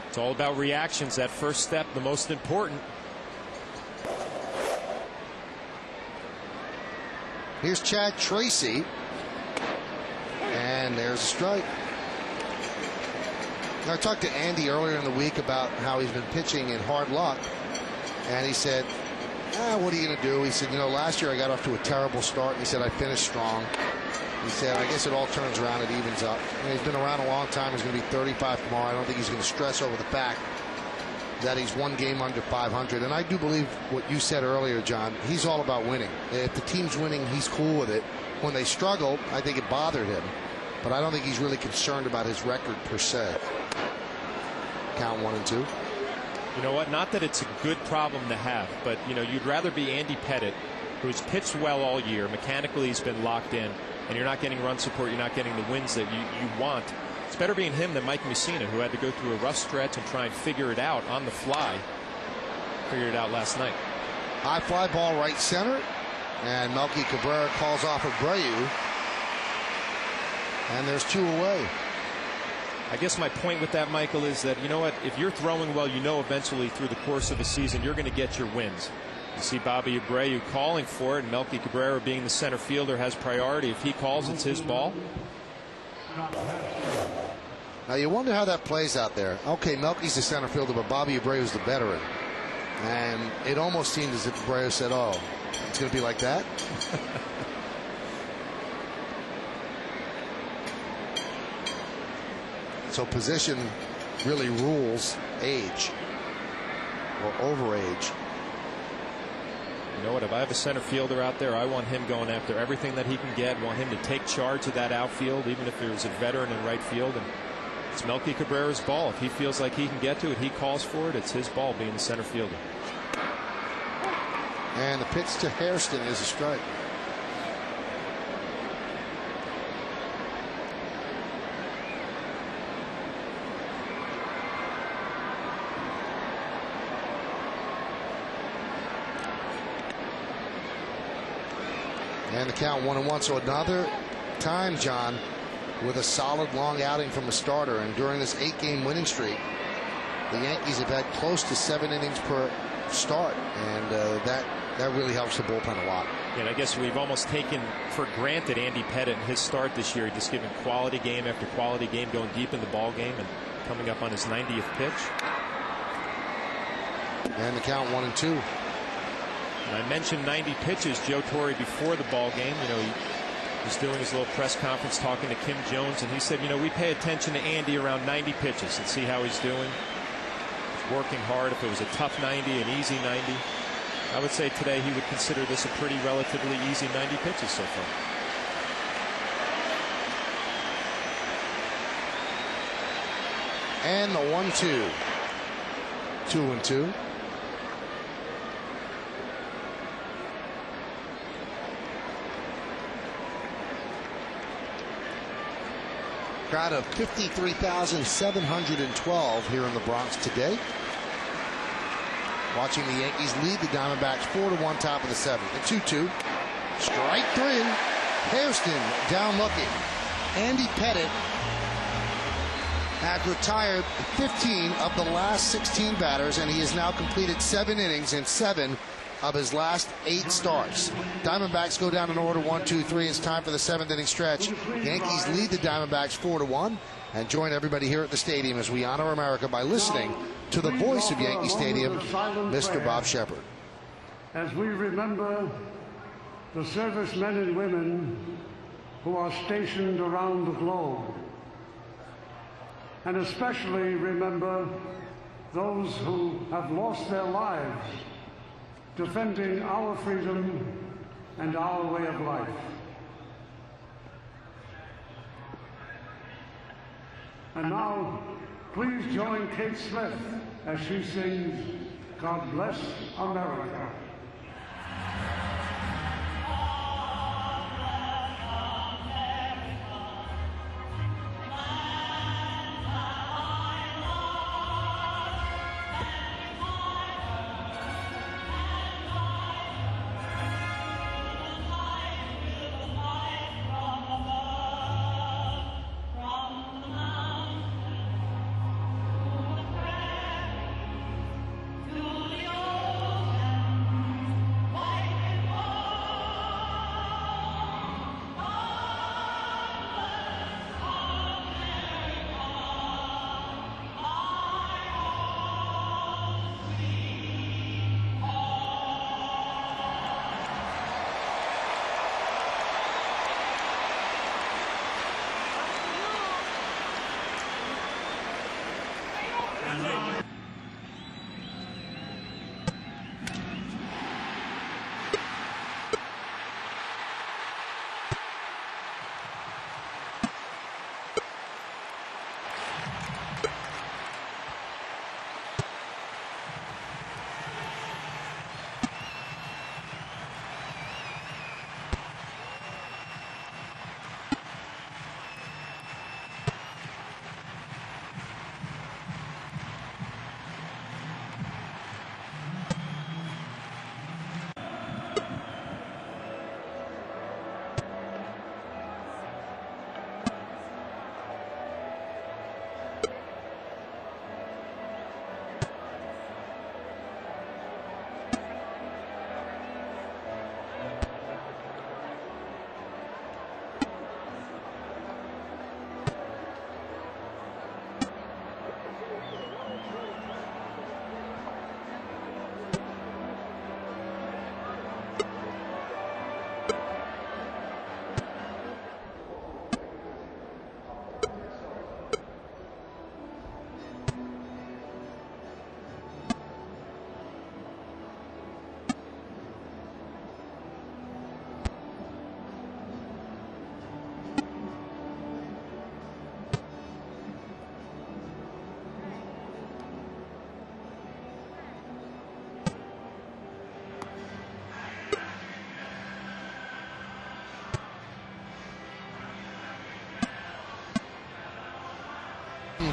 It's all about reactions. That first step, the most important. Here's Chad Tracy, and there's a strike. I talked to Andy earlier in the week about how he's been pitching in hard luck, and he said, what are you going to do? He said, last year I got off to a terrible start. He said, I finished strong. He said, I guess it all turns around, it evens up. He's been around a long time. He's going to be 35 tomorrow. I don't think he's going to stress over the fact that he's one game under 500. And I do believe what you said earlier, John. He's all about winning. If the team's winning, he's cool with it. When they struggled, I think it bothered him. But I don't think he's really concerned about his record per se. Count 1-2. You know what? Not that it's a good problem to have, but you'd rather be Andy Pettitte, who's pitched well all year. Mechanically, he's been locked in, and you're not getting run support. You're not getting the wins that you want. It's better being him than Mike Mussina, who had to go through a rough stretch and try and figure it out on the fly. Figured it out last night. High fly ball right center, and Melky Cabrera calls off Abreu, and there's 2 away. I guess my point with that, Michael, is that, if you're throwing well, eventually through the course of a season, you're going to get your wins. You see Bobby Abreu calling for it, and Melky Cabrera, being the center fielder, has priority. If he calls, it's his ball. Now you wonder how that plays out there. Okay, Melky's the center fielder, but Bobby Abreu's the veteran. And it almost seemed as if Abreu said, oh, it's going to be like that? So position really rules age or overage. You know what? If I have a center fielder out there, I want him going after everything that he can get. I want him to take charge of that outfield, even if there's a veteran in right field. And it's Melky Cabrera's ball. If he feels like he can get to it, he calls for it. It's his ball, being the center fielder. And the pitch to Hairston is a strike. And the count 1-1. So another time, John, with a solid long outing from a starter. And during this 8-game winning streak, the Yankees have had close to 7 innings per start. And that really helps the bullpen a lot. And I guess we've almost taken for granted Andy Pettitte and his start this year, just giving quality game after quality game, going deep in the ball game and coming up on his 90th pitch. And the count 1-2. And I mentioned 90 pitches. Joe Torre, before the ball game, he was doing his little press conference talking to Kim Jones, and he said, we pay attention to Andy around 90 pitches and see how he's doing. He's working hard. If it was a tough 90, an easy 90, I would say today he would consider this a pretty relatively easy 90 pitches so far. And the 1-2. 2-2. Crowd of 53,712 here in the Bronx today. Watching the Yankees lead the Diamondbacks 4-1, top of the 7th. The 2-2. Strike 3. Hairston down looking. Andy Pettitte had retired 15 of the last 16 batters, and he has now completed 7 innings in 7 of his last 8 starts. Diamondbacks go down in order 1-2-3. It's time for the 7th inning stretch. Yankees lead the Diamondbacks 4-1, and join everybody here at the stadium as we honor America by listening to the voice of Yankee Stadium, Mr. Bob Shepard. as we remember the servicemen and women who are stationed around the globe, and especially remember those who have lost their lives defending our freedom and our way of life. And now, please join Kate Smith as she sings God Bless America.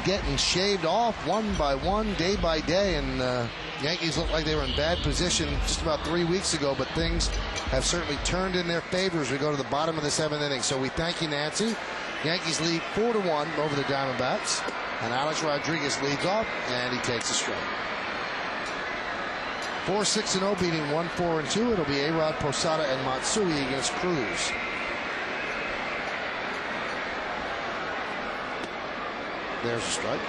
Getting shaved off one by one, day by day, and Yankees looked like they were in bad position just about 3 weeks ago, but things have certainly turned in their favor as we go to the bottom of the 7th inning. So we thank you, Nancy. Yankees lead 4-1 over the Diamondbacks, and Alex Rodriguez leads off, and he takes a strike. 4-6-0, beating 1-4-2. It'll be A-Rod, Posada, and Matsui against Cruz. There's a strike.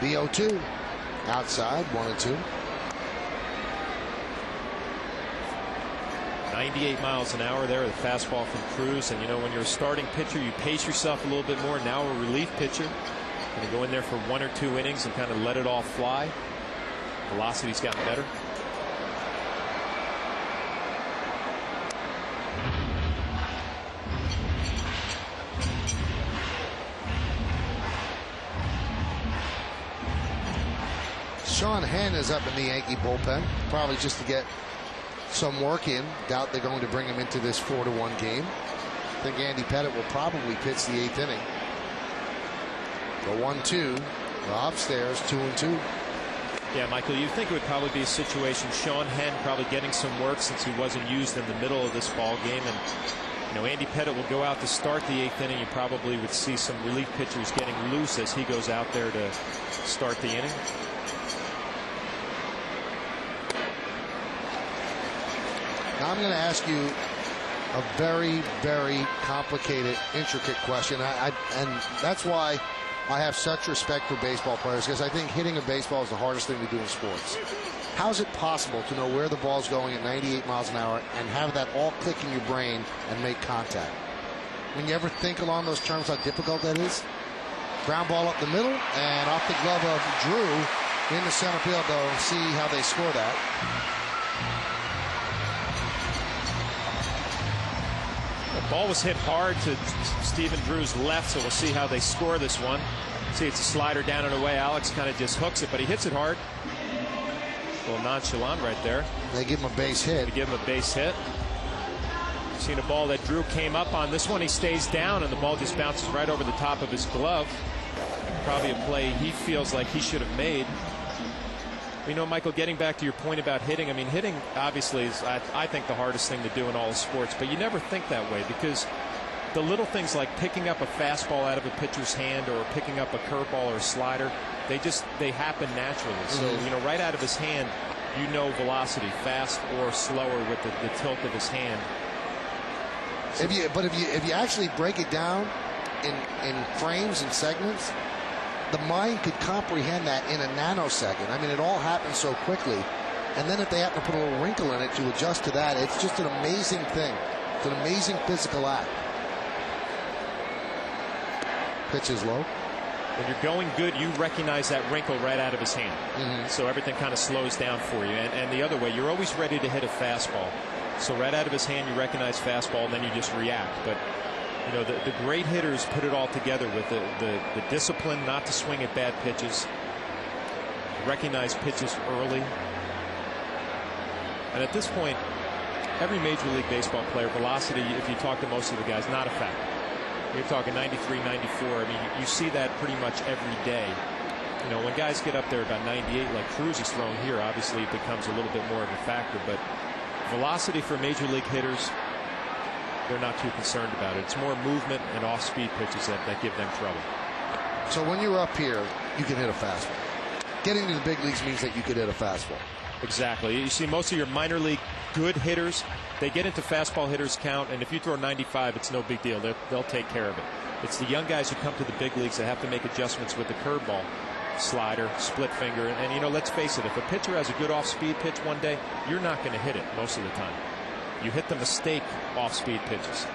BO2 outside, 1-2. 98 miles an hour there, the fastball from Cruz. And you know, when you're a starting pitcher, you pace yourself a little bit more. Now a relief pitcher, going to go in there for 1 or 2 innings and kind of let it all fly. Velocity's gotten better. Sean Henn is up in the Yankee bullpen, probably just to get some work in. Doubt they're going to bring him into this 4-1 game. I think Andy Pettitte will probably pitch the 8th inning. The 1-2, upstairs, 2-2. Yeah, Michael, you think it would probably be a situation. Sean Henn probably getting some work since he wasn't used in the middle of this ball game, and you know, Andy Pettitte will go out to start the 8th inning. You probably would see some relief pitchers getting loose as he goes out there to start the inning. Now I'm going to ask you a very, very complicated, intricate question. And that's why I have such respect for baseball players, because I think hitting a baseball is the hardest thing to do in sports. How is it possible to know where the ball's going at 98 miles an hour and have that all click in your brain and make contact? I mean, you ever think along those terms how difficult that is? Ground ball up the middle and off the glove of Drew in the center field. They'll see how they score that. The ball was hit hard to Stephen Drew's left, so we'll see how they score this one. See, it's a slider down and away. Alex kind of just hooks it, but he hits it hard. A little nonchalant right there. They give him a base hit. They give him a base hit. Seen a ball that Drew came up on. This one he stays down, and the ball just bounces right over the top of his glove. Probably a play he feels like he should have made. You know, Michael, getting back to your point about hitting, I mean, hitting obviously is, I think, the hardest thing to do in all sports, but you never think that way, because the little things like picking up a fastball out of a pitcher's hand or picking up a curveball or a slider, they happen naturally. So, you know, right out of his hand, you know velocity, fast or slower with the tilt of his hand. If you actually break it down in frames and segments, the mind could comprehend that in a nanosecond. I mean, it all happens so quickly. And then if they happen to put a little wrinkle in it to adjust to that, it's just an amazing thing. It's an amazing physical act. Pitch is low. When you're going good, you recognize that wrinkle right out of his hand. So everything kind of slows down for you. And the other way, you're always ready to hit a fastball. So right out of his hand, you recognize fastball, and then you just react. But you know, the great hitters put it all together with the discipline not to swing at bad pitches, recognize pitches early. And at this point, every Major League Baseball player, velocity, if you talk to most of the guys, not a factor. You're talking 93, 94. I mean, you see that pretty much every day. You know, when guys get up there about 98, like Cruz is throwing here, obviously it becomes a little bit more of a factor. But velocity for Major League hitters, they're not too concerned about it. It's more movement and off-speed pitches that give them trouble. So when you're up here, you can hit a fastball. Getting to the big leagues means that you could hit a fastball. Exactly. You see most of your minor league good hitters, they get into fastball hitters count, and if you throw 95, it's no big deal. They'll take care of it. It's the young guys who come to the big leagues that have to make adjustments with the curveball, slider, split finger. And you know, let's face it, if a pitcher has a good off-speed pitch one day, you're not going to hit it most of the time. You hit the mistake off-speed pitches.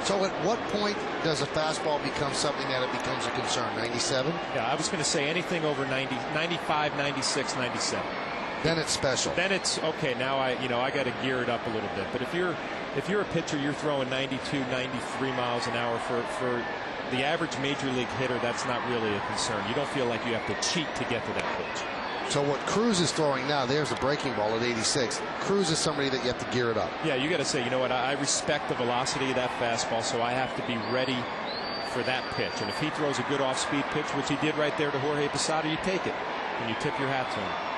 So at what point does a fastball become something that it becomes a concern? 97? Yeah, I was going to say anything over 90, 95, 96, 97. Then it's special. Then it's okay. Now I got to gear it up a little bit. But if you're a pitcher, you're throwing 92, 93 miles an hour for the average Major League hitter, that's not really a concern. You don't feel like you have to cheat to get to that pitch. So what Cruz is throwing now, there's a breaking ball at 86. Cruz is somebody that you have to gear it up. Yeah, you got to say, you know what, I respect the velocity of that fastball, so I have to be ready for that pitch. And if he throws a good off-speed pitch, which he did right there to Jorge Posada, you take it and you tip your hat to him.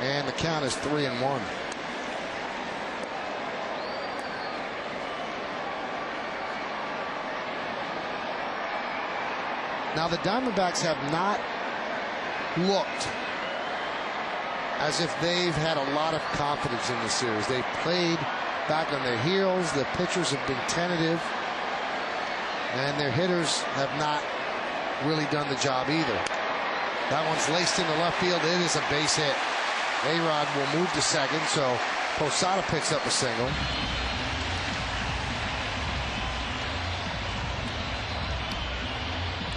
And the count is 3-1. Now the Diamondbacks have not looked as if they've had a lot of confidence in this series. They've played back on their heels. The pitchers have been tentative, and their hitters have not really done the job either. That one's laced into left field. It is a base hit. A-Rod will move to second, so Posada picks up a single.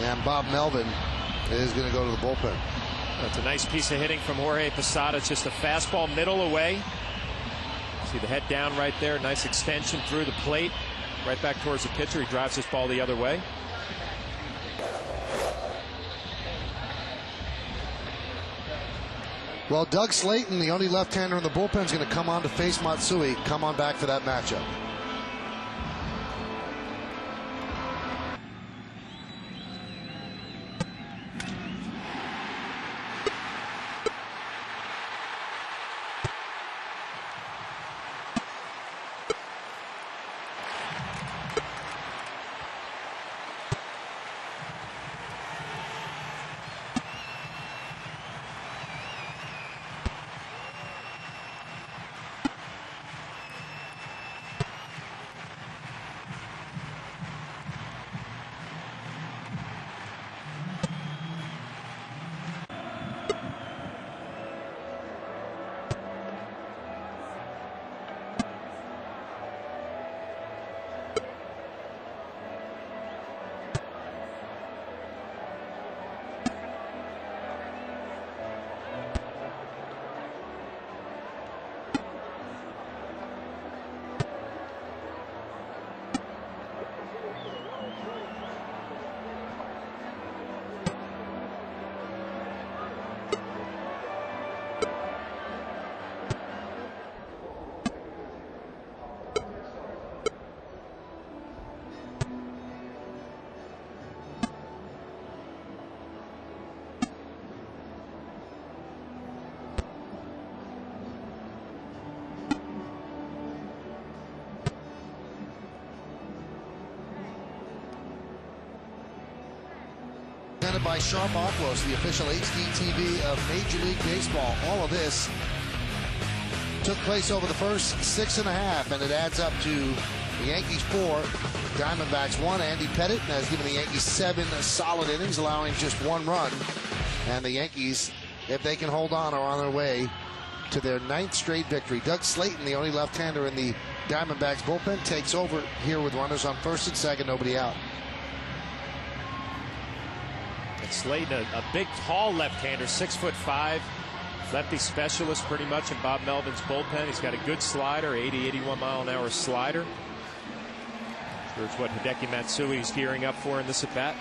And Bob Melvin is going to go to the bullpen. That's a nice piece of hitting from Jorge Posada. It's just a fastball middle away. See the head down right there. Nice extension through the plate. Right back towards the pitcher. He drives this ball the other way. Well, Doug Slayton, the only left-hander in the bullpen, is going to come on to face Matsui. Come on back for that matchup. presented by Sharp Aquos, the official HDTV of Major League Baseball. All of this took place over the first 6.5, and it adds up to the Yankees 4, Diamondbacks 1. Andy Pettitte has given the Yankees 7 solid innings, allowing just 1 run. And the Yankees, if they can hold on, are on their way to their 9th straight victory. Doug Slayton, the only left-hander in the Diamondbacks bullpen, takes over here with runners on first and second, nobody out. And Slayton, a big, tall left-hander, 6'5", lefty specialist pretty much in Bob Melvin's bullpen. He's got a good slider, 80, 81 mile an hour slider. Sure it's what Hideki Matsui is gearing up for in this at-bat.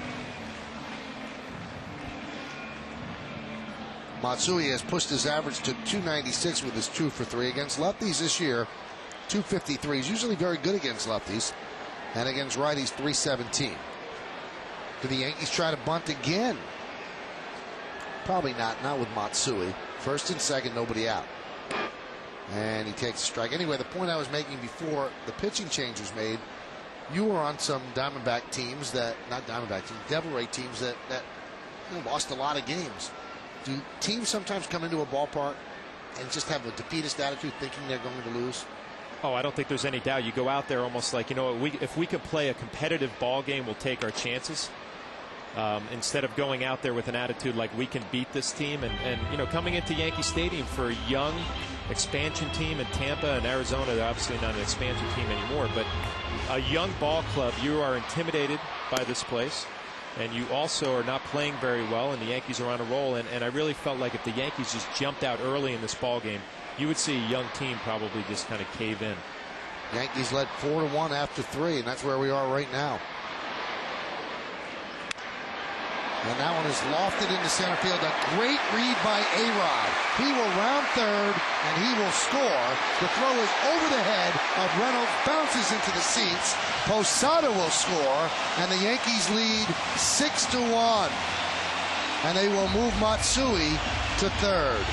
Matsui has pushed his average to 296 with his 2 for 3 against lefties this year. 253. He's usually very good against lefties, and against righties 317. Do the Yankees try to bunt again? Probably not with Matsui. First and second, nobody out. And he takes a strike. Anyway, the point I was making before the pitching change was made, you were on some Diamondback teams that, not Diamondback teams, Devil Ray teams that lost a lot of games. Do teams sometimes come into a ballpark and just have a defeatist attitude, thinking they're going to lose? Oh, I don't think there's any doubt. You go out there almost like, if we could play a competitive ball game, we'll take our chances. Instead of going out there with an attitude like we can beat this team. And coming into Yankee Stadium for a young expansion team in Tampa and Arizona, they're obviously not an expansion team anymore, but a young ball club, you are intimidated by this place. And you also are not playing very well, and the Yankees are on a roll. And I really felt like if the Yankees just jumped out early in this ball game, you would see a young team probably just kind of cave in. Yankees led 4-1 after 3, and that's where we are right now. And that one is lofted into center field. A great read by A-Rod. He will round third, and he will score. The throw is over the head of Reynolds, bounces into the seats. Posada will score, and the Yankees lead 6-1. And they will move Matsui to third.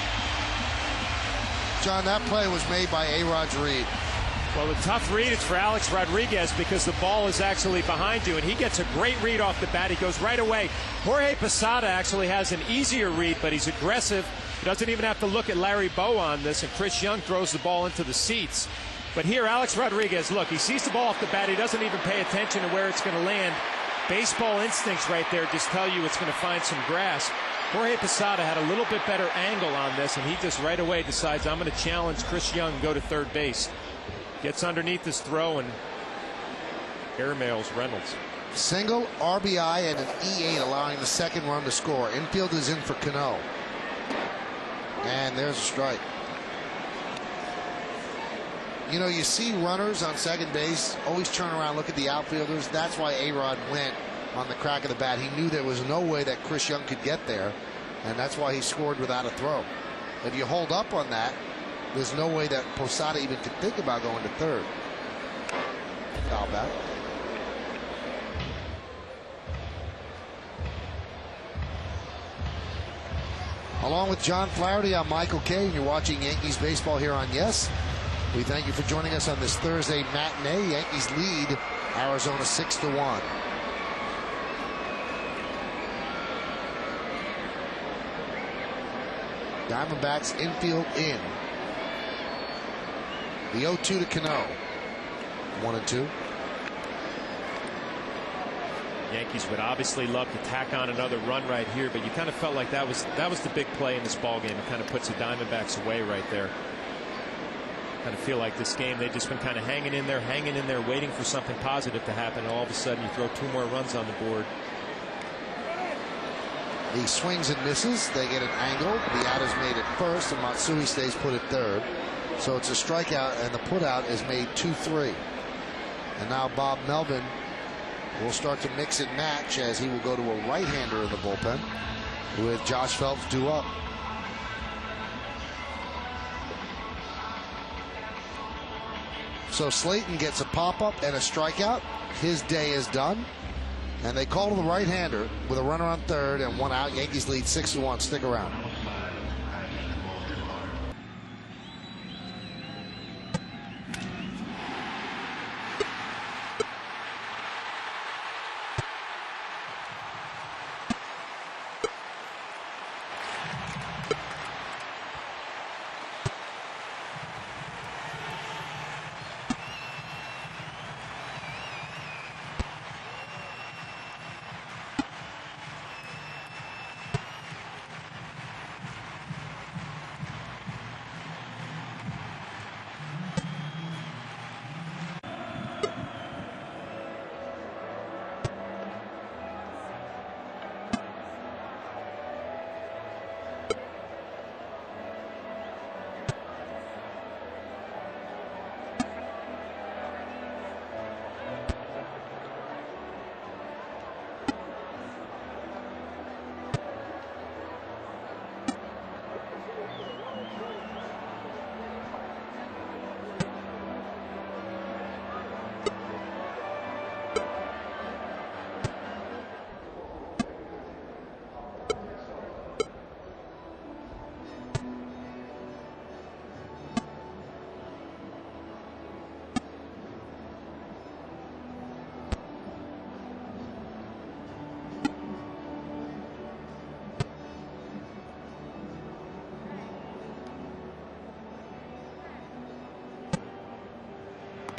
John, that play was made by A-Rod's read. Well, the tough read is for Alex Rodriguez because the ball is actually behind you, and he gets a great read off the bat. He goes right away. Jorge Posada actually has an easier read, but he's aggressive. He doesn't even have to look at Larry Bowa on this, and Chris Young throws the ball into the seats. But here, Alex Rodriguez, look, he sees the ball off the bat. He doesn't even pay attention to where it's going to land. Baseball instincts right there just tell you it's going to find some grass. Jorge Posada had a little bit better angle on this, and he just right away decides, I'm going to challenge Chris Young and go to third base. Gets underneath his throw and airmails Reynolds. Single, RBI, and an E8, allowing the second run to score. Infield is in for Cano. And there's a strike. You see runners on second base always turn around, look at the outfielders. That's why A-Rod went on the crack of the bat. He knew there was no way that Chris Young could get there, and that's why he scored without a throw. If you hold up on that, there's no way that Posada even could think about going to third. Foul back. Along with John Flaherty, I'm Michael Kay, and you're watching Yankees baseball here on Yes. We thank you for joining us on this Thursday matinee. Yankees lead Arizona 6-1. Diamondbacks infield in. The 0-2 to Cano. 1-2. Yankees would obviously love to tack on another run right here, but you kind of felt like that was the big play in this ball game. It kind of puts the Diamondbacks away right there. Kind of feel like this game they've just been kind of hanging in there, waiting for something positive to happen, and all of a sudden you throw 2 more runs on the board. He swings and misses. They get an angle. The out is made at first, and Matsui stays put at third. So it's a strikeout, and the putout is made 2-3. And now Bob Melvin will start to mix and match as he will go to a right-hander in the bullpen with Josh Phelps due up. So Slayton gets a pop-up and a strikeout. His day is done. And they call to the right-hander with a runner on third and 1 out. Yankees lead 6-1. Stick around.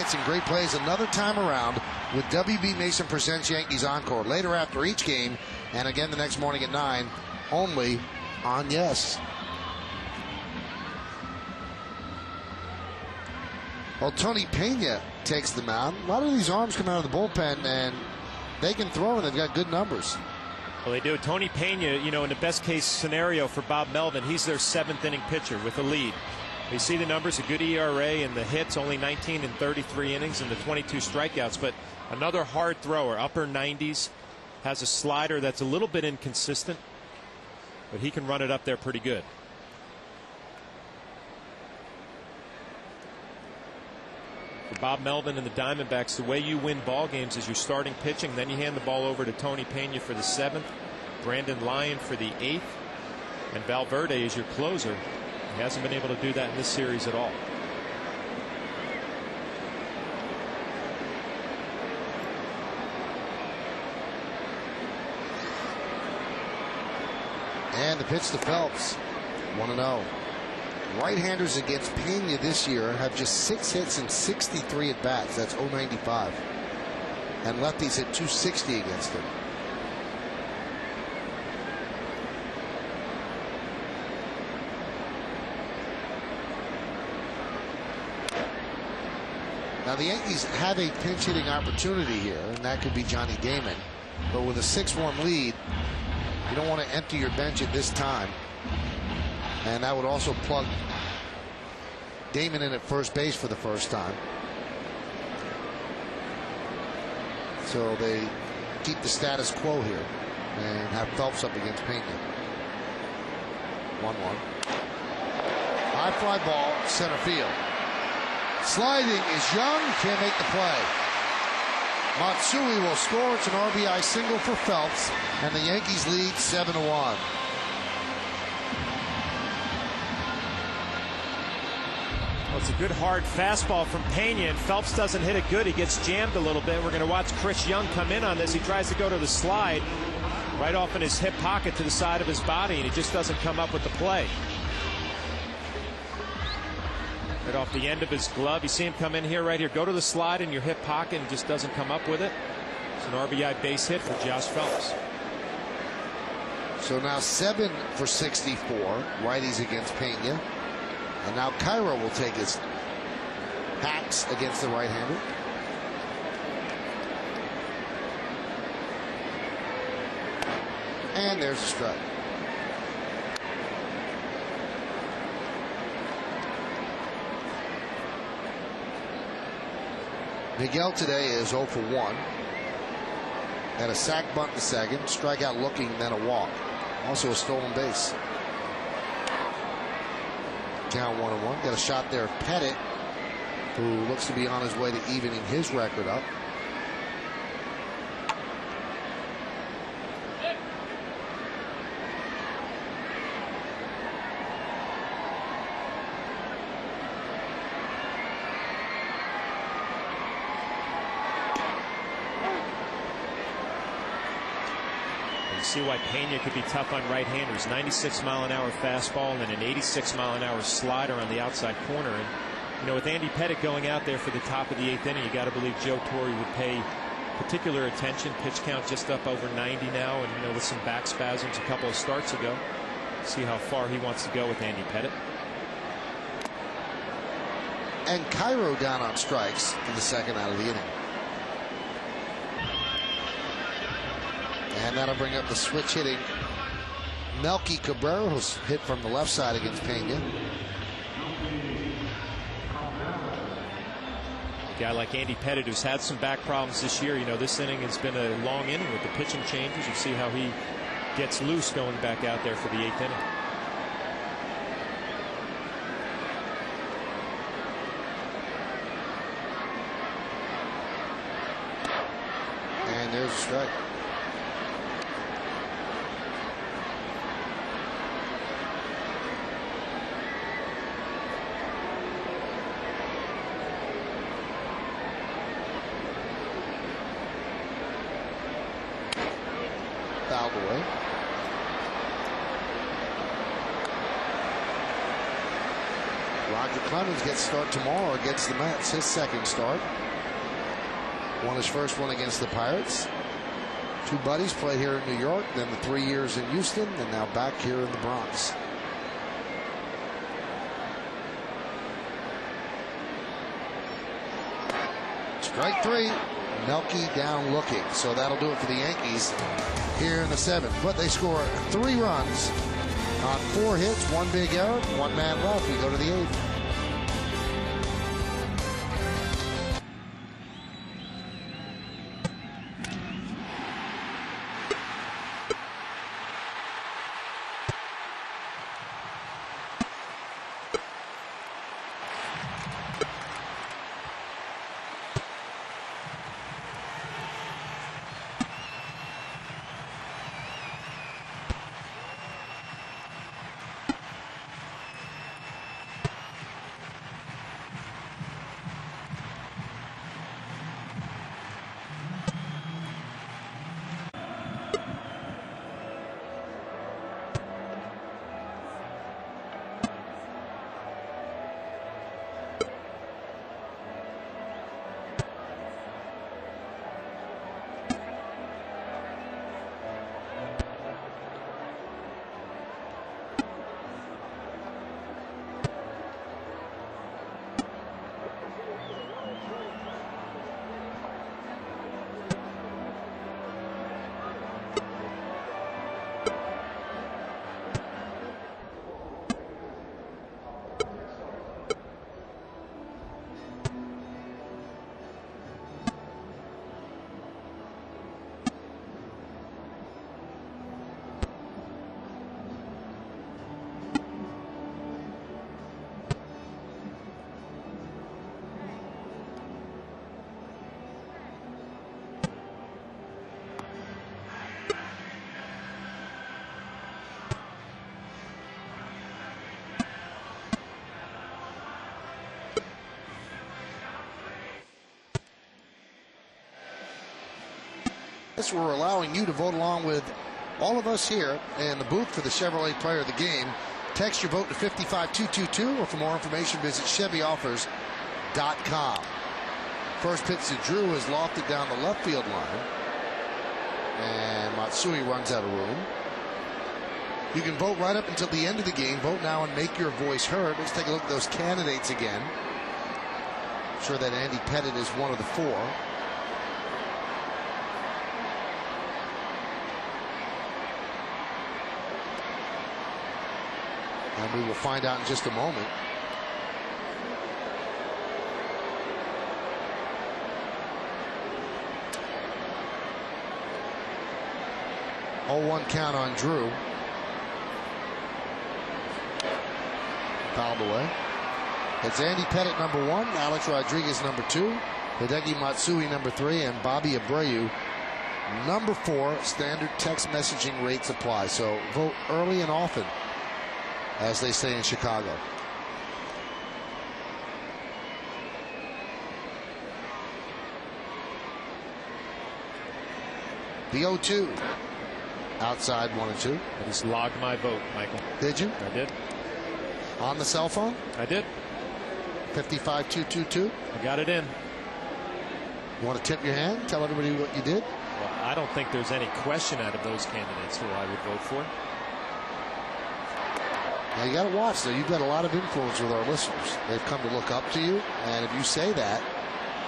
Some great plays another time around with WB Mason Presents Yankees Encore later after each game, and again the next morning at 9, only on Yes. Well, Tony Pena takes the mound. A lot of these arms come out of the bullpen, and they can throw, and they've got good numbers. Well, they do. Tony Pena, you know, in the best case scenario for Bob Melvin, he's their 7th inning pitcher with a lead. You see the numbers, a good ERA and the hits, only 19 in 33 innings and the 22 strikeouts. But another hard thrower, upper 90s, has a slider that's a little bit inconsistent, but he can run it up there pretty good. For Bob Melvin and the Diamondbacks, the way you win ball games is you're starting pitching, then you hand the ball over to Tony Pena for the 7th, Brandon Lyon for the 8th, and Valverde is your closer. He hasn't been able to do that in this series at all. And the pitch to Phelps, 1-0. Right-handers against Pena this year have just 6 hits and 63 at bats. That's .095. And lefties hit .260 against him. Now the Yankees have a pinch hitting opportunity here, and that could be Johnny Damon. But with a 6-1 lead, you don't want to empty your bench at this time. And that would also plug Damon in at first base for the first time. So they keep the status quo here and have Phelps up against Pena. 1-1. High fly ball, center field. Sliding is Young, can't make the play. Matsui will score. It's an RBI single for Phelps, and the Yankees lead 7-1. Well, it's a good hard fastball from Pena, and Phelps doesn't hit it good. He gets jammed a little bit. We're going to watch Chris Young come in on this. He tries to go to the slide right off in his hip pocket to the side of his body, and he just doesn't come up with the play. Right off the end of his glove. You see him come in here, right here, go to the slide in your hip pocket, and just doesn't come up with it. It's an RBI base hit for Josh Phelps. So now 7 for 64 righties against Pena, and now Cairo will take his hacks against the right-hander. And there's a strike. Miguel today is 0 for 1. Had a sac bunt in the second, strikeout looking, then a walk. Also a stolen base. Count 1-1. Got a shot there of Pettit, who looks to be on his way to evening his record up. See why Pena could be tough on right-handers. 96-mile-an-hour fastball and then an 86-mile-an-hour slider on the outside corner. And you know, with Andy Pettit going out there for the top of the 8th inning, you got to believe Joe Torre would pay particular attention. Pitch count just up over 90 now, and you know, with some back spasms a couple of starts ago. See how far he wants to go with Andy Pettit. And Cairo down on strikes in the second out of the inning. And that'll bring up the switch hitting Melky Cabrera, who's hit from the left side against Pena. A guy like Andy Pettit, who's had some back problems this year. You know, this inning has been a long inning with the pitching changes. You see how he gets loose going back out there for the 8th inning. there's a strike. Fouled away. Roger Clemens gets start tomorrow against the Mets, his second start. Won his first one against the Pirates. Two buddies played here in New York, then the 3 years in Houston, and now back here in the Bronx. Strike three. Melky down looking. So that'll do it for the Yankees here in the 7th. But they score 3 runs on 4 hits, 1 big error, 1 man left. We go to the 8th. We're allowing you to vote along with all of us here in the booth for the Chevrolet Player of the Game. Text your vote to 55222, or for more information visit ChevyOffers.com. First pitch to Drew is lofted down the left field line, and Matsui runs out of room. You can vote right up until the end of the game. Vote now and make your voice heard. Let's take a look at those candidates again. I'm sure that Andy Pettitte is one of the 4. And we will find out in just a moment. Oh, 1 count on Drew. Fouled away. It's Andy Pettitte, number 1, Alex Rodriguez, number 2, Hideki Matsui, number 3, and Bobby Abreu, number 4. Standard text messaging rates apply. So vote early and often, as they say in Chicago. The 0-2. Outside 1-2. I just logged my vote, Michael. Did you? I did. On the cell phone? I did. 55222. I got it in. You want to tip your hand? Tell everybody what you did? Well, I don't think there's any question out of those candidates who I would vote for. Now you got to watch, though. You've got a lot of influence with our listeners. They've come to look up to you, and if you say that,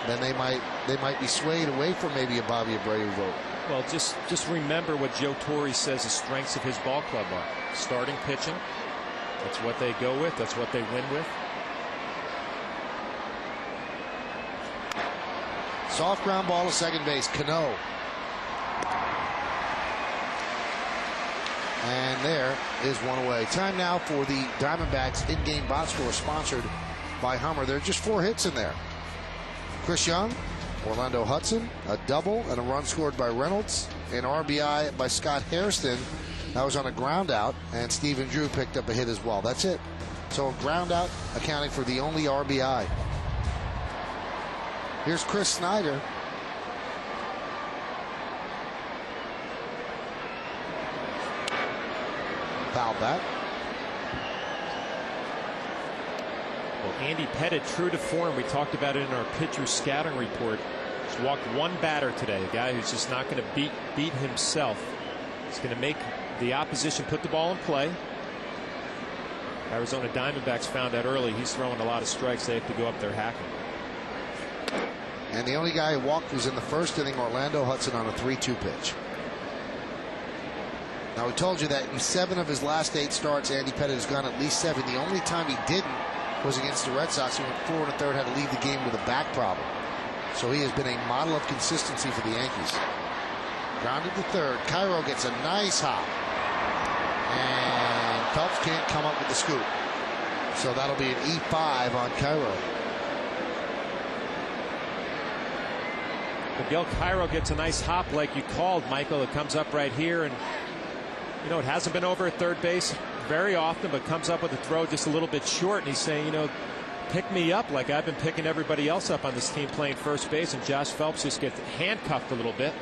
then they might be swayed away from maybe a Bobby Abreu vote. Well, just remember what Joe Torre says the strengths of his ball club are. Starting pitching. That's what they go with. That's what they win with. Soft ground ball to second base. Cano. And there is 1 away. Time now for the Diamondbacks in-game box score, sponsored by Hummer. There are just 4 hits in there. Chris Young, Orlando Hudson, a double and a run scored by Reynolds, an RBI by Scott Hairston. That was on a ground out, and Stephen Drew picked up a hit as well. That's it. So a ground out accounting for the only RBI. Here's Chris Snyder. Foul back. Well, Andy Pettit, true to form, we talked about it in our pitcher scouting report. He's walked one batter today, a guy who's just not going to beat himself. He's going to make the opposition put the ball in play. Arizona Diamondbacks found out early he's throwing a lot of strikes. They have to go up there hacking. And the only guy who walked was in the first inning, Orlando Hudson, on a 3-2 pitch. Now, we told you that in 7 of his last 8 starts, Andy Pettit has gone at least 7. The only time he didn't was against the Red Sox. He went 4 1/3, had to leave the game with a back problem. So he has been a model of consistency for the Yankees. Grounded to third. Cairo gets a nice hop. And Phelps can't come up with the scoop. So that'll be an E5 on Cairo. Miguel Cairo gets a nice hop like you called, Michael. It comes up right here, and you know, it hasn't been over at third base very often, but comes up with a throw just a little bit short, and he's saying, you know, pick me up like I've been picking everybody else up on this team playing first base, and Josh Phelps just gets handcuffed a little bit.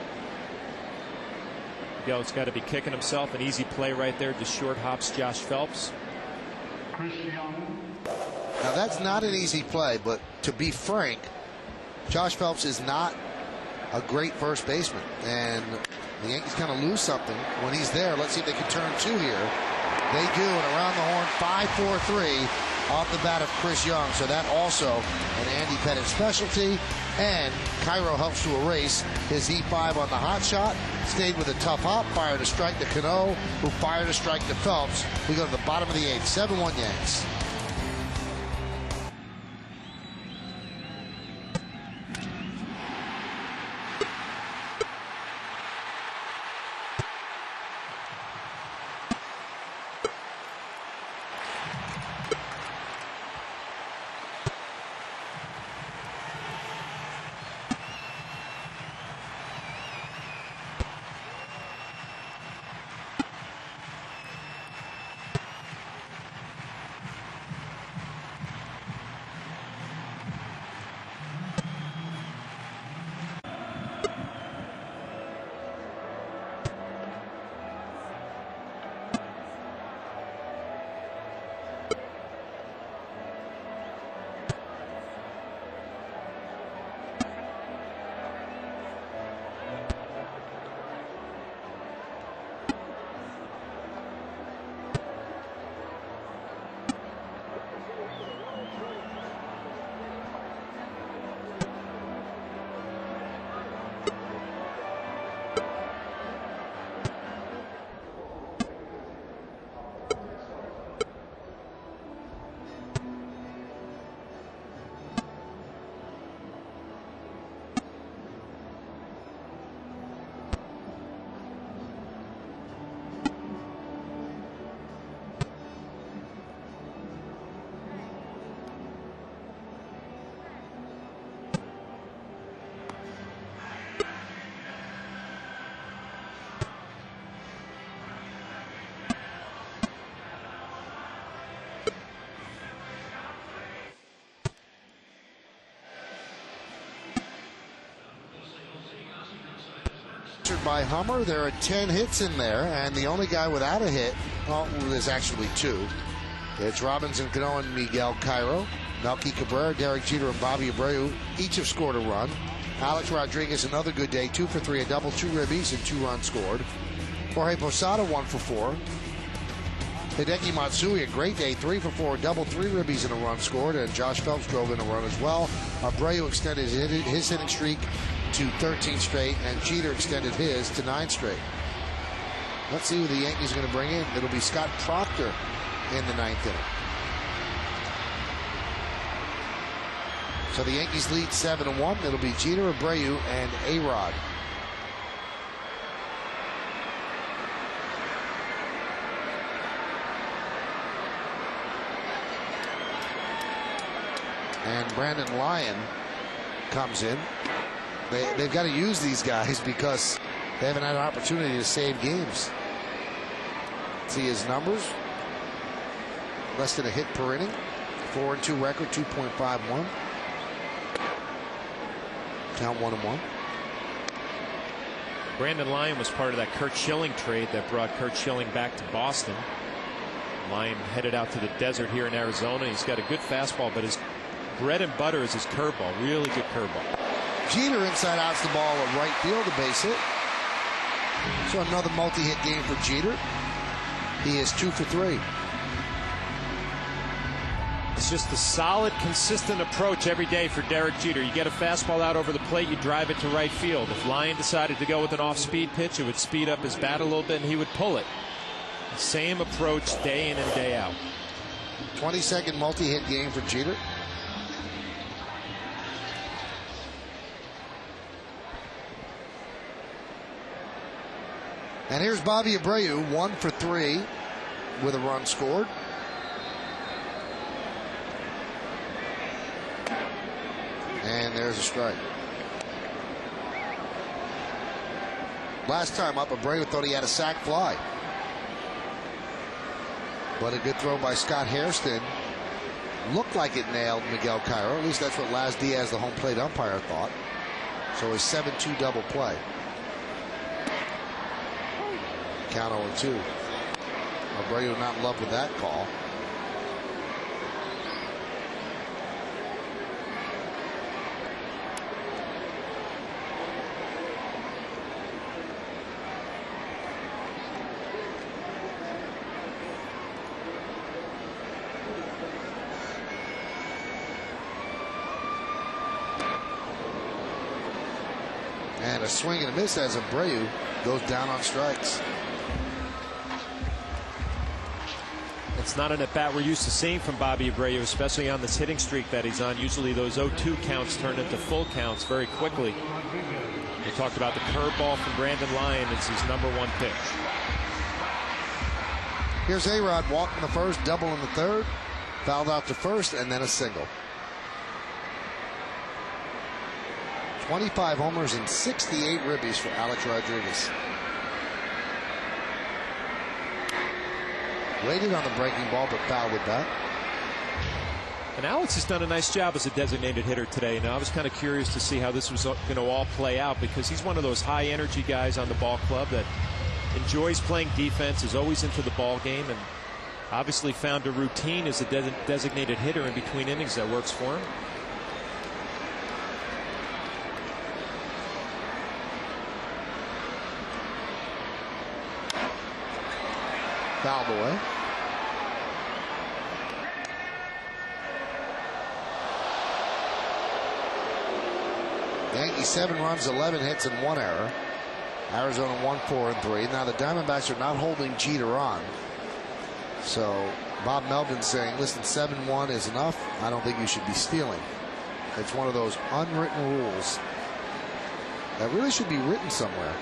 Miguel's got to be kicking himself. An easy play right there, just short hops Josh Phelps. Now, that's not an easy play, but to be frank, Josh Phelps is not a great first baseman, and the Yankees kind of lose something when he's there. Let's see if they can turn 2 here. They do, and around the horn, 5-4-3 off the bat of Chris Young. So that also an Andy Pettit specialty, and Cairo helps to erase his E5 on the hot shot. Stayed with a tough hop, fired a strike to Cano, who fired a strike to Phelps. We go to the bottom of the 8th, 7-1 Yanks. By Hummer, there are 10 hits in there, and the only guy without a hit, well, there's actually 2. It's Robinson Cano and Miguel Cairo. Melky Cabrera, Derek Jeter, and Bobby Abreu each have scored a run. Alex Rodriguez, another good day, 2 for 3, a double, 2 ribbies, and 2 runs scored. Jorge Posada, 1 for 4. Hideki Matsui, a great day, 3 for 4, double, 3 ribbies, and a run scored, and Josh Phelps drove in a run as well. Abreu extended his hitting streak to 13 straight, and Jeter extended his to 9 straight. Let's see who the Yankees are going to bring in. It'll be Scott Proctor in the 9th inning. So the Yankees lead 7-1. It'll be Jeter, Abreu, and A-Rod. And Brandon Lyon comes in. They've got to use these guys because they haven't had an opportunity to save games. See his numbers. Less than a hit per inning. 4-2 record, 2.51. Count 1-1. Brandon Lyon was part of that Kurt Schilling trade that brought Kurt Schilling back to Boston. Lyon headed out to the desert here in Arizona. He's got a good fastball, but his bread and butter is his curveball. Really good curveball. Jeter inside outs the ball at right field, a base hit. So another multi-hit game for Jeter. He is 2 for 3. It's just a solid, consistent approach every day for Derek Jeter. You get a fastball out over the plate, you drive it to right field. If Lyon decided to go with an off-speed pitch, it would speed up his bat a little bit and he would pull it. Same approach day in and day out. 22nd multi-hit game for Jeter. And here's Bobby Abreu, 1 for 3 with a run scored. And there's a strike. Last time up, Abreu thought he had a sac fly. But a good throw by Scott Hairston. Looked like it nailed Miguel Cairo. At least that's what Laz Diaz, the home plate umpire, thought. So a 7-2 double play. Count 0-2. Abreu not in love with that call. And a swing and a miss as Abreu goes down on strikes. It's not an at-bat we're used to seeing from Bobby Abreu, especially on this hitting streak that he's on. Usually those 0-2 counts turn into full counts very quickly. We talked about the curveball from Brandon Lyon. It's his #1 pitch. Here's A-Rod walking the first, double in the third, fouled out to first, and then a single. 25 homers and 68 ribbies for Alex Rodriguez. Waited on the breaking ball, but fouled with that. And Alex has done a nice job as a designated hitter today. Now, I was kind of curious to see how this was going to all play out because he's one of those high-energy guys on the ball club that enjoys playing defense, is always into the ball game, and obviously found a routine as a designated hitter in between innings that works for him. Fouled away. Yankees 7 runs, 11 hits, and 1 error. Arizona 1-4-3. Now the Diamondbacks are not holding Jeter on. So Bob Melvin saying, listen, 7-1 is enough. I don't think you should be stealing. It's one of those unwritten rules that really should be written somewhere.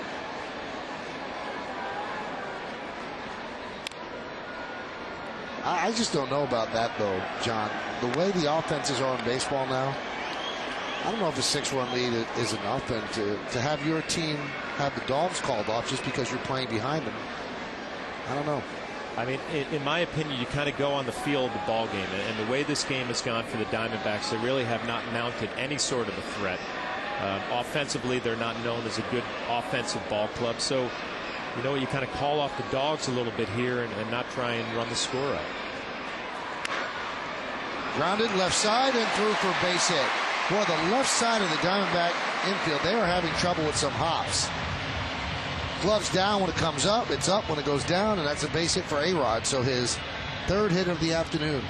I just don't know about that, though, John. The way the offenses are in baseball now, I don't know if a 6-run lead is enough, and to have your team have the dogs called off just because you're playing behind them, I don't know. I mean, in my opinion, you kind of go on the feel of the ball game, and the way this game has gone for the Diamondbacks, they really have not mounted any sort of a threat. Offensively, they're not known as a good offensive ball club, so you know, you kind of call off the dogs a little bit here and not try and run the score up. Grounded left side and through for a base hit. Boy, the left side of the Diamondback infield, they are having trouble with some hops. Gloves down when it comes up, it's up when it goes down, and that's a base hit for A-Rod, so his 3rd hit of the afternoon.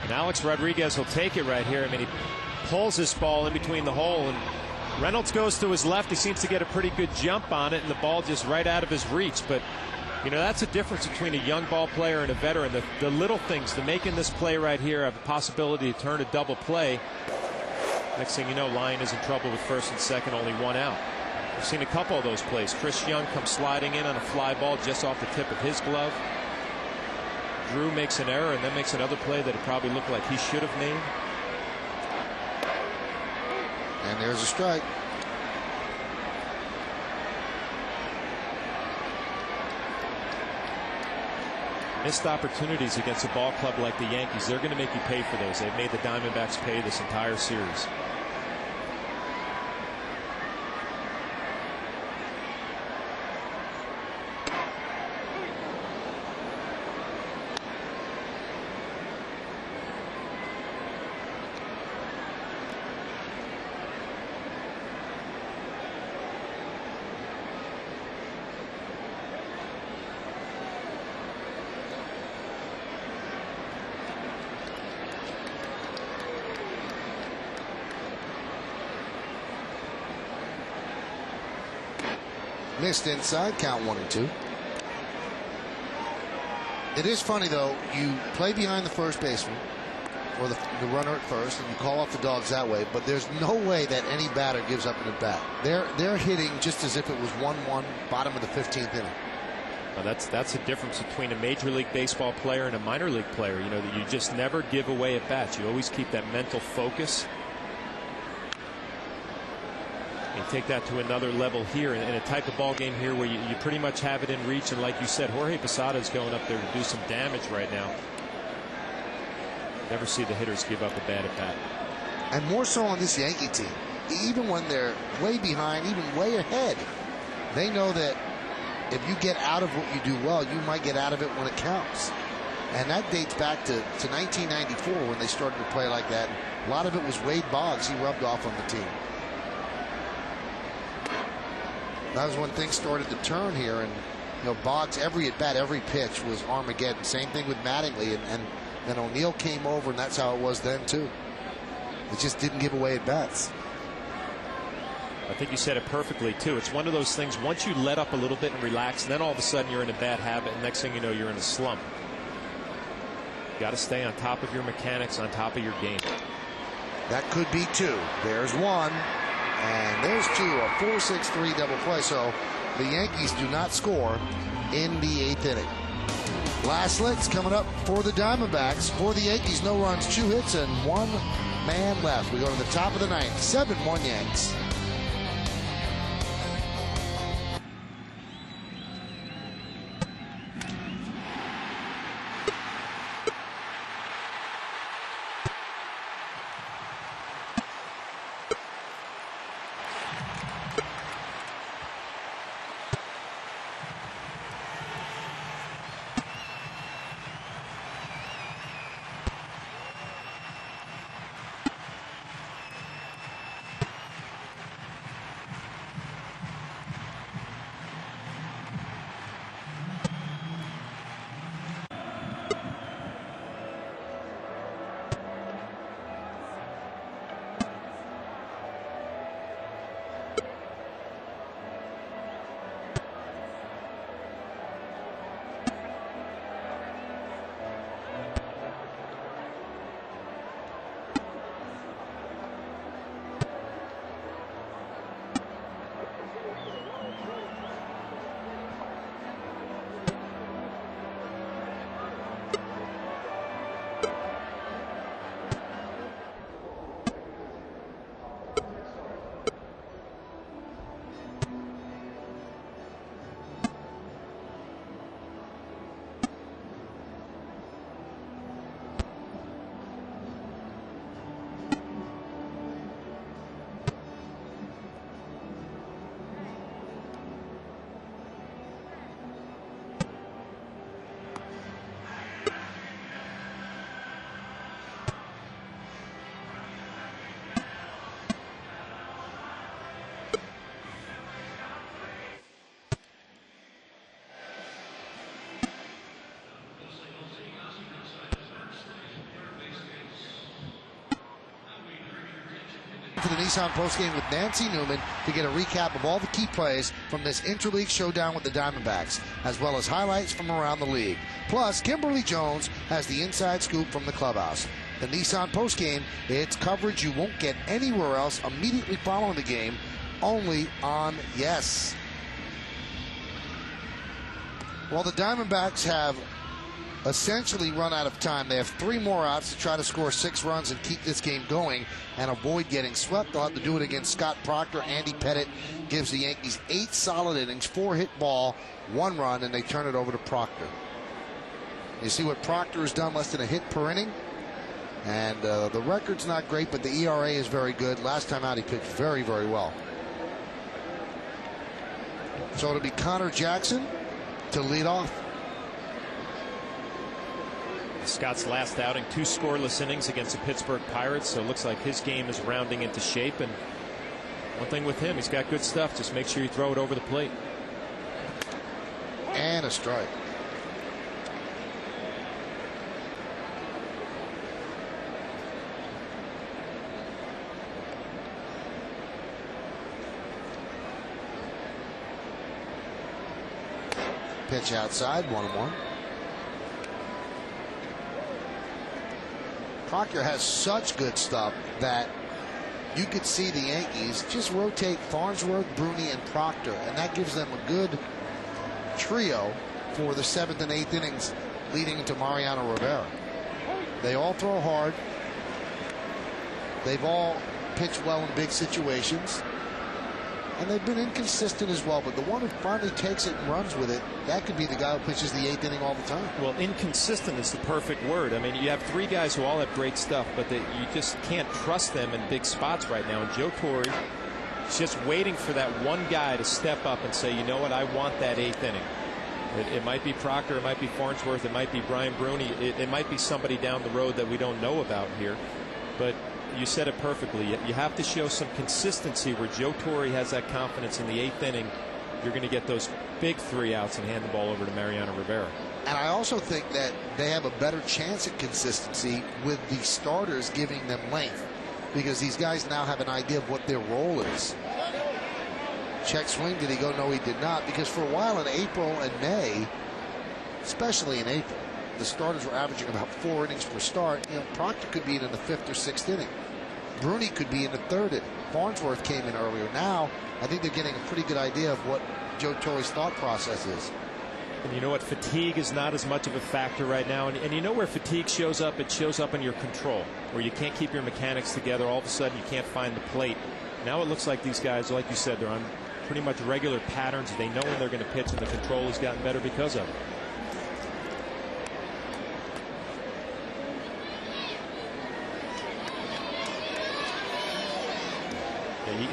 And Alex Rodriguez will take it right here. I mean, he pulls this ball in between the hole, and Reynolds goes to his left. He seems to get a pretty good jump on it, and the ball just right out of his reach. But, you know, that's the difference between a young ball player and a veteran. The little things, the making this play right here have a possibility to turn a double play. Next thing you know, Lyon is in trouble with first and second, only 1 out. We've seen a couple of those plays. Chris Young comes sliding in on a fly ball just off the tip of his glove. Drew makes an error and then makes another play that it probably looked like he should have made. And there's a strike. Missed opportunities against a ball club like the Yankees, they're going to make you pay for those. They've made the Diamondbacks pay this entire series. Missed inside, count 1-2. It is funny though, you play behind the first baseman or the runner at first, and you call off the dogs that way. But there's no way that any batter gives up an at bat. They're hitting just as if it was 1-1, bottom of the 15th inning. Well, that's the difference between a Major League Baseball player and a minor league player. You know that you just never give away at bats. You always keep that mental focus. You take that to another level here in a type of ball game here where you pretty much have it in reach, and like you said, Jorge Posada's going up there to do some damage right now. Never see the hitters give up a bad at bat. And more so on this Yankee team. Even when they're way behind, even way ahead, they know that if you get out of what you do well, you might get out of it when it counts. And that dates back to 1994 when they started to play like that. A lot of it was Wade Boggs. He rubbed off on the team. That was when things started to turn here, and Boggs, every at bat, every pitch was Armageddon. Same thing with Mattingly, and then O'Neill came over, and that's how it was then too. It just didn't give away at bats. I think you said it perfectly too. It's one of those things, once you let up a little bit and relax, and then all of a sudden you're in a bad habit, and next thing you know you're in a slump. You got to stay on top of your mechanics, on top of your game. That could be two. There's one. And there's two, a 4-6-3 double play. So the Yankees do not score in the 8th inning. Last licks coming up for the Diamondbacks. For the Yankees, no runs, 2 hits, and 1 man left. We go to the top of the 9th, 7-1 Yanks. To the Nissan postgame with Nancy Newman to get a recap of all the key plays from this interleague showdown with the Diamondbacks, as well as highlights from around the league. Plus, Kimberly Jones has the inside scoop from the clubhouse. The Nissan postgame, it's coverage you won't get anywhere else immediately following the game, only on Yes. Well, the Diamondbacks have essentially run out of time. They have 3 more outs to try to score 6 runs and keep this game going and avoid getting swept. They'll have to do it against Scott Proctor. Andy Pettit gives the Yankees 8 solid innings, 4 hit ball, 1 run, and they turn it over to Proctor. You see what Proctor has done, less than a hit per inning. And the record's not great, but the ERA is very good. Last time out, he pitched very, very well. So it'll be Connor Jackson to lead off. Scott's last outing, 2 scoreless innings against the Pittsburgh Pirates, so it looks like his game is rounding into shape. And one thing with him, he's got good stuff. Just make sure you throw it over the plate. And a strike. Pitch outside, 1-1. Proctor has such good stuff that you could see the Yankees just rotate Farnsworth, Bruni, and Proctor, and that gives them a good trio for the 7th and 8th innings leading into Mariano Rivera. They all throw hard. They've all pitched well in big situations. And they've been inconsistent as well, but the one who finally takes it and runs with it, that could be the guy who pitches the 8th inning all the time. Well, inconsistent is the perfect word. I mean, you have 3 guys who all have great stuff, but you just can't trust them in big spots right now. And Joe Torre is just waiting for that one guy to step up and say, you know what, I want that 8th inning. It might be Proctor, it might be Farnsworth, it might be Brian Bruni, it might be somebody down the road that we don't know about here. But you said it perfectly. You have to show some consistency where Joe Torre has that confidence in the 8th inning. You're going to get those big 3 outs and hand the ball over to Mariano Rivera. And I also think that they have a better chance at consistency with the starters giving them length, because these guys now have an idea of what their role is. Check swing, did he go? No, he did not, because for a while in April and May, especially in April, the starters were averaging about 4 innings per start. You know, Proctor could be in the 5th or 6th inning. Bruni could be in the 3rd inning. Farnsworth came in earlier. Now, I think they're getting a pretty good idea of what Joe Torre's thought process is. And you know what? Fatigue is not as much of a factor right now. And you know where fatigue shows up? It shows up in your control, where you can't keep your mechanics together. All of a sudden, you can't find the plate. Now it looks like these guys, like you said, they're on pretty much regular patterns. They know when they're going to pitch, and the control has gotten better because of it.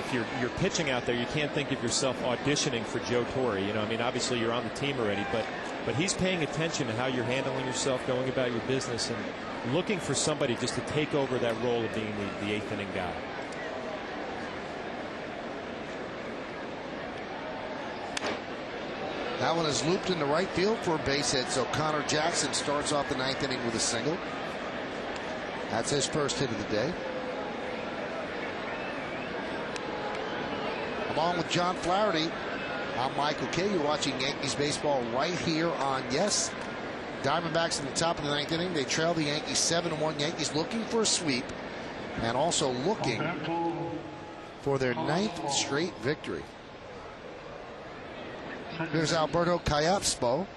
If you're pitching out there, you can't think of yourself auditioning for Joe Torre. You know, I mean, obviously you're on the team already, but he's paying attention to how you're handling yourself, going about your business, and looking for somebody just to take over that role of being the 8th inning guy. That one is looped into right field for a base hit, so Connor Jackson starts off the 9th inning with a single. That's his first hit of the day. Along with John Flaherty, I'm Michael Kay. You're watching Yankees baseball right here on Yes. Diamondbacks in the top of the 9th inning. They trail the Yankees 7-1. Yankees looking for a sweep and also looking for their 9th straight victory. Here's Alberto Callaspo.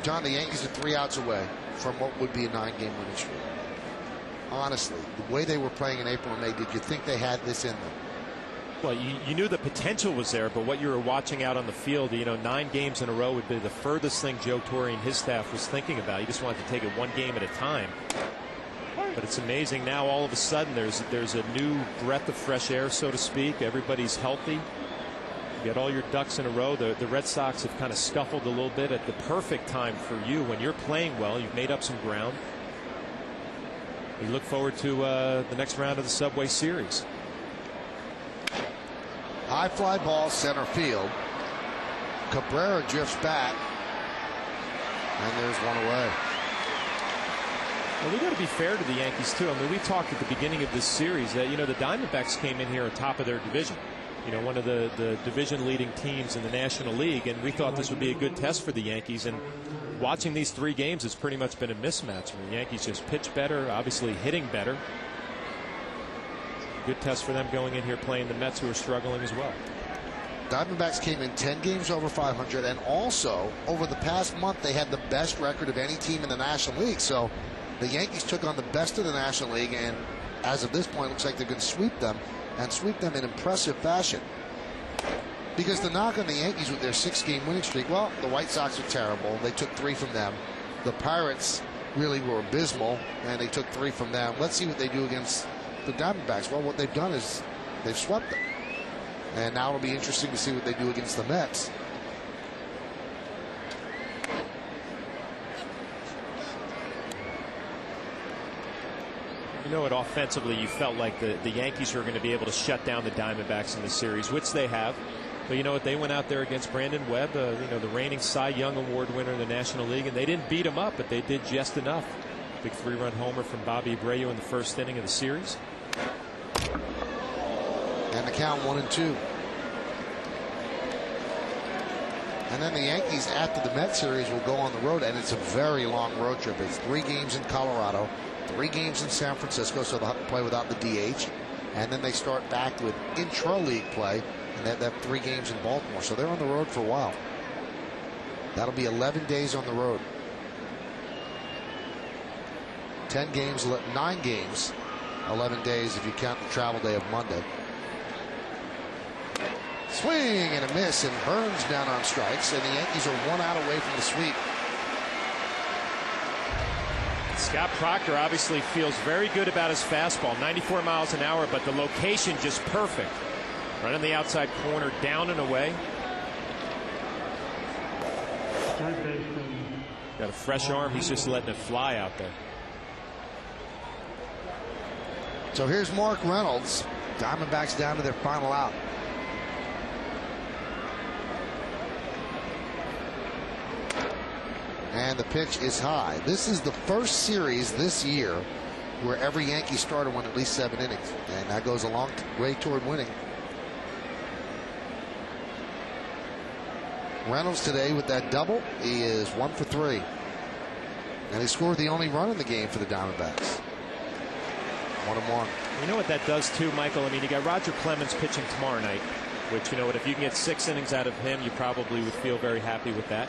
John, the Yankees are 3 outs away from what would be a 9-game winning streak. Honestly, the way they were playing in April and May, did you think they had this in them? Well, you knew the potential was there, but what you were watching out on the field, you know, 9 games in a row would be the furthest thing Joe Torre and his staff was thinking about. You just wanted to take it 1 game at a time. But it's amazing now, all of a sudden, there's a new breath of fresh air, so to speak. Everybody's healthy. You get all your ducks in a row. The Red Sox have kind of scuffled a little bit at the perfect time for you. When you're playing well, you've made up some ground. We look forward to the next round of the Subway Series. High fly ball, center field. Cabrera drifts back, and there's one away. Well, we got to be fair to the Yankees too. I mean, we talked at the beginning of this series that, you know, the Diamondbacks came in here on top of their division. You know, one of the division leading teams in the National League, and we thought this would be a good test for the Yankees. And watching these 3 games, it's pretty much been a mismatch. I mean, the Yankees just pitch better, obviously hitting better. good test for them going in here playing the Mets, who are struggling as well. Diamondbacks came in 10 games over 500, and also over the past month they had the best record of any team in the National League. So the Yankees took on the best of the National League, and as of this point, it looks like they're going to sweep them, and sweep them in impressive fashion. Because the knock on the Yankees with their 6-game winning streak, well, the White Sox are terrible. They took 3 from them. The Pirates really were abysmal, and they took 3 from them. Let's see what they do against the Diamondbacks. Well, what they've done is they've swept them. And now it'll be interesting to see what they do against the Mets. You know what, offensively, you felt like the Yankees were going to be able to shut down the Diamondbacks in this series, which they have. But you know what, they went out there against Brandon Webb, you know, the reigning Cy Young Award winner in the National League, and they didn't beat him up, but they did just enough. Big 3-run homer from Bobby Abreu in the first inning of the series. And the count 1-2. And then the Yankees, after the Mets series, will go on the road, and it's a very long road trip. It's 3 games in Colorado, 3 games in San Francisco, so they'll have to play without the DH. And then they start back with intra-league play, and they have 3 games in Baltimore. So they're on the road for a while. That'll be 11 days on the road. 10 games, 9 games, 11 days if you count the travel day of Monday. Swing and a miss, and Burns down on strikes, and the Yankees are 1 out away from the sweep. Scott Proctor obviously feels very good about his fastball, 94 miles an hour, but the location just perfect. Right on the outside corner, down and away. Got a fresh arm, he's just letting it fly out there. So here's Mark Reynolds. Diamondbacks down to their final out. And the pitch is high. This is the first series this year where every Yankee starter won at least 7 innings. And that goes a long way toward winning. Reynolds today with that double, he is 1 for 3. And he scored the only run in the game for the Diamondbacks. 1-1. You know what that does too, Michael? I mean, you got Roger Clemens pitching tomorrow night, which, you know what, if you can get 6 innings out of him, you probably would feel very happy with that.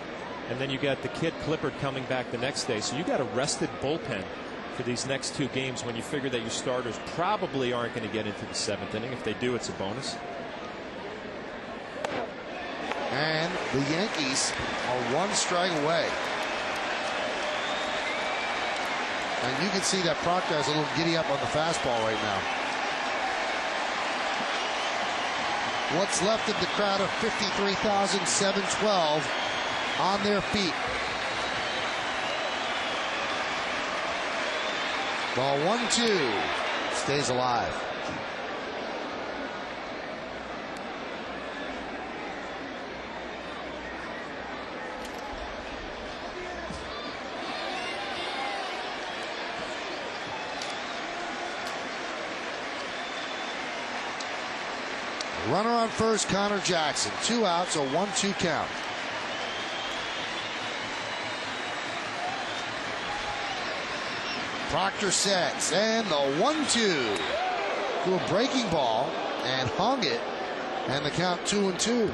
And then you got the kid Clippard coming back the next day. So you got a rested bullpen for these next 2 games when you figure that your starters probably aren't going to get into the 7th inning. If they do, it's a bonus. And the Yankees are 1 strike away. And you can see that Proctor is a little giddy up on the fastball right now. What's left of the crowd of 53,712 on their feet. Ball 1-2. Stays alive. Runner on first, Connor Jackson. 2 outs, a 1-2 count. Proctor sets, and the 1-2 to a breaking ball, and hung it, and the count 2-2.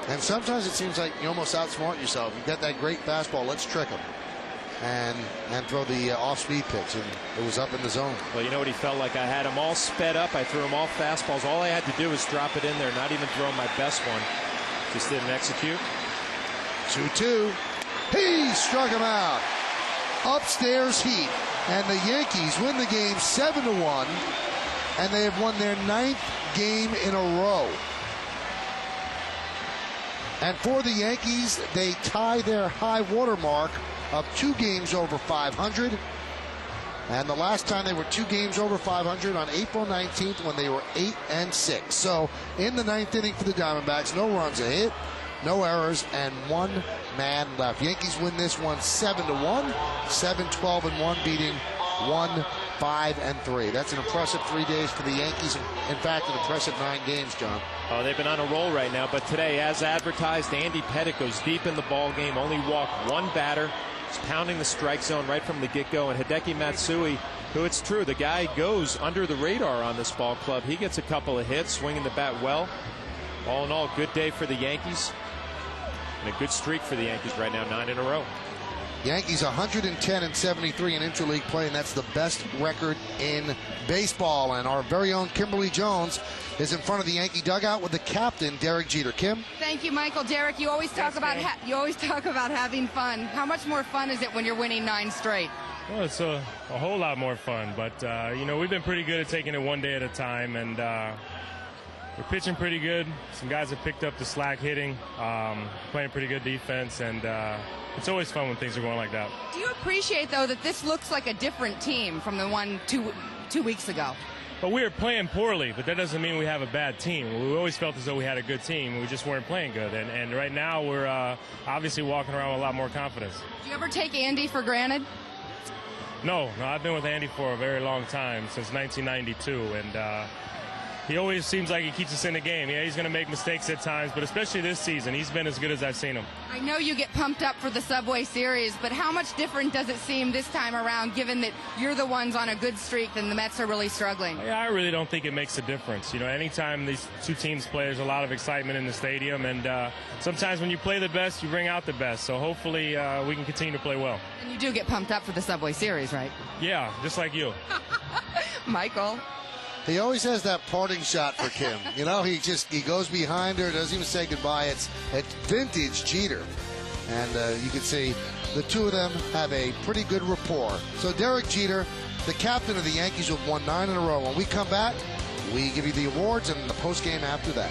And sometimes it seems like you almost outsmart yourself. You've got that great fastball, let's trick him. And throw the off-speed pitch, and it was up in the zone. Well, you know what he felt like? I had him all sped up. I threw him all fastballs. All I had to do was drop it in there, not even throw my best one. Just didn't execute. 2-2. He struck him out. Upstairs heat, and the Yankees win the game 7-1, and they have won their 9th game in a row. And for the Yankees, they tie their high water mark of 2 games over 500. And the last time they were 2 games over 500 on April 19th when they were 8-6. So in the 9th inning for the Diamondbacks, no runs a hit, no errors, and 1 man left. Yankees win this one 7-1, 7-12-1, beating 1-5-3. That's an impressive 3 days for the Yankees. In fact, an impressive 9 games, John. Oh, they've been on a roll right now. But today, as advertised, Andy Pettitte goes deep in the ball game. Only walked 1 batter. He's pounding the strike zone right from the get-go, and Hideki Matsui, who, it's true, the guy goes under the radar on this ball club. He gets a couple of hits, swinging the bat well. All in all, good day for the Yankees, and a good streak for the Yankees right now, 9 in a row. Yankees 110-73 in interleague play, and that's the best record in baseball. And our very own Kimberly Jones is in front of the Yankee dugout with the captain, Derek Jeter. Kim? Thank you, Michael. Derek, you always talk about having fun. How much more fun is it when you're winning 9 straight? Well, it's a whole lot more fun, but you know, we've been pretty good at taking it one day at a time, and we're pitching pretty good. Some guys have picked up the slack hitting, playing pretty good defense, and it's always fun when things are going like that. Do you appreciate, though, that this looks like a different team from the one two weeks ago? But we were playing poorly, but that doesn't mean we have a bad team. We always felt as though we had a good team. We just weren't playing good, and right now we're obviously walking around with a lot more confidence. Do you ever take Andy for granted? No, I've been with Andy for a very long time, since 1992, and he always seems like he keeps us in the game. Yeah, he's going to make mistakes at times, but especially this season, he's been as good as I've seen him. I know you get pumped up for the Subway Series, but how much different does it seem this time around, given that you're the ones on a good streak and the Mets are really struggling? Yeah, I really don't think it makes a difference. You know, anytime these two teams play, there's a lot of excitement in the stadium, and sometimes when you play the best, you bring out the best. So hopefully we can continue to play well. And you do get pumped up for the Subway Series, right? Yeah, just like you. Michael? He always has that parting shot for Kim. You know, he goes behind her, doesn't even say goodbye. It's vintage Jeter. And you can see the two of them have a pretty good rapport. So Derek Jeter, the captain of the Yankees, who have won 9 in a row. When we come back, we give you the awards and the postgame after that.